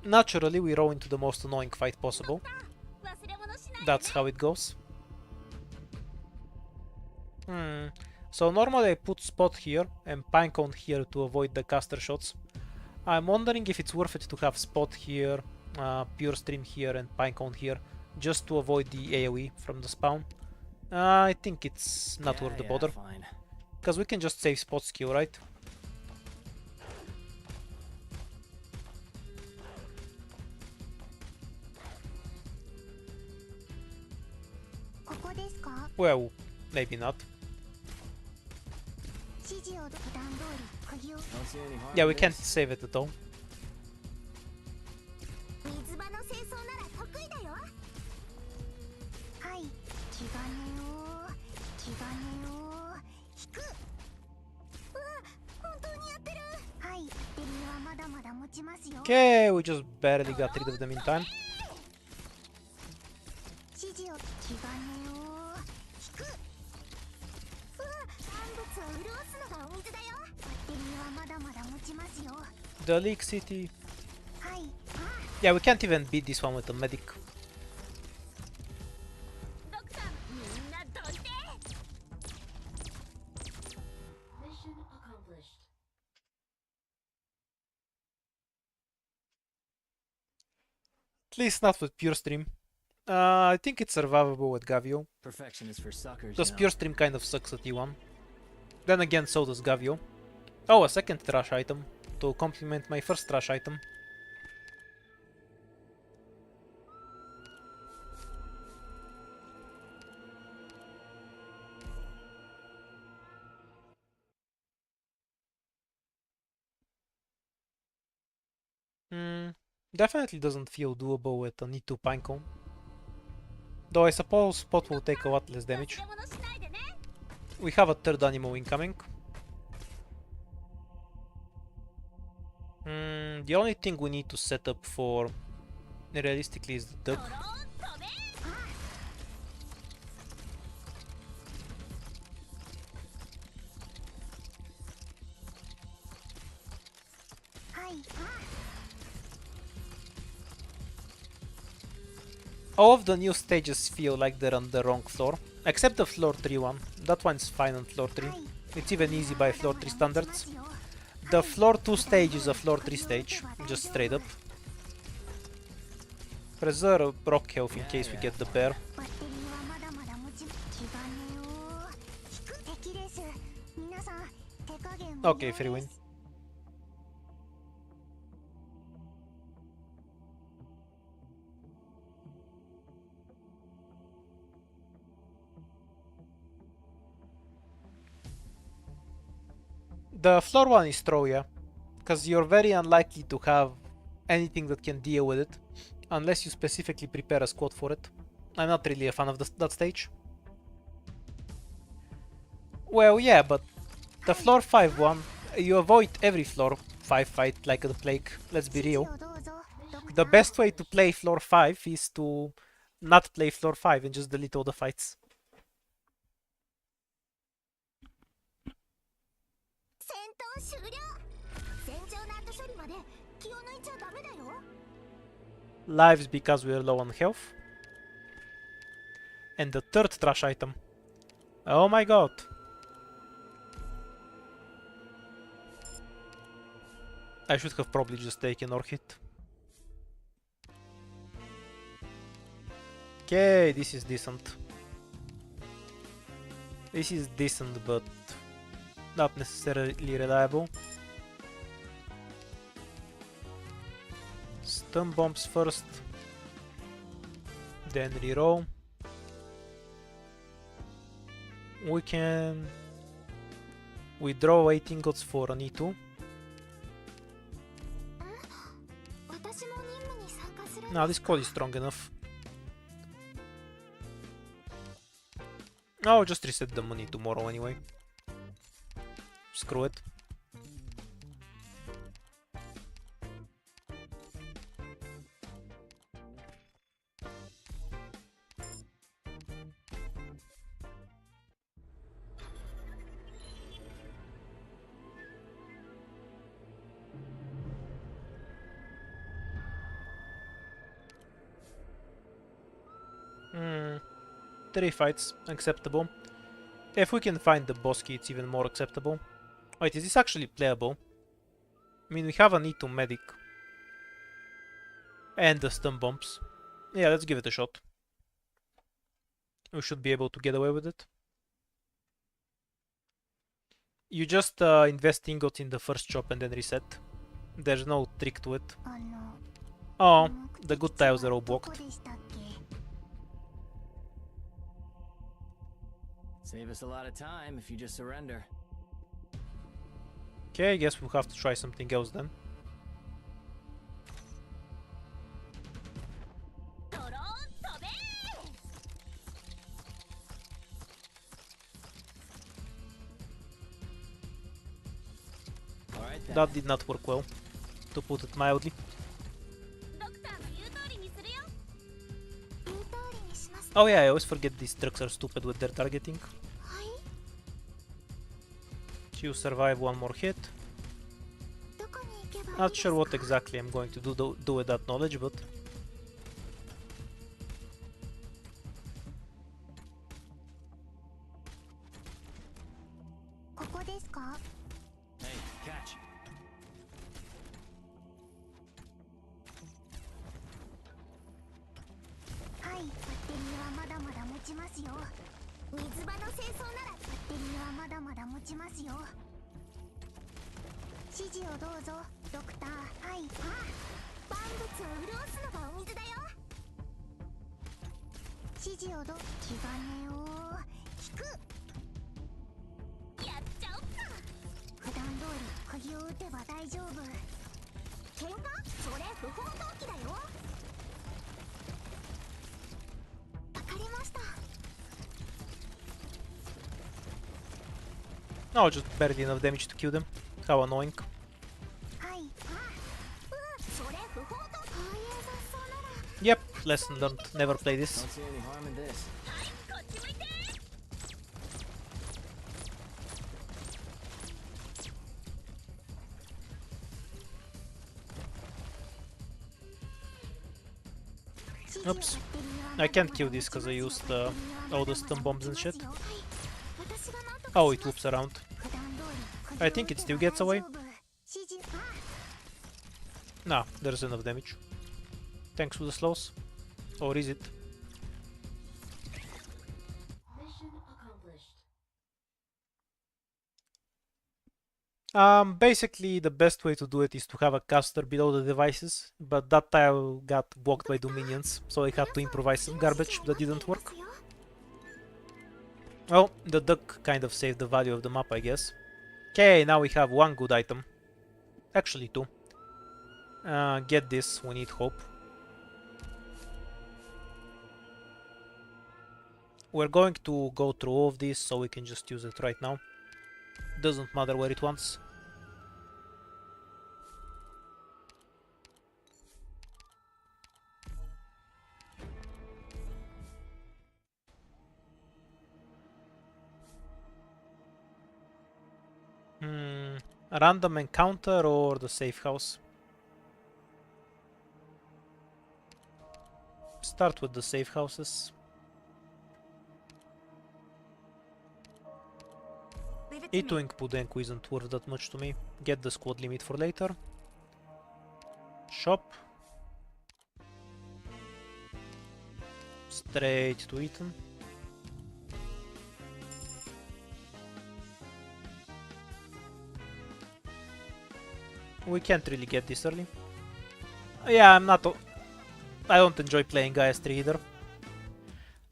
Speaker 1: Naturally, we row into the most annoying fight possible.
Speaker 4: 忘れ物しないでね
Speaker 1: That's how it goes. So normally I put spot here and pinecone here to avoid the caster shots. I'm wondering if it's worth it to have spot here, pure stream here and pinecone here, just to avoid the AoE from the spawn. I think it's not worth the bother,
Speaker 2: Fine.
Speaker 1: because we can just save spot skill, right?
Speaker 3: ここですか？
Speaker 1: Well, maybe not.
Speaker 3: 指示を普段通り釘を
Speaker 2: Don't see any harm
Speaker 1: Yeah,
Speaker 2: in
Speaker 1: we can't
Speaker 2: this.
Speaker 1: save it at all.
Speaker 3: 水場の清掃なら得意だよ。はい、気兼ねを引く。うわ、本当にやってる。はい、バッテリーはまだまだ持ちますよ。
Speaker 1: Okay, we just barely got rid of them in time.
Speaker 3: 指示を気兼ねを引く。うわ、万物を潤すのがお水だよ。バッテリーはまだまだ持ちますよ。
Speaker 1: The Leak City.
Speaker 3: はい、
Speaker 1: Yeah, we can't even beat this one with a medic.
Speaker 4: ドクターみんなどいて
Speaker 5: Mission accomplished.
Speaker 1: At least not with pure stream. I think it's survivable with Gavio.
Speaker 2: Perfection is for suckers.
Speaker 1: Because
Speaker 2: you know.
Speaker 1: pure stream kind of sucks at E1. Then again, so does Gavio. Oh, a second trash item to complement my first trash item. Definitely doesn't feel doable with an E2 Pinecone. Though I suppose Spot will take a lot less damage.
Speaker 4: 忘れ物しないでね
Speaker 1: We have a third animal incoming. The only thing we need to set up for realistically is the duck.
Speaker 4: ドローン飛べ
Speaker 3: はい、
Speaker 1: All of the new stages feel like they're on the wrong floor, except the floor 3 one. That one's fine on floor 3. It's even easy by floor 3 standards. The floor 2 stage is a floor 3 stage, just straight up. Preserve rock health in case we get the bear.
Speaker 3: バッテリーはまだまだ持ち気兼ねを引く敵です。皆さん手加減無料
Speaker 1: Okay, free win.
Speaker 3: です。
Speaker 1: The floor 1 is throw, yeah. Because you're very unlikely to have anything that can deal with it, unless you specifically prepare a squad for it. I'm not really a fan of that stage. Well, yeah, but the floor 5 one, you avoid every floor 5 fight like the plague, let's be
Speaker 3: 指
Speaker 1: real.
Speaker 3: 示をどうぞ。ドクタ
Speaker 1: The
Speaker 3: ー
Speaker 1: best way to play floor 5 is to not play floor 5 and just delete all the fights.
Speaker 3: 戦闘終了。戦場の後処理まで気を抜いちゃダメだよ。
Speaker 1: Lives because we're low on health. And the third trash item. Oh my god. I should have probably just taken or hit. Okay, this is decent. This is decent, but not necessarily reliable. Stun bombs first, then reroll. We can withdraw 8 ingots for an E2.
Speaker 3: 私も任務に参加する。
Speaker 1: Nah, this call is strong enough. I'll just reset the money tomorrow anyway. Screw it. 3 fights, acceptable. If we can find the boss key, it's even more acceptable. Wait, is this actually playable? I mean, we have an E2 medic. And the stun bombs. Yeah, let's give it a shot. We should be able to get away with it. You just invest ingots in the first shop and then reset. There's no trick to it.
Speaker 3: あの
Speaker 1: Oh,
Speaker 3: 目
Speaker 1: the
Speaker 3: 的
Speaker 1: good
Speaker 3: 地は
Speaker 1: tiles are all
Speaker 3: どこ
Speaker 1: blocked.
Speaker 3: でしたっけ？
Speaker 2: Save us a lot of time if you just surrender.
Speaker 1: Okay, I guess we'll have to try something else then.
Speaker 4: ドローン飛べ
Speaker 2: All right then.
Speaker 1: That did not work well, to put it mildly.
Speaker 4: ドクターの言う通りにするよ
Speaker 3: 言う通りにします。
Speaker 1: Oh yeah, I always forget these trucks are stupid with their targeting.
Speaker 3: はい。
Speaker 1: You survive one more hit.
Speaker 3: どこに行けばいい
Speaker 1: Not
Speaker 3: ですか？
Speaker 1: sure what exactly I'm going to do with that knowledge, but
Speaker 3: ここですか？
Speaker 2: Hey, catch.
Speaker 3: はい、バッテリーはまだまだ持ちますよ。水場の清掃ならバッテリーはまだまだ持ちますよ。指示をどうぞ、ドクター。はい、万物を潤すのがお水だよ。指示を気兼ねを聞く。
Speaker 4: やっちゃおっか
Speaker 3: 普段通り釘を打てば大丈夫。
Speaker 4: 喧嘩それ不法投棄だよ
Speaker 3: わかりました。
Speaker 1: oh, just barely enough damage to kill them. How annoying.
Speaker 3: はい、
Speaker 4: それ不法投棄
Speaker 3: こういう雑草なら
Speaker 1: Yep, lesson learned. Never play this.
Speaker 2: Don't see any harm in this.
Speaker 4: はいこっち向いて
Speaker 1: Oops. I can't kill this because I used all the stun bombs and shit. Oh, it whoops around. I think it still gets away. Nah, there's enough damage. Thanks to the slows. Or is it? Basically the best way to do it is to have a caster below the devices, but that tile got blocked by 2 minions, so I had to improvise some garbage that didn't work. Well, the duck kind of saved the value of the map, I guess. Okay, now we have 1 good item. Actually 2. Get this, we need hope. We're going to go through all of this, so we can just use it right now. Doesn't matter where it wants. A random encounter or the safe house? Start with the safe houses. E2 Pudenku isn't worth that much to me. Get the squad limit for later. Shop. Straight to Eton. We can't really get this early. Yeah, I don't enjoy playing IS3 either.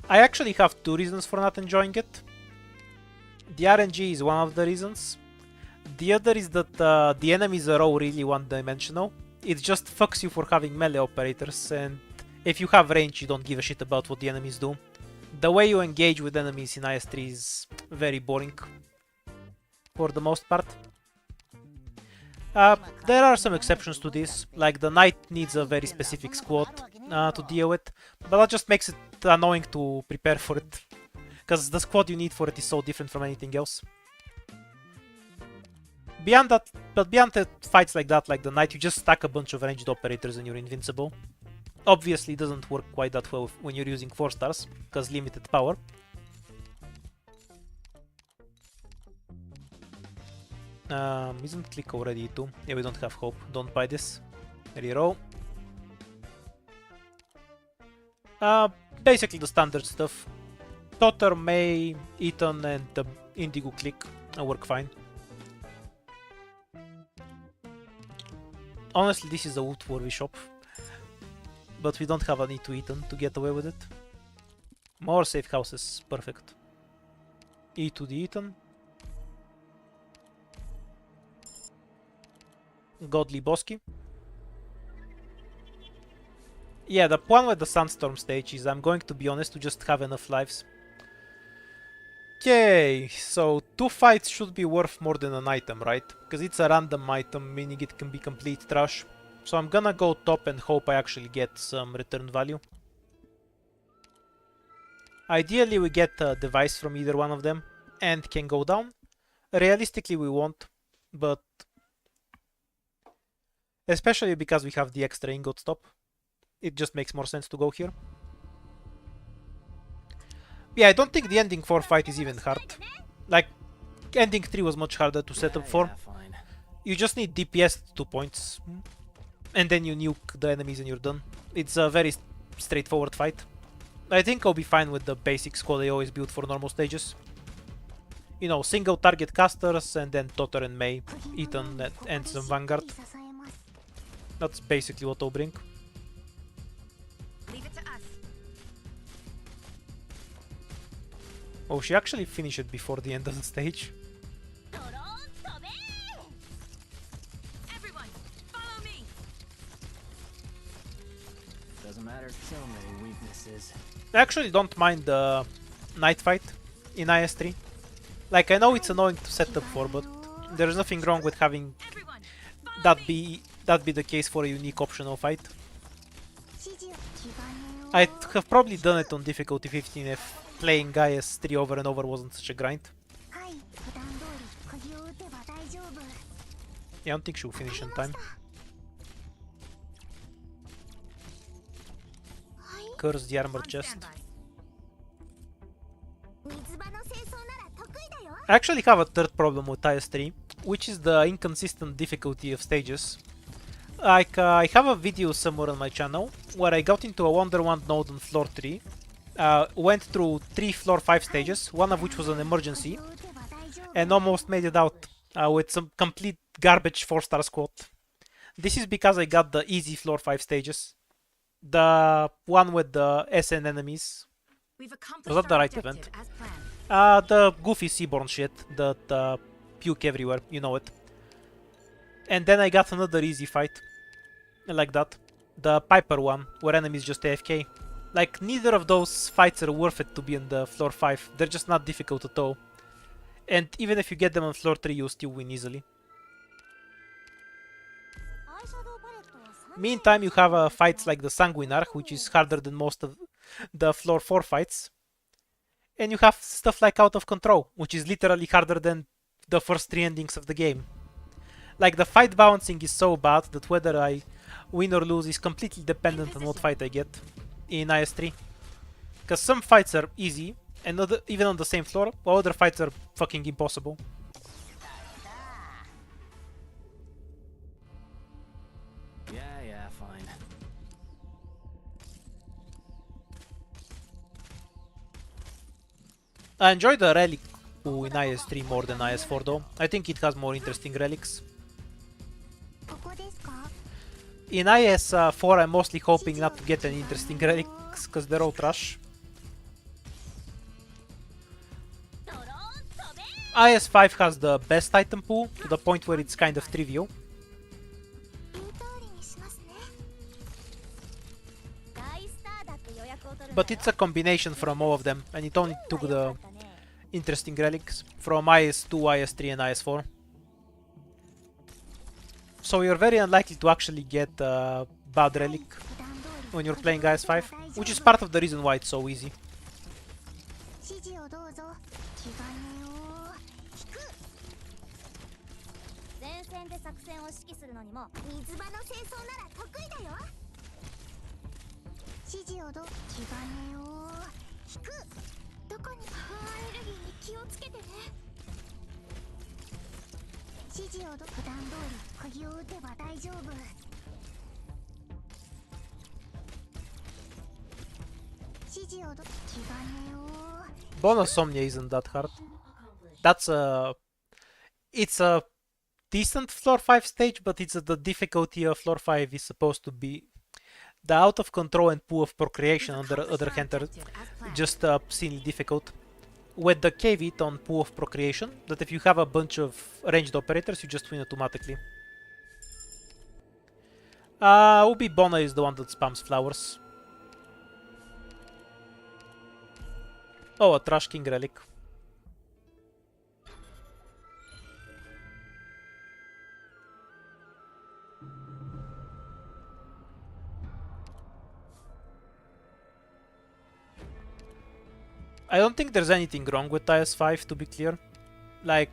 Speaker 1: I actually have 2 reasons for not enjoying it. The RNG is one of the reasons. The other is that the enemies are all really one-dimensional. It just fucks you for having melee operators, and if you have range, you don't give a shit about what the enemies do. The way you engage with enemies in IS3 is very boring, for the most part. There are some exceptions to this, like the knight needs a very specific squad to deal with, but that just makes it annoying to prepare for it, because the squad you need for it is so different from anything else. Beyond that, fights like that, like the knight, you just stack a bunch of ranged operators and you're invincible. Obviously, it doesn't work quite that well when you're using 4 stars, because limited power. Isn't click already E2? Yeah, we don't have hope. Don't buy this. Reroll. Basically the standard stuff. Totter, May, Eton, and the Indigo click work fine. Honestly, this is a wood for shop, but we don't have an E2 Eton to get away with it. More safe houses, perfect. E2 the Eton. Godly Bosky. Yeah, the plan with the Sandstorm stage is, I'm going to be honest, to just have enough lives. Okay, so 2 fights should be worth more than an item, right? Because it's a random item, meaning it can be complete trash. So I'm gonna go top and hope I actually get some return value. Ideally we get a device from either one of them and can go down. Realistically we won't, but especially because we have the extra ingot stop, it just makes more sense to go here. Yeah, I don't think the ending 4 fight is even hard. Like, ending 3 was much harder to set up for.
Speaker 2: Fine.
Speaker 1: You just need DPS at 2 points, and then you nuke the enemies and you're done. It's a very straightforward fight. I think I'll be fine with the basic squad I always build for normal stages. You know, single target casters, and then Totter and May, Eton, and some Vanguard. That's basically what I'll bring.
Speaker 4: Leave it to us.
Speaker 1: Oh, she actually finished it before the end of the stage.
Speaker 4: Everyone, follow me.
Speaker 2: Doesn't matter, so many weaknesses.
Speaker 1: I actually don't mind the night fight in IS3. Like, I know it's annoying to set up for, but there's nothing wrong with having
Speaker 4: Everyone,
Speaker 1: that be the case for a unique optional fight. I'd have probably done it on difficulty 15 if playing IS3 over and over wasn't such a grind. Yeah, I don't think she'll finish in time. Curse the armor chest. I actually have a third problem with IS3, which is the inconsistent difficulty of stages. Like, I have a video somewhere on my channel where I got into a Wonder Wand node on floor 3, went through 3 floor 5 stages, one of which was an emergency, and almost made it out with some complete garbage 4-star squad. This is because I got the easy floor 5 stages. The one with the SN enemies. Was that the right event? The goofy Seaborn shit that puke everywhere, you know it. And then I got another easy fight like that. The Piper one, where enemies just AFK. Like, neither of those fights are worth it to be in the floor 5. They're just not difficult at all. And even if you get them on floor 3, you'll still win easily. Meantime, you have fights like the Sanguinar, which is harder than most of the floor 4 fights. And you have stuff like Out of Control, which is literally harder than the first 3 endings of the game. Like, the fight balancing is so bad that whether I win or lose is completely dependent on what fight I get in IS3. Because some fights are easy, and even on the same floor, while other fights are fucking impossible.
Speaker 2: Yeah, fine.
Speaker 1: I enjoy the relic pool in IS3 more than IS4 though. I think it has more interesting relics. In IS4 I'm mostly hoping not to get any interesting relics because they're all trash. IS5 has the best item pool to the point where it's kind of trivial. But it's a combination from all of them, and it only took the interesting relics from IS2, IS3 and IS4. So you're very unlikely to actually get a bad relic when you're playing IS5, which is part of the reason why it's so easy.
Speaker 3: 指示を気兼ねを引く。どこにアレルギーに気をつけてね。指示を普段通り釘を打てば大丈夫。指示を気兼ねを。
Speaker 1: Bonus Somnia isn't that hard. That's a... It's a decent floor 5 stage, but it's the difficulty of floor 5 is supposed to be... The out of control and pool of procreation, on the other hand, are just obscenely difficult. With the caveat on pool of procreation, that if you have a bunch of ranged operators, you just win automatically. Ubi Bona is the one that spams flowers. Oh, a Trash King relic. I don't think there's anything wrong with IS5, to be clear. Like,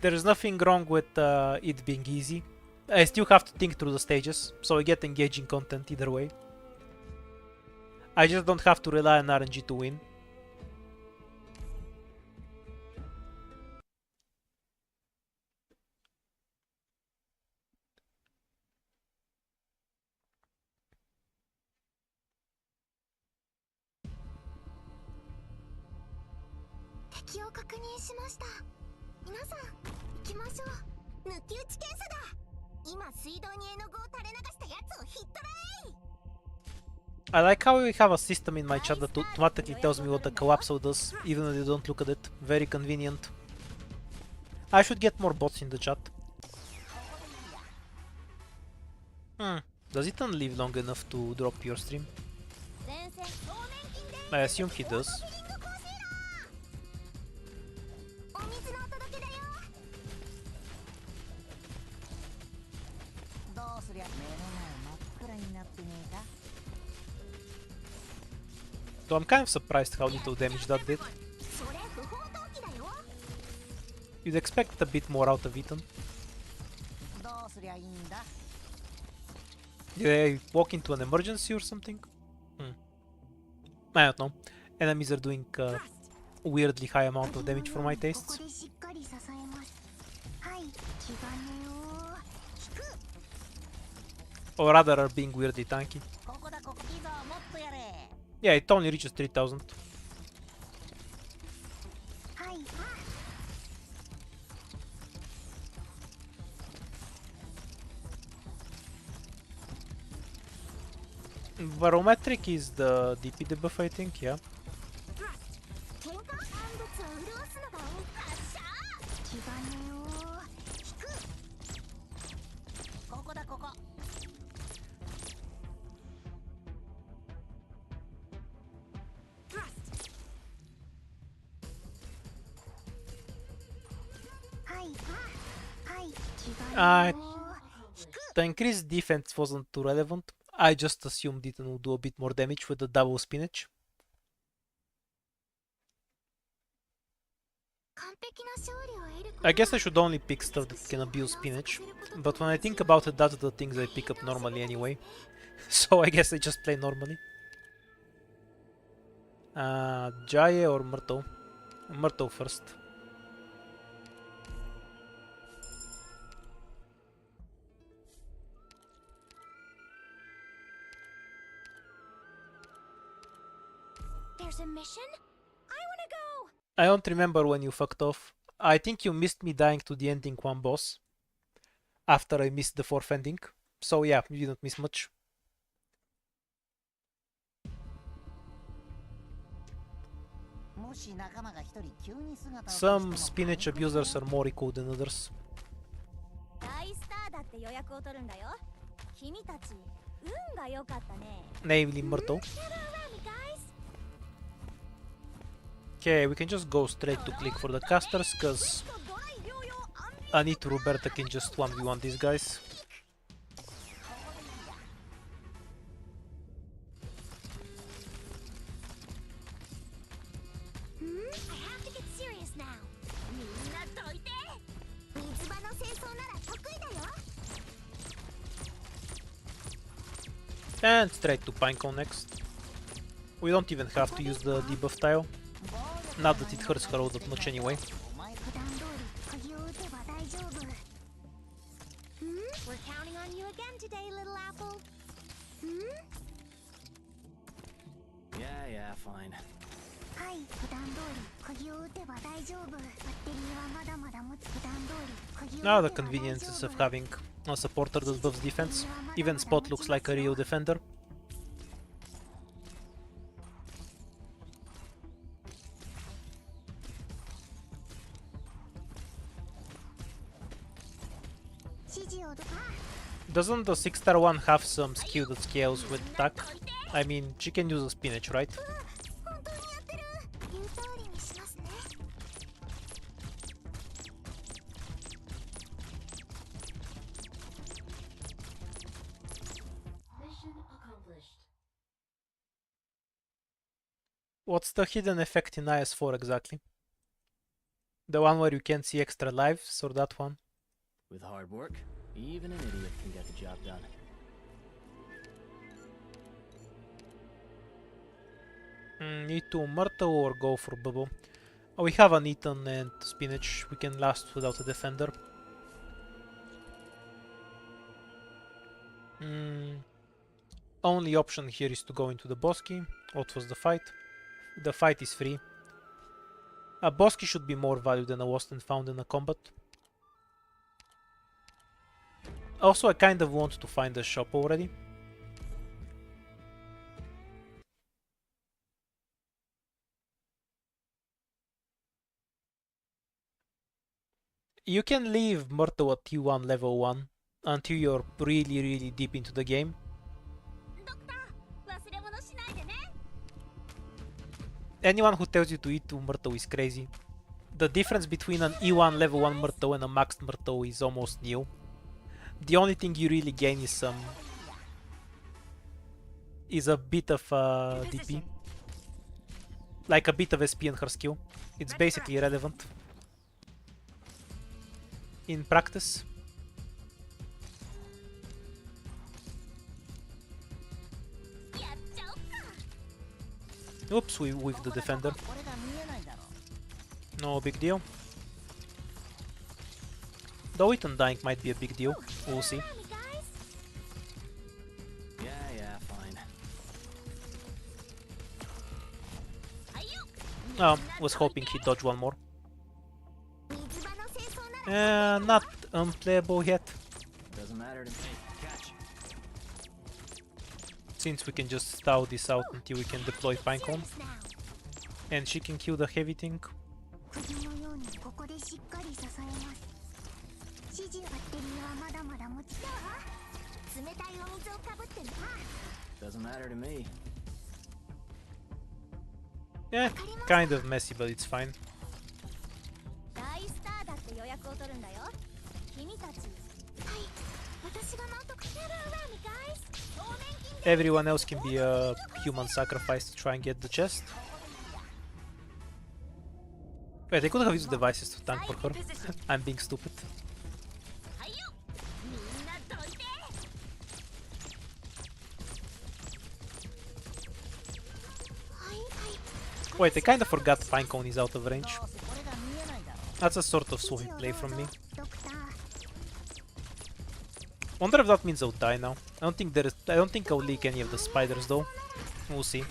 Speaker 1: there's nothing wrong with it being easy. I still have to think through the stages, so I get engaging content either way. I just don't have to rely on RNG to win. I like how we have a system in my chat that automatically tells me what the collapso does, even when you don't look at it. Very convenient. I should get more bots in the chat. Does Ethan live long enough to drop your stream? I assume he does. Though I'm kind of surprised how little damage that did. You'd expect a bit more out of Ethan. Did I walk into an emergency or something? I don't know. Enemies are doing a weirdly high amount of damage for my tastes. Or rather are being weirdly tanky. Yeah, it only reaches 3000. Barometric is the DP debuff, I think, yeah. The increased defense wasn't too relevant. I just assumed it would do a bit more damage with the double spinach. I guess I should only pick stuff that can abuse spinach, but when I think about it, that's the things I pick up normally anyway. So I guess I just play normally. Jaye or Myrtle? Myrtle first.
Speaker 4: There's a mission? I wanna go!
Speaker 1: I don't remember when you fucked off. I think you missed me dying to the ending one boss after I missed the fourth ending. So yeah, you didn't miss much. Some spinach abusers are more equal than others. Namely Myrtle. Okay, we can just go straight to click for the casters, cause Anita Roberta can just 1v1 these guys. And straight to Pinecone next. We don't even have to use the debuff tile. Not that it hurts her all that much anyway.
Speaker 6: お前
Speaker 3: 普段通り鍵を打てば大丈夫。
Speaker 4: We're counting on you again today, little apple.
Speaker 2: Yeah, fine.
Speaker 3: はい普段通り鍵を打てば大丈夫。バッテリーはまだまだ持つ。普段通り鍵を打て
Speaker 1: Now
Speaker 3: ば
Speaker 1: the
Speaker 3: 大丈
Speaker 1: conveniences of
Speaker 3: 夫。
Speaker 1: having a supporter that buffs defense. Even Spot looks like a real defender. Doesn't the 6-star one have some skill that scales with attack? I mean, she can use a spinach, right?
Speaker 3: 本当にやってる。言う通りにしますね。
Speaker 1: What's the hidden effect in IS4 exactly? The one where you can't see extra lives, or that one?
Speaker 2: With hard work, even an idiot can get the job done.
Speaker 1: Need to Myrtle or go for Bubble? Oh, we have an Eaton and Spinach. We can last without a defender. Only option here is to go into the Bosky. What was the fight? The fight is free. A Bosky should be more value than a Lost and Found in a combat. Also, I kind of want to find a shop already. You can leave Myrtle at T1 level 1 until you're really deep into the game.
Speaker 4: ドクター、忘れ物しないでね。
Speaker 1: Anyone who tells you to E2 Myrtle is crazy. The difference between an E1 level 1 Myrtle and a maxed Myrtle is almost nil. The only thing you really gain is a bit of DP. Like a bit of SP and her skill. It's basically irrelevant. In practice. Oops, we with the defender.
Speaker 6: これが見えないだろ
Speaker 1: No big deal. Though Eaton dying might be a big deal. We'll see.
Speaker 2: Yeah, fine.
Speaker 1: Was hoping he'd dodge one more.
Speaker 3: 水場の清掃なら
Speaker 1: Not unplayable yet.
Speaker 2: Doesn't matter to me. Catch.
Speaker 1: Since we can just stall this out until we can deploy Pinecone.
Speaker 3: ですな。
Speaker 1: And she can kill the heavy thing.
Speaker 3: 釘のようにここでしっかり支えます。指示バッテリーはまだまだ持ち。冷たいお水をかぶってるな。
Speaker 2: Doesn't matter to me.
Speaker 1: Yeah, kind of messy, but it's fine.
Speaker 4: 大スターだって予約を取るんだよ。君たち。
Speaker 3: はい、私がなんとか。
Speaker 1: Everyone else can be a human sacrifice to try and get the chest. Wait, I could have used devices to tank for her. I'm being stupid. Wait, I kinda forgot Pinecone is out of range.
Speaker 6: どうせこれが見えないだろ
Speaker 1: That's a sort of sweet play from me.
Speaker 3: ドクター。
Speaker 1: Wonder if that means I'll die now. I don't think I'll leak any of the spiders though. We'll see.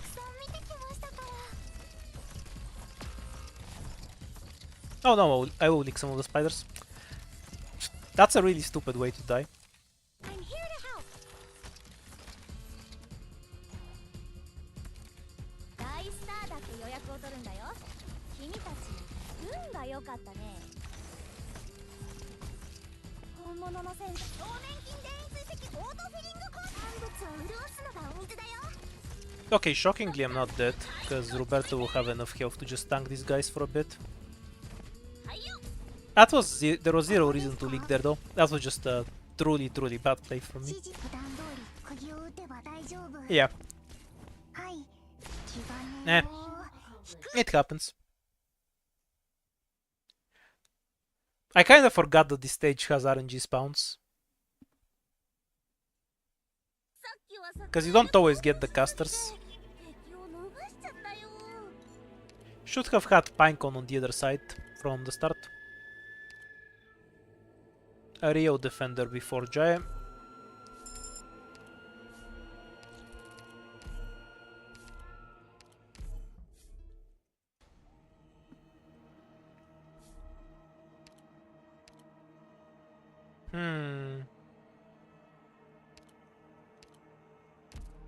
Speaker 1: Oh no, I will leak some of the spiders. That's a really stupid way to die.
Speaker 4: I'm here to help. 大スターだって予約を取るんだよ。君たち、運が良かったね。本物の戦士、表面筋電位追跡オートフィリングコース。産物を潤すのがお水だよ。
Speaker 1: Okay, shockingly I'm not dead, because Roberto will have enough health to just tank these guys for a bit. There was zero reason to leak there though. That was just a truly bad play from me.
Speaker 3: 指示普段通り鍵を打てば大丈夫。
Speaker 1: Yeah,
Speaker 3: はい。気がね
Speaker 1: it happens. I kinda forgot that this stage has RNG spawns.
Speaker 4: さっきはさ
Speaker 1: Because you don't always get the casters.
Speaker 4: 敵を逃し
Speaker 1: Should have had Pinecone on the other side from the start. A Rio defender before Jaya.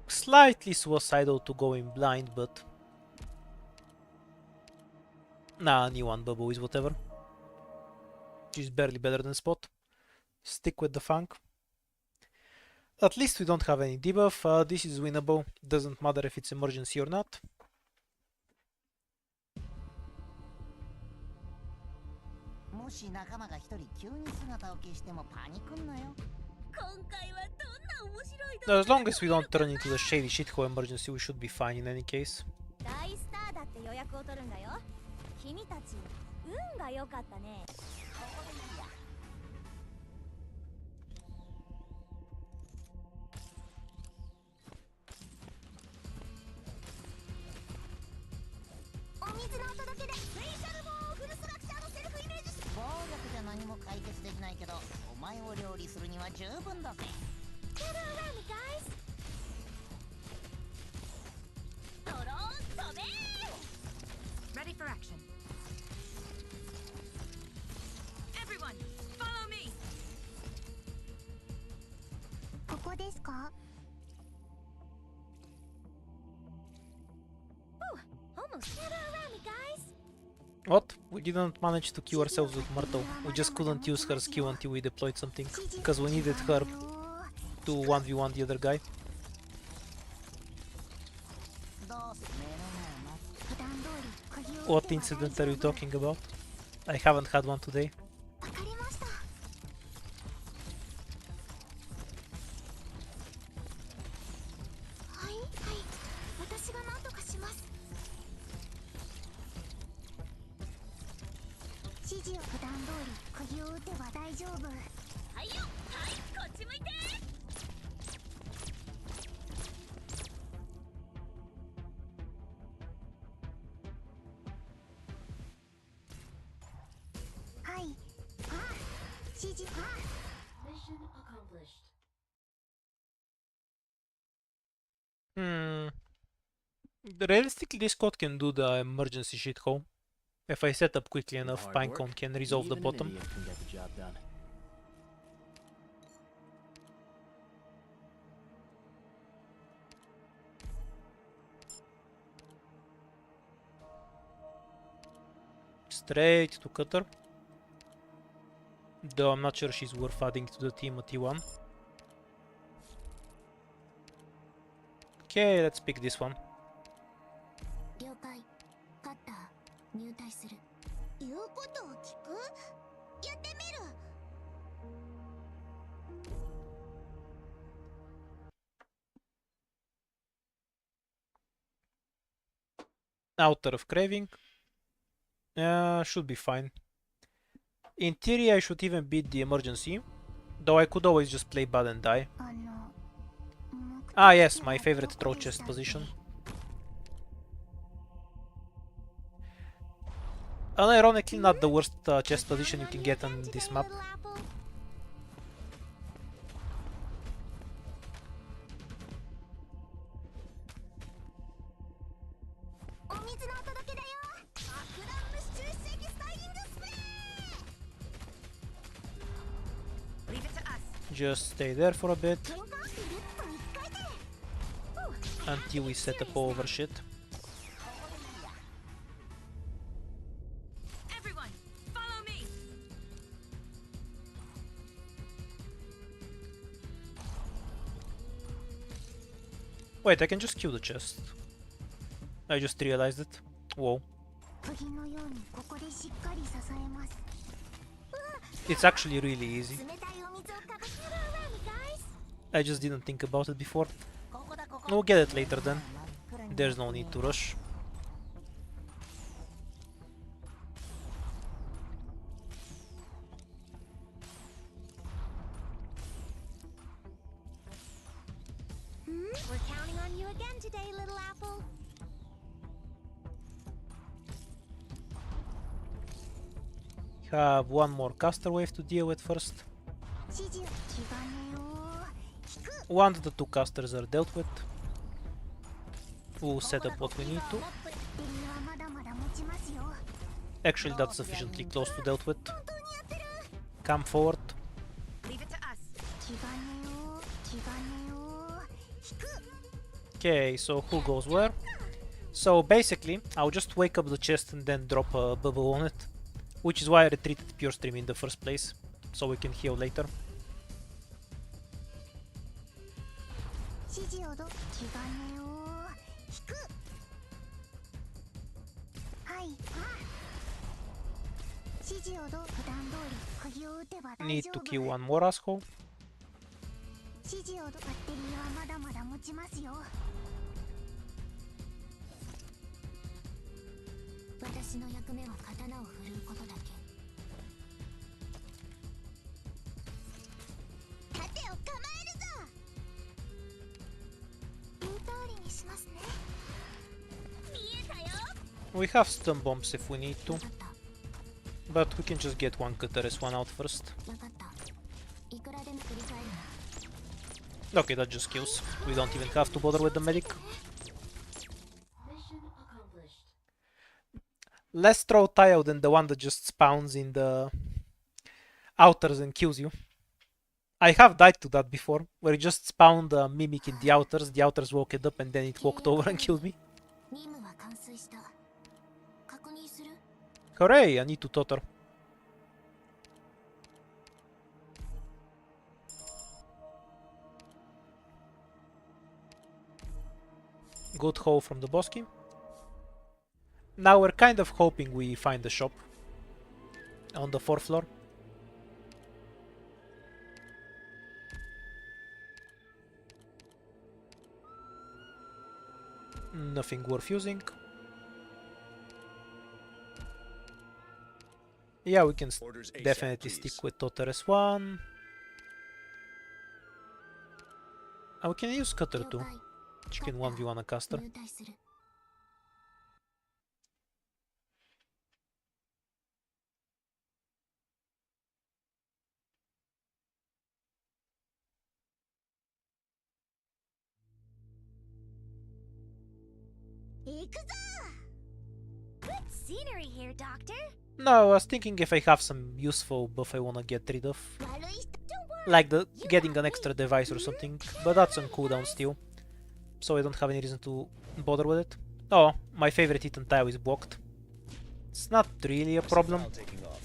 Speaker 1: Slightly suicidal to go in blind, but nah, new one bubble is whatever. She's barely better than Spot. Stick with the funk. At least we don't have any debuff. This is winnable. Doesn't matter if it's emergency or not. As long as we don't turn into the shady shithole emergency, we should be fine in any case.
Speaker 4: 大スターだって予約を取るんだよ。君たち運が良かったね。お水のお届けでスペシャルボーフルストラクチャーのセルフイメージ。
Speaker 6: 暴力じゃ何も解決できないけど、お前を料理するには十分だぜ。
Speaker 4: Get around me, guys. ドローン飛べー
Speaker 8: Ready for action. Everyone, follow me.
Speaker 3: ここですか？
Speaker 4: Almost. Get around me, guys.
Speaker 1: What? We didn't manage to kill ourselves with Myrtle. We just couldn't use her skill until we deployed something. Because we needed her to 1v1 the other guy. What incident are you talking about? I haven't had one today.
Speaker 3: わかりました。はいはい、私が何とかします。指示を普段通り釘を打てば大丈夫。
Speaker 4: はいよ、はい、こっち向いて。
Speaker 3: はい。あ、指示。あ。
Speaker 5: Mission accomplished.
Speaker 1: Realistically, this code can do the emergency shithole. If I set up quickly
Speaker 2: With
Speaker 1: enough,
Speaker 2: hard work,
Speaker 1: Pinecone can resolve the
Speaker 2: even an
Speaker 1: bottom.
Speaker 2: idiot can get the job done.
Speaker 1: Straight to Cutter. Though I'm not sure she's worth adding to the team at T1. Okay, let's pick this one.
Speaker 3: 了解。カッター入隊する。言うことを聞く？やってみる。
Speaker 1: Outer of Craving. Should be fine. In theory, I should even beat the emergency. Though I could always just play bad and die.
Speaker 3: あの。
Speaker 1: Ah yes, my favorite throw chest position. Unironically, not the worst chest position you can get on this map.
Speaker 8: Leave it to us.
Speaker 1: Just stay there for a bit until we set up over shit.
Speaker 8: Everyone, follow me.
Speaker 1: Wait, I can just kill the chest. I just realized it. Whoa.
Speaker 3: 釘のようにここでしっかり支えます。
Speaker 1: It's actually really easy.
Speaker 3: 冷たいお水をかけ。
Speaker 1: I just didn't think about it before. We'll get it later then. There's no need to rush.
Speaker 4: We're counting on you again today, little apple.
Speaker 1: Have one more caster wave to deal with first.
Speaker 3: 指示を気兼ねを引く
Speaker 1: Once the two casters are dealt with, we'll set up what we need to.
Speaker 3: バッテリーはまだまだ持ちますよ
Speaker 1: Actually, that's sufficiently close to dealt with.
Speaker 3: 本当にやってる
Speaker 1: Come forward.
Speaker 8: Leave it to us.
Speaker 3: 気兼ねを引く
Speaker 1: Okay, so who goes where? So basically, I'll just wake up the chest and then drop a bubble on it. Which is why I retreated Pure Stream in the first place. So we can heal later.
Speaker 3: 指示を気兼ねを引くはい指示を普段通り釘を打てば大
Speaker 1: Need
Speaker 3: 丈
Speaker 1: to
Speaker 3: 夫
Speaker 1: kill one more asshole.
Speaker 3: 指示をバッテリーはまだまだ持ちますよ私の役目は刀を振るうことだけ盾を構えるぞインターリにしますね見えたよ
Speaker 1: We have stun bombs if we need to.
Speaker 3: 分かった
Speaker 1: But we can just get one Cutares one out first.
Speaker 3: 分かったいくらでも振り返るな
Speaker 1: Okay, that just kills. We don't even have to bother with the medic. Less throw tile than the one that just spawns in the outers and kills you. I have died to that before, where it just spawned a mimic in the outers woke it up and then it walked over and killed me.
Speaker 3: 任務は完遂した確認する
Speaker 1: Hooray, I need to totter. Good haul from the Bosky. Now we're kind of hoping we find the shop on the 4th floor. Nothing worth using. Yeah, we can
Speaker 7: Orders ASAP,
Speaker 1: definitely
Speaker 7: please.
Speaker 1: stick with Totter as one. And we can use Cutter
Speaker 3: 了
Speaker 1: too.
Speaker 3: 解
Speaker 1: Chicken 1v1 a caster.
Speaker 3: 入隊する 行くぞ Good scenery here, Doctor
Speaker 1: No, I was thinking if I have some useful buff I wanna get rid of.
Speaker 3: 悪い人 Don't worry
Speaker 1: Like getting an extra device or something, but that's on cooldown still. So I don't have any reason to bother with it. Oh, my favorite hidden tile is blocked. It's not really a
Speaker 7: I see
Speaker 1: problem.
Speaker 7: Val taking off.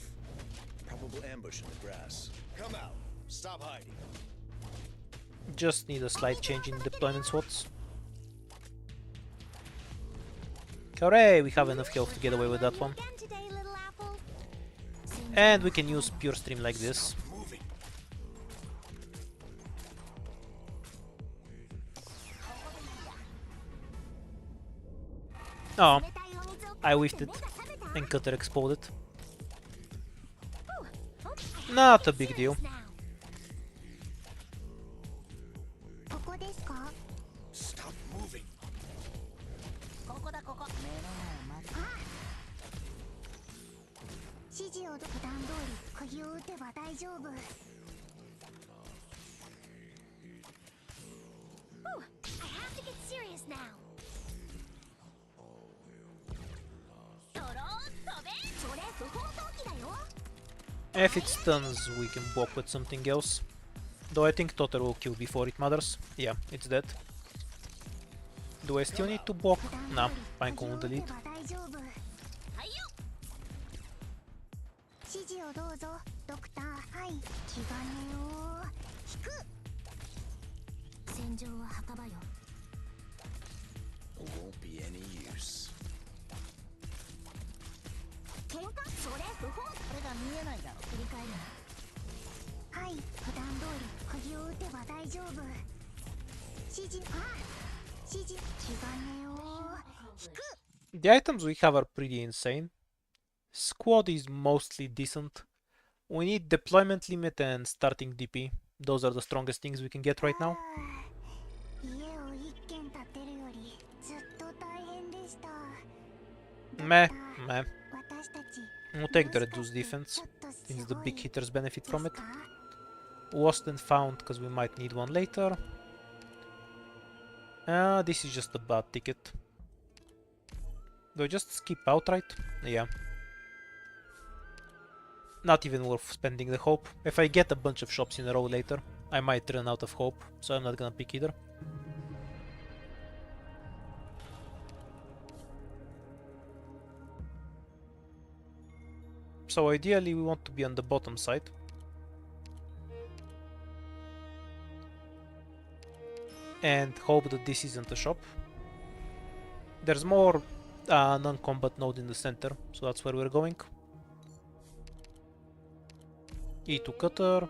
Speaker 7: Probable ambush in the grass. Come out. Stop hiding.
Speaker 1: Just need a slight change in deployment slots. Hooray, we have enough health to get away with that one.
Speaker 3: Again today, little apple.
Speaker 1: And we can use pure stream like this.
Speaker 7: Moving.
Speaker 1: Oh,
Speaker 3: 冷たいお水を
Speaker 1: I whiffed it
Speaker 3: 目が覚めた
Speaker 1: and Cutter exploded.
Speaker 3: Oh, okay.
Speaker 1: Not a big deal.
Speaker 3: Now. ここですか
Speaker 7: Stop moving.
Speaker 6: ここだここ目の前まず
Speaker 3: 指示を普段通り釘を打てば大丈夫 Ooh, I have to get serious now ドローン飛べそれ不法投棄だよ
Speaker 1: If it stuns, we can block with something else. Though I think Totter will kill before it matters. Yeah, it's dead. Do I still need to block?
Speaker 3: 普段
Speaker 1: Nah,
Speaker 3: 通
Speaker 1: fine,
Speaker 3: り釘を
Speaker 1: can
Speaker 3: 打て
Speaker 1: delete.
Speaker 3: ば大丈夫はいよ指示をどうぞドクターはい気兼ねを引く戦場は墓場よ
Speaker 7: Won't be any use.
Speaker 3: 喧嘩それ不法
Speaker 6: これが見えないだろ
Speaker 3: 振り返るなはい普段通り釘を打てば大丈夫指示指示気兼ねを引く
Speaker 1: The items we have are pretty insane. Squad is mostly decent. We need deployment limit and starting DP. Those are the strongest things we can get right now.
Speaker 3: 家を一軒建てるよりずっと大変でした
Speaker 1: Meh,
Speaker 3: ドクター
Speaker 1: meh.
Speaker 3: 私たち
Speaker 1: We'll take the reduced defense, since the big hitters benefit from it. Lost and found, because we might need one later. This is just a bad ticket. Do I just skip outright? Yeah. Not even worth spending the hope. If I get a bunch of shops in a row later, I might run out of hope, so I'm not gonna pick either. So ideally we want to be on the bottom side. And hope that this isn't a shop. There's more non-combat node in the center, so that's where we're going. E2 cutter.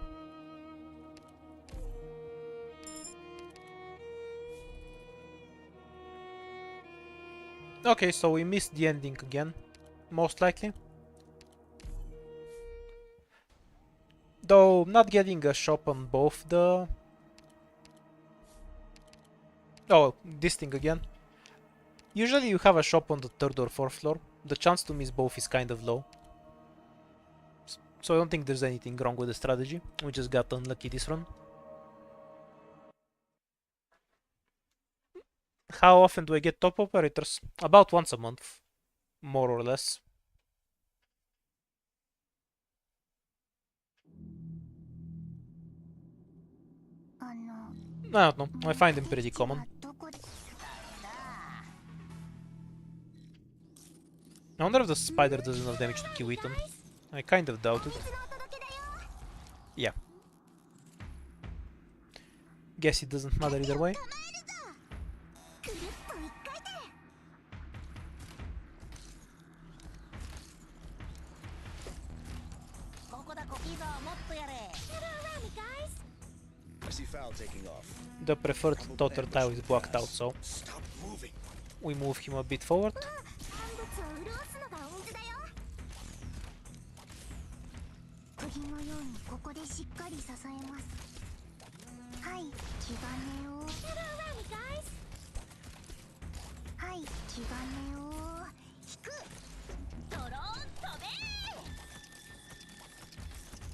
Speaker 1: Okay, so we missed the ending again, most likely. Though not getting a shop on both the... Oh, this thing again. Usually you have a shop on the 3rd or 4th floor. The chance to miss both is kind of low. So I don't think there's anything wrong with the strategy. We just got unlucky this run. How often do I get top operators? About once a month, more or less. I don't know, I find them pretty common. I wonder if the spider does enough damage to kill Ethan. I kind of doubt it. Yeah. Guess it doesn't matter either way.
Speaker 7: I see Foul taking off.
Speaker 1: The preferred daughter tile is blocked out, so
Speaker 7: Stop moving.
Speaker 1: we move him a bit forward.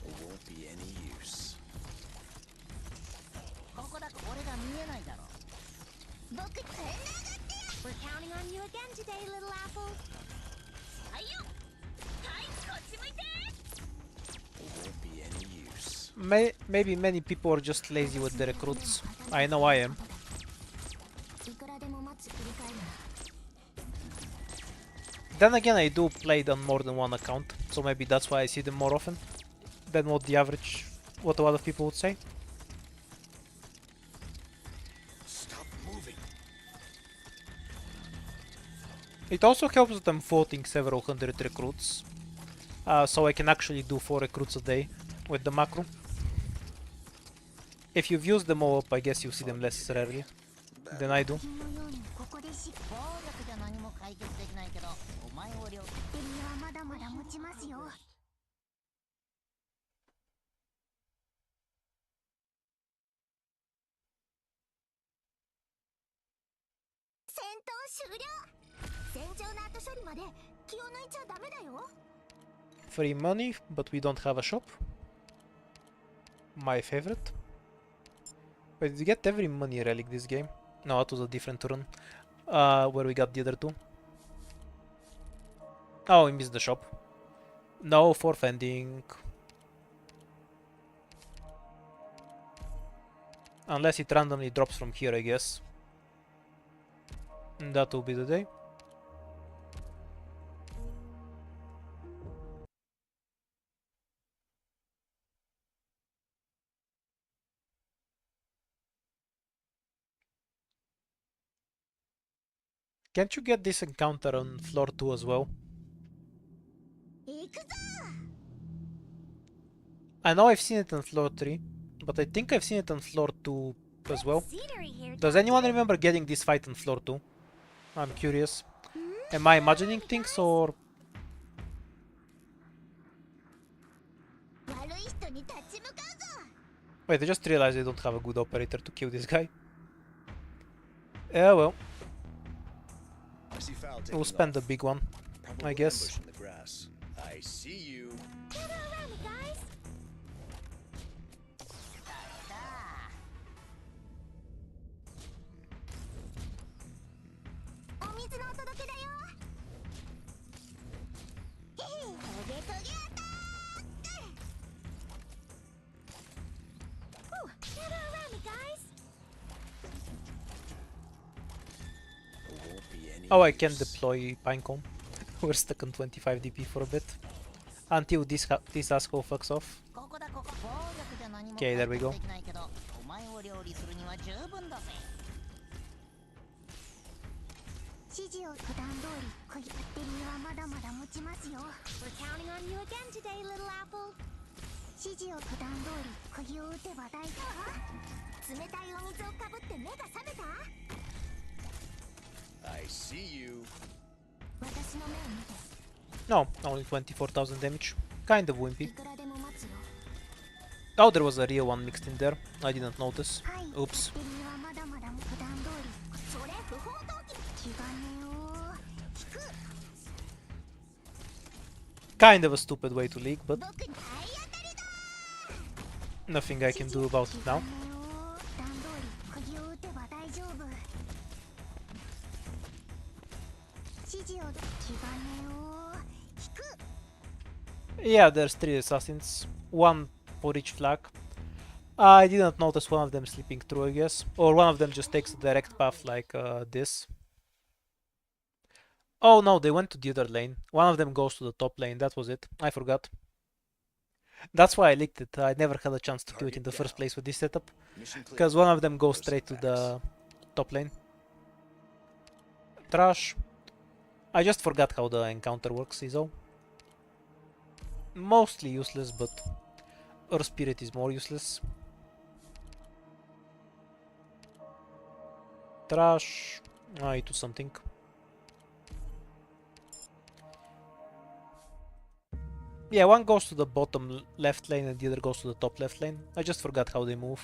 Speaker 7: It won't be any use.
Speaker 4: We're counting on you again today, little apple.
Speaker 7: It won't be any use.
Speaker 1: Maybe many people are just lazy with the recruits. I know I am. Then again, I do play it on more than one account, so maybe that's why I see them more often than what a lot of people would say.
Speaker 7: Stop moving.
Speaker 1: It also helps that I'm voting several hundred recruits, so I can actually do 4 recruits a day with the macro. If you've used them all up, I guess you see them less rarely than I do. Free money, but we don't have a shop. My favorite. Wait, did we get every money relic this game? No, that was a different run. Where we got the other 2. Oh, we missed the shop. No forfending. Unless it randomly drops from here, I guess. And that will be the day. Can't you get this encounter on floor 2 as well? I know I've seen it on floor 3, but I think I've seen it on floor 2 as well. Does anyone remember getting this fight on floor 2? I'm curious. Am I imagining things or... Wait, I just realized I don't have a good operator to kill this guy. Yeah, well.
Speaker 7: I see Foul taking
Speaker 1: We'll spend the
Speaker 7: off.
Speaker 1: big one,
Speaker 7: Probable
Speaker 1: I guess.
Speaker 7: ambush in the grass. Aye. I see you.
Speaker 3: Gather around me, guys. お水のお届けだよ。へへ、トゲトゲアタック。Whew, gather around me, guys.
Speaker 7: There won't be any
Speaker 1: Oh, I can
Speaker 7: use.
Speaker 1: deploy Pinecone. We're stuck on 25 DP for a bit. Until this asshole fucks off.
Speaker 6: ここだここ。暴力じゃ何も
Speaker 1: Okay, there we go.
Speaker 6: できないけど、お前を料理するには十分だぜ。
Speaker 3: 指示を普段通り、バッテリーはまだまだ持ちますよ。We're counting on you again today, little apple. 指示を普段通り、釘を打てば大丈夫。冷たいお水をかぶって目が覚めた？
Speaker 7: I see you.
Speaker 3: 私の目を見て。
Speaker 1: No, only 24,000 damage. Kind of
Speaker 3: い
Speaker 1: wimpy.
Speaker 3: くらでも待つよ。
Speaker 1: Oh, there was a real one mixed in there. I didn't notice.
Speaker 3: はい。
Speaker 1: Oops.
Speaker 3: バッテリーはまだまだ普段通り。それ不法投棄。気兼ねを引く。
Speaker 1: Kind of a stupid way to leak, but
Speaker 3: 僕に体当たりだ。
Speaker 1: nothing I can do about it now.
Speaker 3: 普段通り釘を打てば大丈夫。指示を気兼ねを引く。
Speaker 1: Yeah, there's 3 assassins. 1 for each flag. I didn't notice one of them slipping through, I guess. Or one of them just takes a direct path like this. Oh no, they went to the other lane. One of them goes to the top lane, that was it. I forgot. That's why I leaked it. I never had a chance to do it in the first place with this setup.
Speaker 7: Mission clear.
Speaker 1: Because one of them goes straight to the top lane. Trash. I just forgot how the encounter works, is all. Mostly useless, but Earth Spirit is more useless. Trash. I do something. Yeah, one goes to the bottom left lane and the other goes to the top left lane. I just forgot how they move.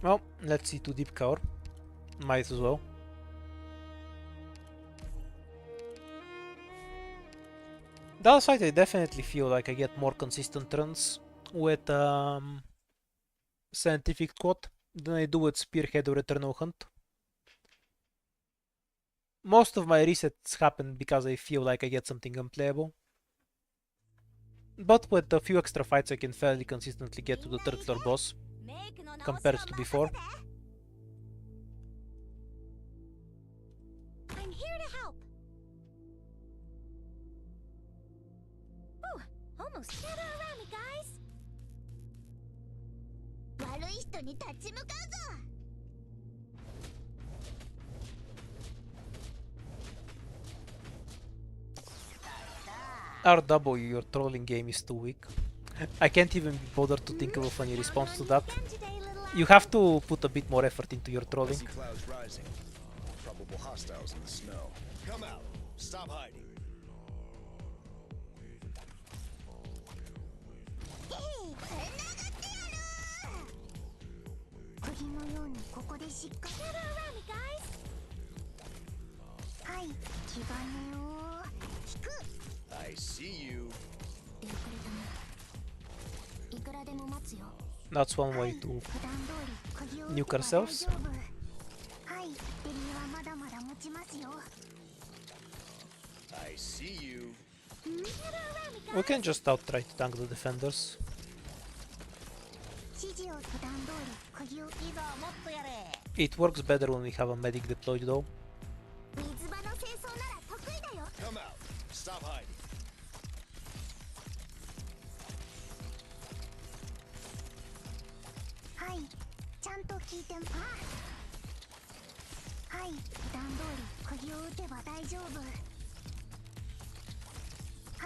Speaker 1: Well, let's see 2 deep cover. Might as well. That side I definitely feel like I get more consistent runs with Scientific Quad than I do with Spearhead or Eternal Hunt. Most of my resets happen because I feel like I get something unplayable. But with a few extra fights I can fairly consistently get to the 3rd floor boss compared to before.
Speaker 3: I'm here to help. Ooh, almost gather around me, guys. 悪い人に立ち向かうぞ。
Speaker 1: RW, your trolling game is too weak. I can't even be bothered to think of a funny response to that. You have to put a bit more effort into your
Speaker 7: I
Speaker 1: trolling.
Speaker 7: see clouds rising. Probable hostiles in the snow. Come out. Stop hiding.
Speaker 3: 釘のようにここでしっかり。Gather around me, guys. はい、気兼ねを引く。
Speaker 7: I see you.
Speaker 3: ゆっくりだね。いくらでも待つよ。
Speaker 1: That's one
Speaker 3: はい、
Speaker 1: way to
Speaker 3: 普段通り釘を打て
Speaker 1: nuke
Speaker 3: ば大丈
Speaker 1: ourselves.
Speaker 3: 夫。はい、ベリーはまだまだ持ちますよ。
Speaker 7: I see you.
Speaker 3: Gather around me, guys.
Speaker 1: We can just outright tank the defenders.
Speaker 3: 指示を普段通り釘を。
Speaker 6: いざもっとやれ。
Speaker 1: It works better when we have a medic deployed though.
Speaker 3: 水場の清掃なら得意だよ。
Speaker 7: Come out. Stop hiding.
Speaker 3: はい、ちゃんと聞いて。あ、はい、普段通り釘を打てば大丈夫。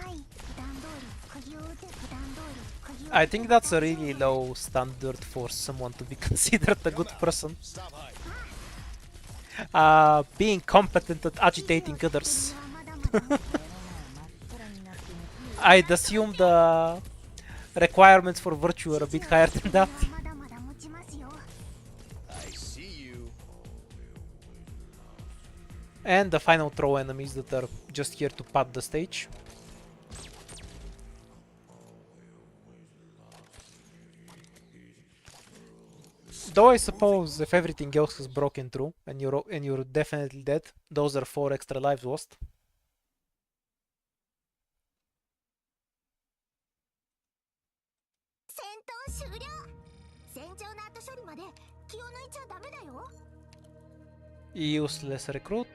Speaker 3: はい、普段通り釘を打て。普段通り釘を打て。
Speaker 1: I think that's a really low standard for someone to be considered a good person.
Speaker 7: Stop hiding.
Speaker 1: Being competent at agitating others.
Speaker 3: ベリーはまだまだ
Speaker 1: I'd assume the requirements for virtue are a bit higher than that.
Speaker 3: まだまだ持ちますよ。
Speaker 7: I
Speaker 1: And the final throw enemies that are just here to pad the stage. Though I suppose if everything else has broken through and you're definitely dead, those are 4 extra lives lost.
Speaker 3: 戦闘終了。戦場の後処理まで気を抜いちゃダメだよ。
Speaker 1: Useless recruit.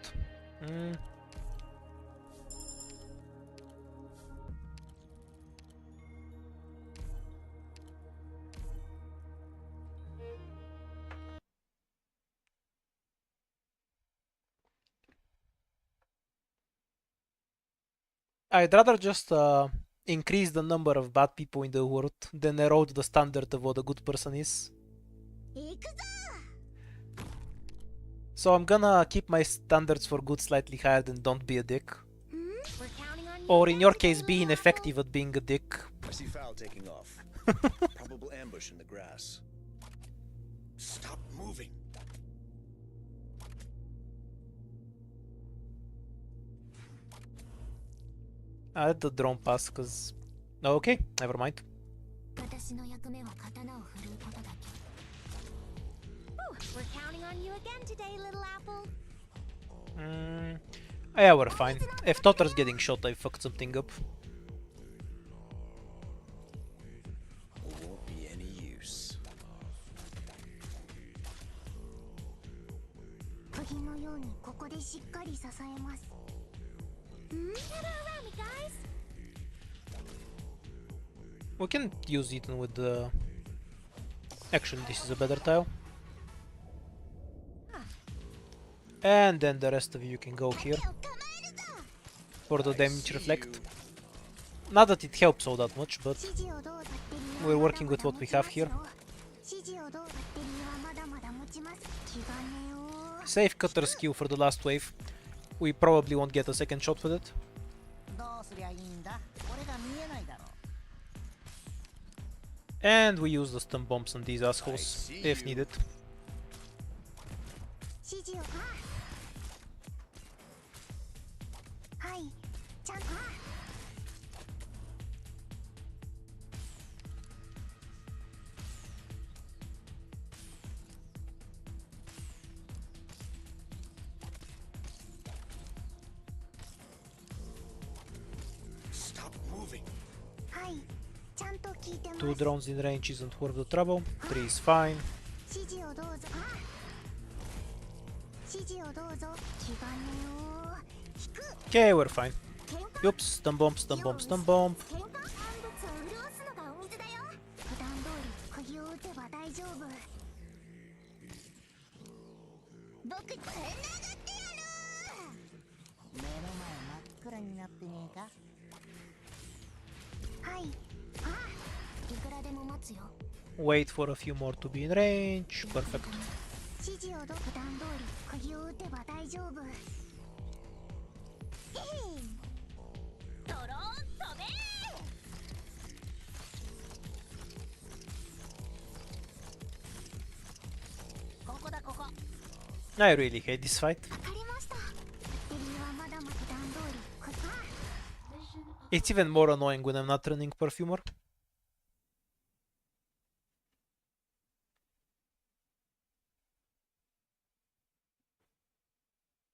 Speaker 1: I'd rather just increase the number of bad people in the world than erode the standard of what a good person is.
Speaker 3: 行くぞ。
Speaker 1: So I'm gonna keep my standards for good slightly higher than don't be a dick.
Speaker 3: We're counting on you.
Speaker 1: Or in your case, be ineffective at being a dick.
Speaker 7: I see Foul taking off. Probable ambush in the grass. Stop moving.
Speaker 1: I let the drone pass, cause... Okay, never mind.
Speaker 3: 私の役目は刀を振るうことだけ。We're counting on you again today, little apple.
Speaker 1: Yeah, we're fine. If Totter's getting shot, I fucked something up.
Speaker 7: Won't be any use.
Speaker 3: 釘のようにここでしっかり支えます。Gather around me, guys.
Speaker 1: We can use Ethan with the... Actually, this is a better tile. And then the rest of you can go here for the damage reflect. Not that it helps all that much, but
Speaker 3: 指示をどうだって理由
Speaker 1: we're
Speaker 3: は
Speaker 1: working with what we have here.
Speaker 3: 指示をどうだって理由はまだまだ持ちます。気兼ねを。
Speaker 1: Save Cutter skill for the last wave. We probably won't get a second shot with it.
Speaker 6: どうすりゃいいんだ。俺が見えないだろ。
Speaker 1: And we use the stun bombs on these assholes if needed.
Speaker 3: 指示を。はい。ちゃんと。
Speaker 7: Stop moving.
Speaker 3: はい。ちゃんと聞いてます。
Speaker 1: 2 drones in range isn't worth the trouble. 3 is fine.
Speaker 3: 指示をどうぞ。指示をどうぞ。気兼ねを。引く。
Speaker 1: Okay, we're fine.
Speaker 3: 喧嘩。
Speaker 1: Oops, stun bomb, stun bomb, stun bomb.
Speaker 3: 喧嘩。万物を潤すのがお水だよ。普段通り釘を打てば大丈夫。僕ぶん殴ってやる。
Speaker 6: 目の前真っ暗になってねえか。
Speaker 3: はい。いくらでも待つよ。
Speaker 1: Wait for a few more to be in range. Perfect.
Speaker 3: 指示をど普段通り釘を打てば大丈夫。ドローン飛べ。
Speaker 6: ここだここ。
Speaker 1: I really hate this fight.
Speaker 3: わかりました。理由はまだまだ普段通り釘。
Speaker 1: It's even more annoying when I'm not running Perfumer.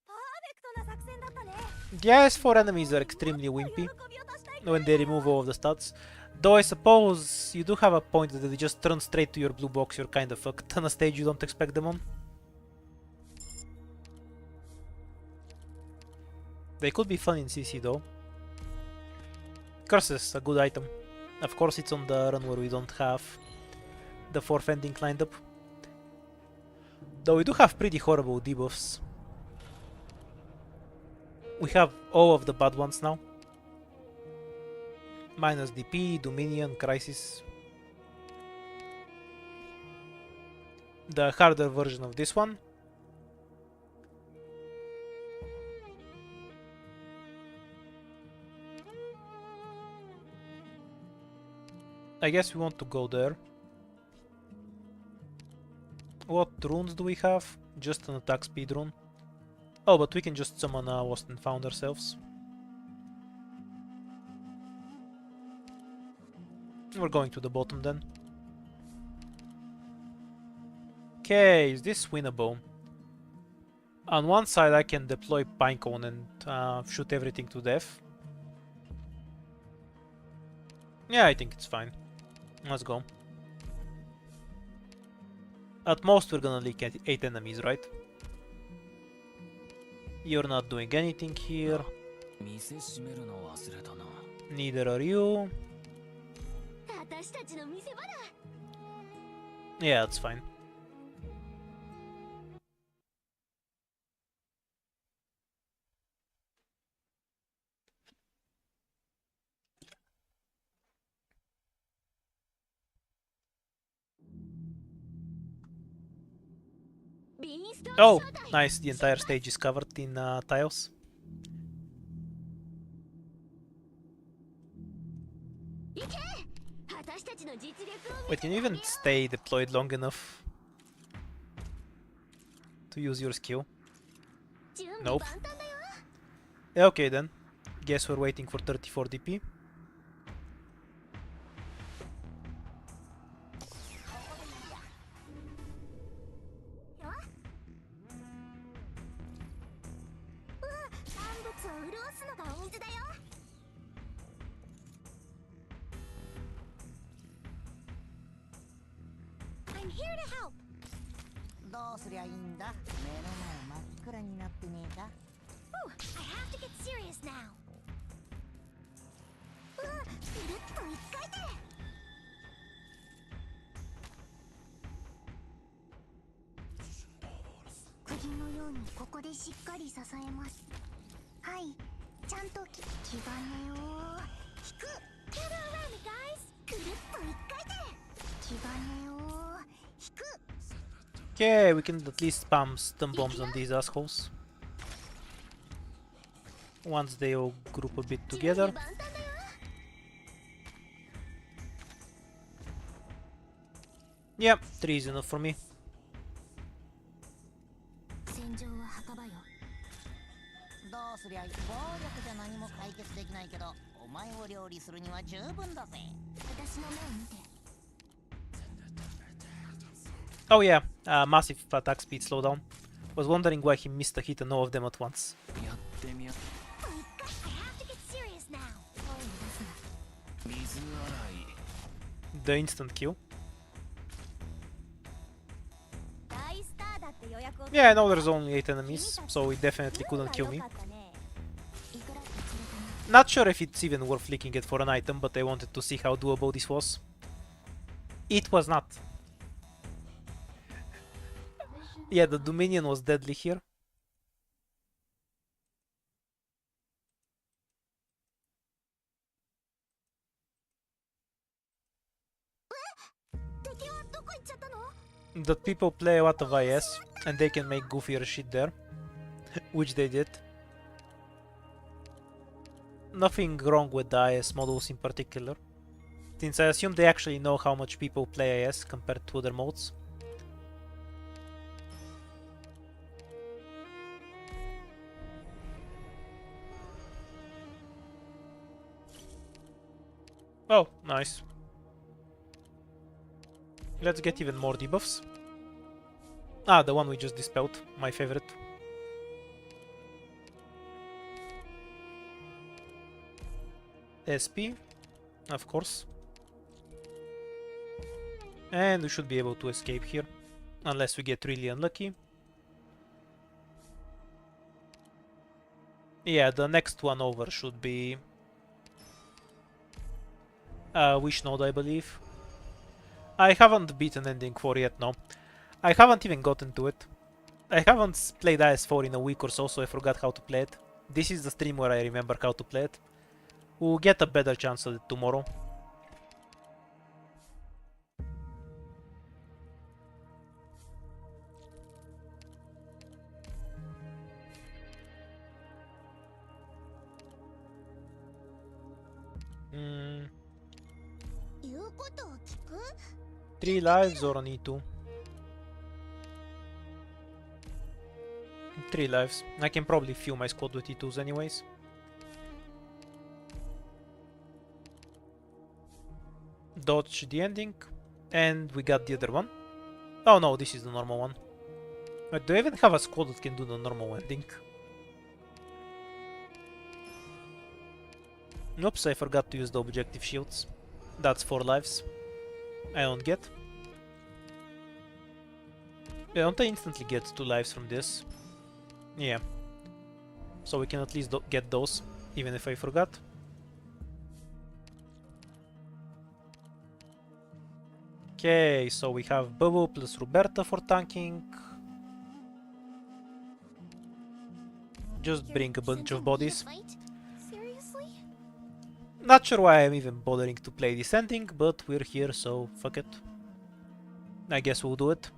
Speaker 4: パーフェクトな作戦だったね。
Speaker 1: The IS4 enemies are extremely wimpy when they remove all of the stats. Though I suppose you do have a point that if they just turn straight to your blue box, you're kinda fucked on a stage you don't expect them on. They could be fun in CC though. Curses, a good item. Of course it's on the run where we don't have the 4th ending lined up. Though we do have pretty horrible debuffs. We have all of the bad ones now. Minus DP, Dominion, Crisis. The harder version of this one. I guess we want to go there. What runes do we have? Just an attack speed rune. Oh, but we can just summon Lost and Found ourselves. We're going to the bottom then. Okay, is this winnable? On one side I can deploy Pinecone and shoot everything to death. Yeah, I think it's fine. Let's go. At most we're gonna leak at 8 enemies, right? You're not doing anything here. Neither are you.
Speaker 3: 私たちの見せ場だ。
Speaker 1: Yeah, that's fine. Oh, nice. The entire stage is covered in tiles.
Speaker 3: 行け。私たちの実力を
Speaker 1: Wait, can you even stay deployed long enough to use your skill?
Speaker 3: 準備
Speaker 1: Nope.
Speaker 3: 万端だよ。
Speaker 1: Yeah, okay then. Guess we're waiting for 34 DP.
Speaker 3: I'm here to help.
Speaker 6: どうすりゃいいんだ。目の前真っ暗になってねえか。
Speaker 3: Ooh, I have to get serious now. ぐるっと一回転。釘のようにここでしっかり支えます。はい、ちゃんと気兼ねを引く。Gather around me, guys. ぐるっと一回転。気兼ねを引く。
Speaker 1: Okay, we can at least spam stun bombs on these assholes. Once they all group a bit together. Yep, 3 is enough for me.
Speaker 3: 戦場は墓場よ。
Speaker 6: どうすりゃいい。暴力じゃ何も解決できないけど、お前を料理するには十分だぜ。
Speaker 3: 私の目を見て。
Speaker 1: Oh yeah, massive attack speed slowdown. Was wondering why he missed a hit and all of them at once.
Speaker 3: I have to get serious now.
Speaker 1: The instant kill.
Speaker 4: 大スターだって予約を
Speaker 1: Yeah, I know there's only 8 enemies, so it definitely couldn't kill me.
Speaker 3: いくらって連れてね。
Speaker 1: Not sure if it's even worth leaking it for an item, but I wanted to see how doable this was. It was not. Yeah, the Dominion was deadly here. That people play a lot of IS, and they can make goofier shit there. Which they did. Nothing wrong with the IS models in particular, since I assume they actually know how much people play IS compared to other modes. Oh, nice. Let's get even more debuffs. Ah, the one we just dispelled, my favorite. SP, of course. And we should be able to escape here, unless we get really unlucky. Yeah, the next one over should be Wish Node, I believe. I haven't beaten Ending 4 yet, no. I haven't even gotten to it. I haven't played IS4 in a week or so, so I forgot how to play it. This is the stream where I remember how to play it. We'll get a better chance at it tomorrow. Hmm.
Speaker 3: 言うことを聞く
Speaker 1: 3 lives or an E2? 3 3 lives. I can probably fuel my squad with E2s anyways. Dodge the ending. And we got the other one. Oh no, this is the normal one. Wait, do I even have a squad that can do the normal ending? Oops, I forgot to use the objective shields. That's 4 lives. I don't get. Yeah, don't I instantly get 2 lives from this? Yeah. So we can at least get those, even if I forgot. Okay, so we have Bubble plus Roberta for tanking. Just bring a bunch of bodies.
Speaker 3: Seriously?
Speaker 1: Not sure why I'm even bothering to play this ending, but we're here, so fuck it. I guess we'll do it.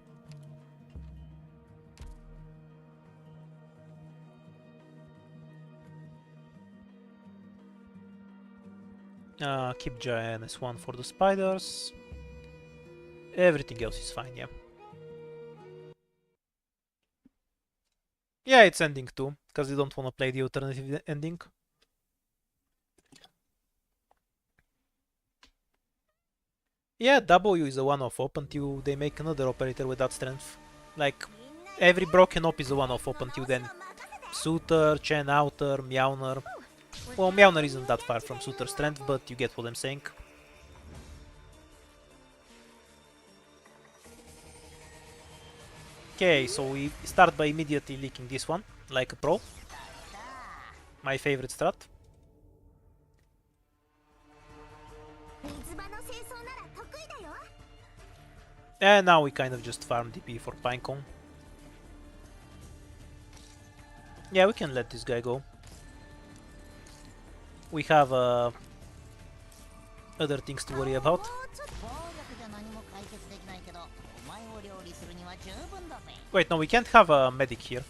Speaker 1: Keep Giant as one for the spiders. Everything else is fine, yeah. Yeah, it's ending too, because you don't want to play the alternative ending. Yeah, W is a one-off op until they make another operator with that strength. Like, every broken op is a one-off op until then. Suitor, Chen Outer, Meowner. Well, Meowner isn't that far from Suitor strength, but you get what I'm saying. Okay, so we start by immediately leaking this one, like a pro. My favorite strat. And now we kind of just farm DP for Pinecone. Yeah, we can let this guy go. We have other things to worry about. Wait, no, we can't have a medic here.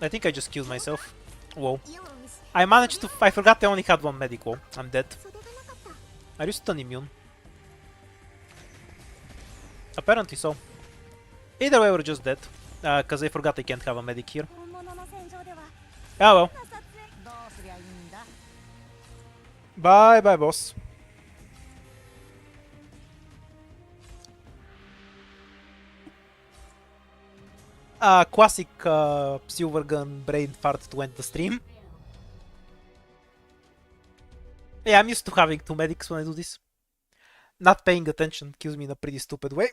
Speaker 1: I think I just killed myself. Whoa. I managed to... I forgot I only had one medic. Whoa, I'm dead. Are you stun immune? Apparently so. Either way, we're just dead. Because I forgot I can't have a medic here. Oh well. Bye bye, boss. Classic Silvergun brain fart to end the stream. Yeah, I'm used to having 2 medics when I do this. Not paying attention kills me in a pretty stupid way.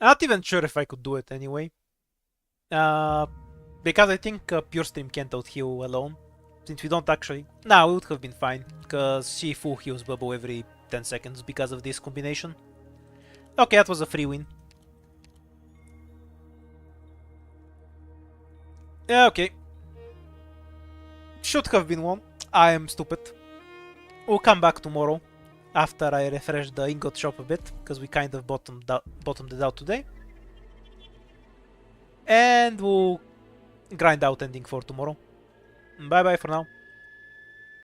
Speaker 1: Not even sure if I could do it anyway. Because I think Pure Stream can't out-heal alone. Since we don't actually... Nah, we would have been fine. Because she full heals Bubble every 10 seconds because of this combination. Okay, that was a free win. Yeah, okay. Should have been one. I am stupid. We'll come back tomorrow after I refresh the ingot shop a bit, because we kind of bottomed it out today. And we'll grind out ending for tomorrow. Bye bye for now.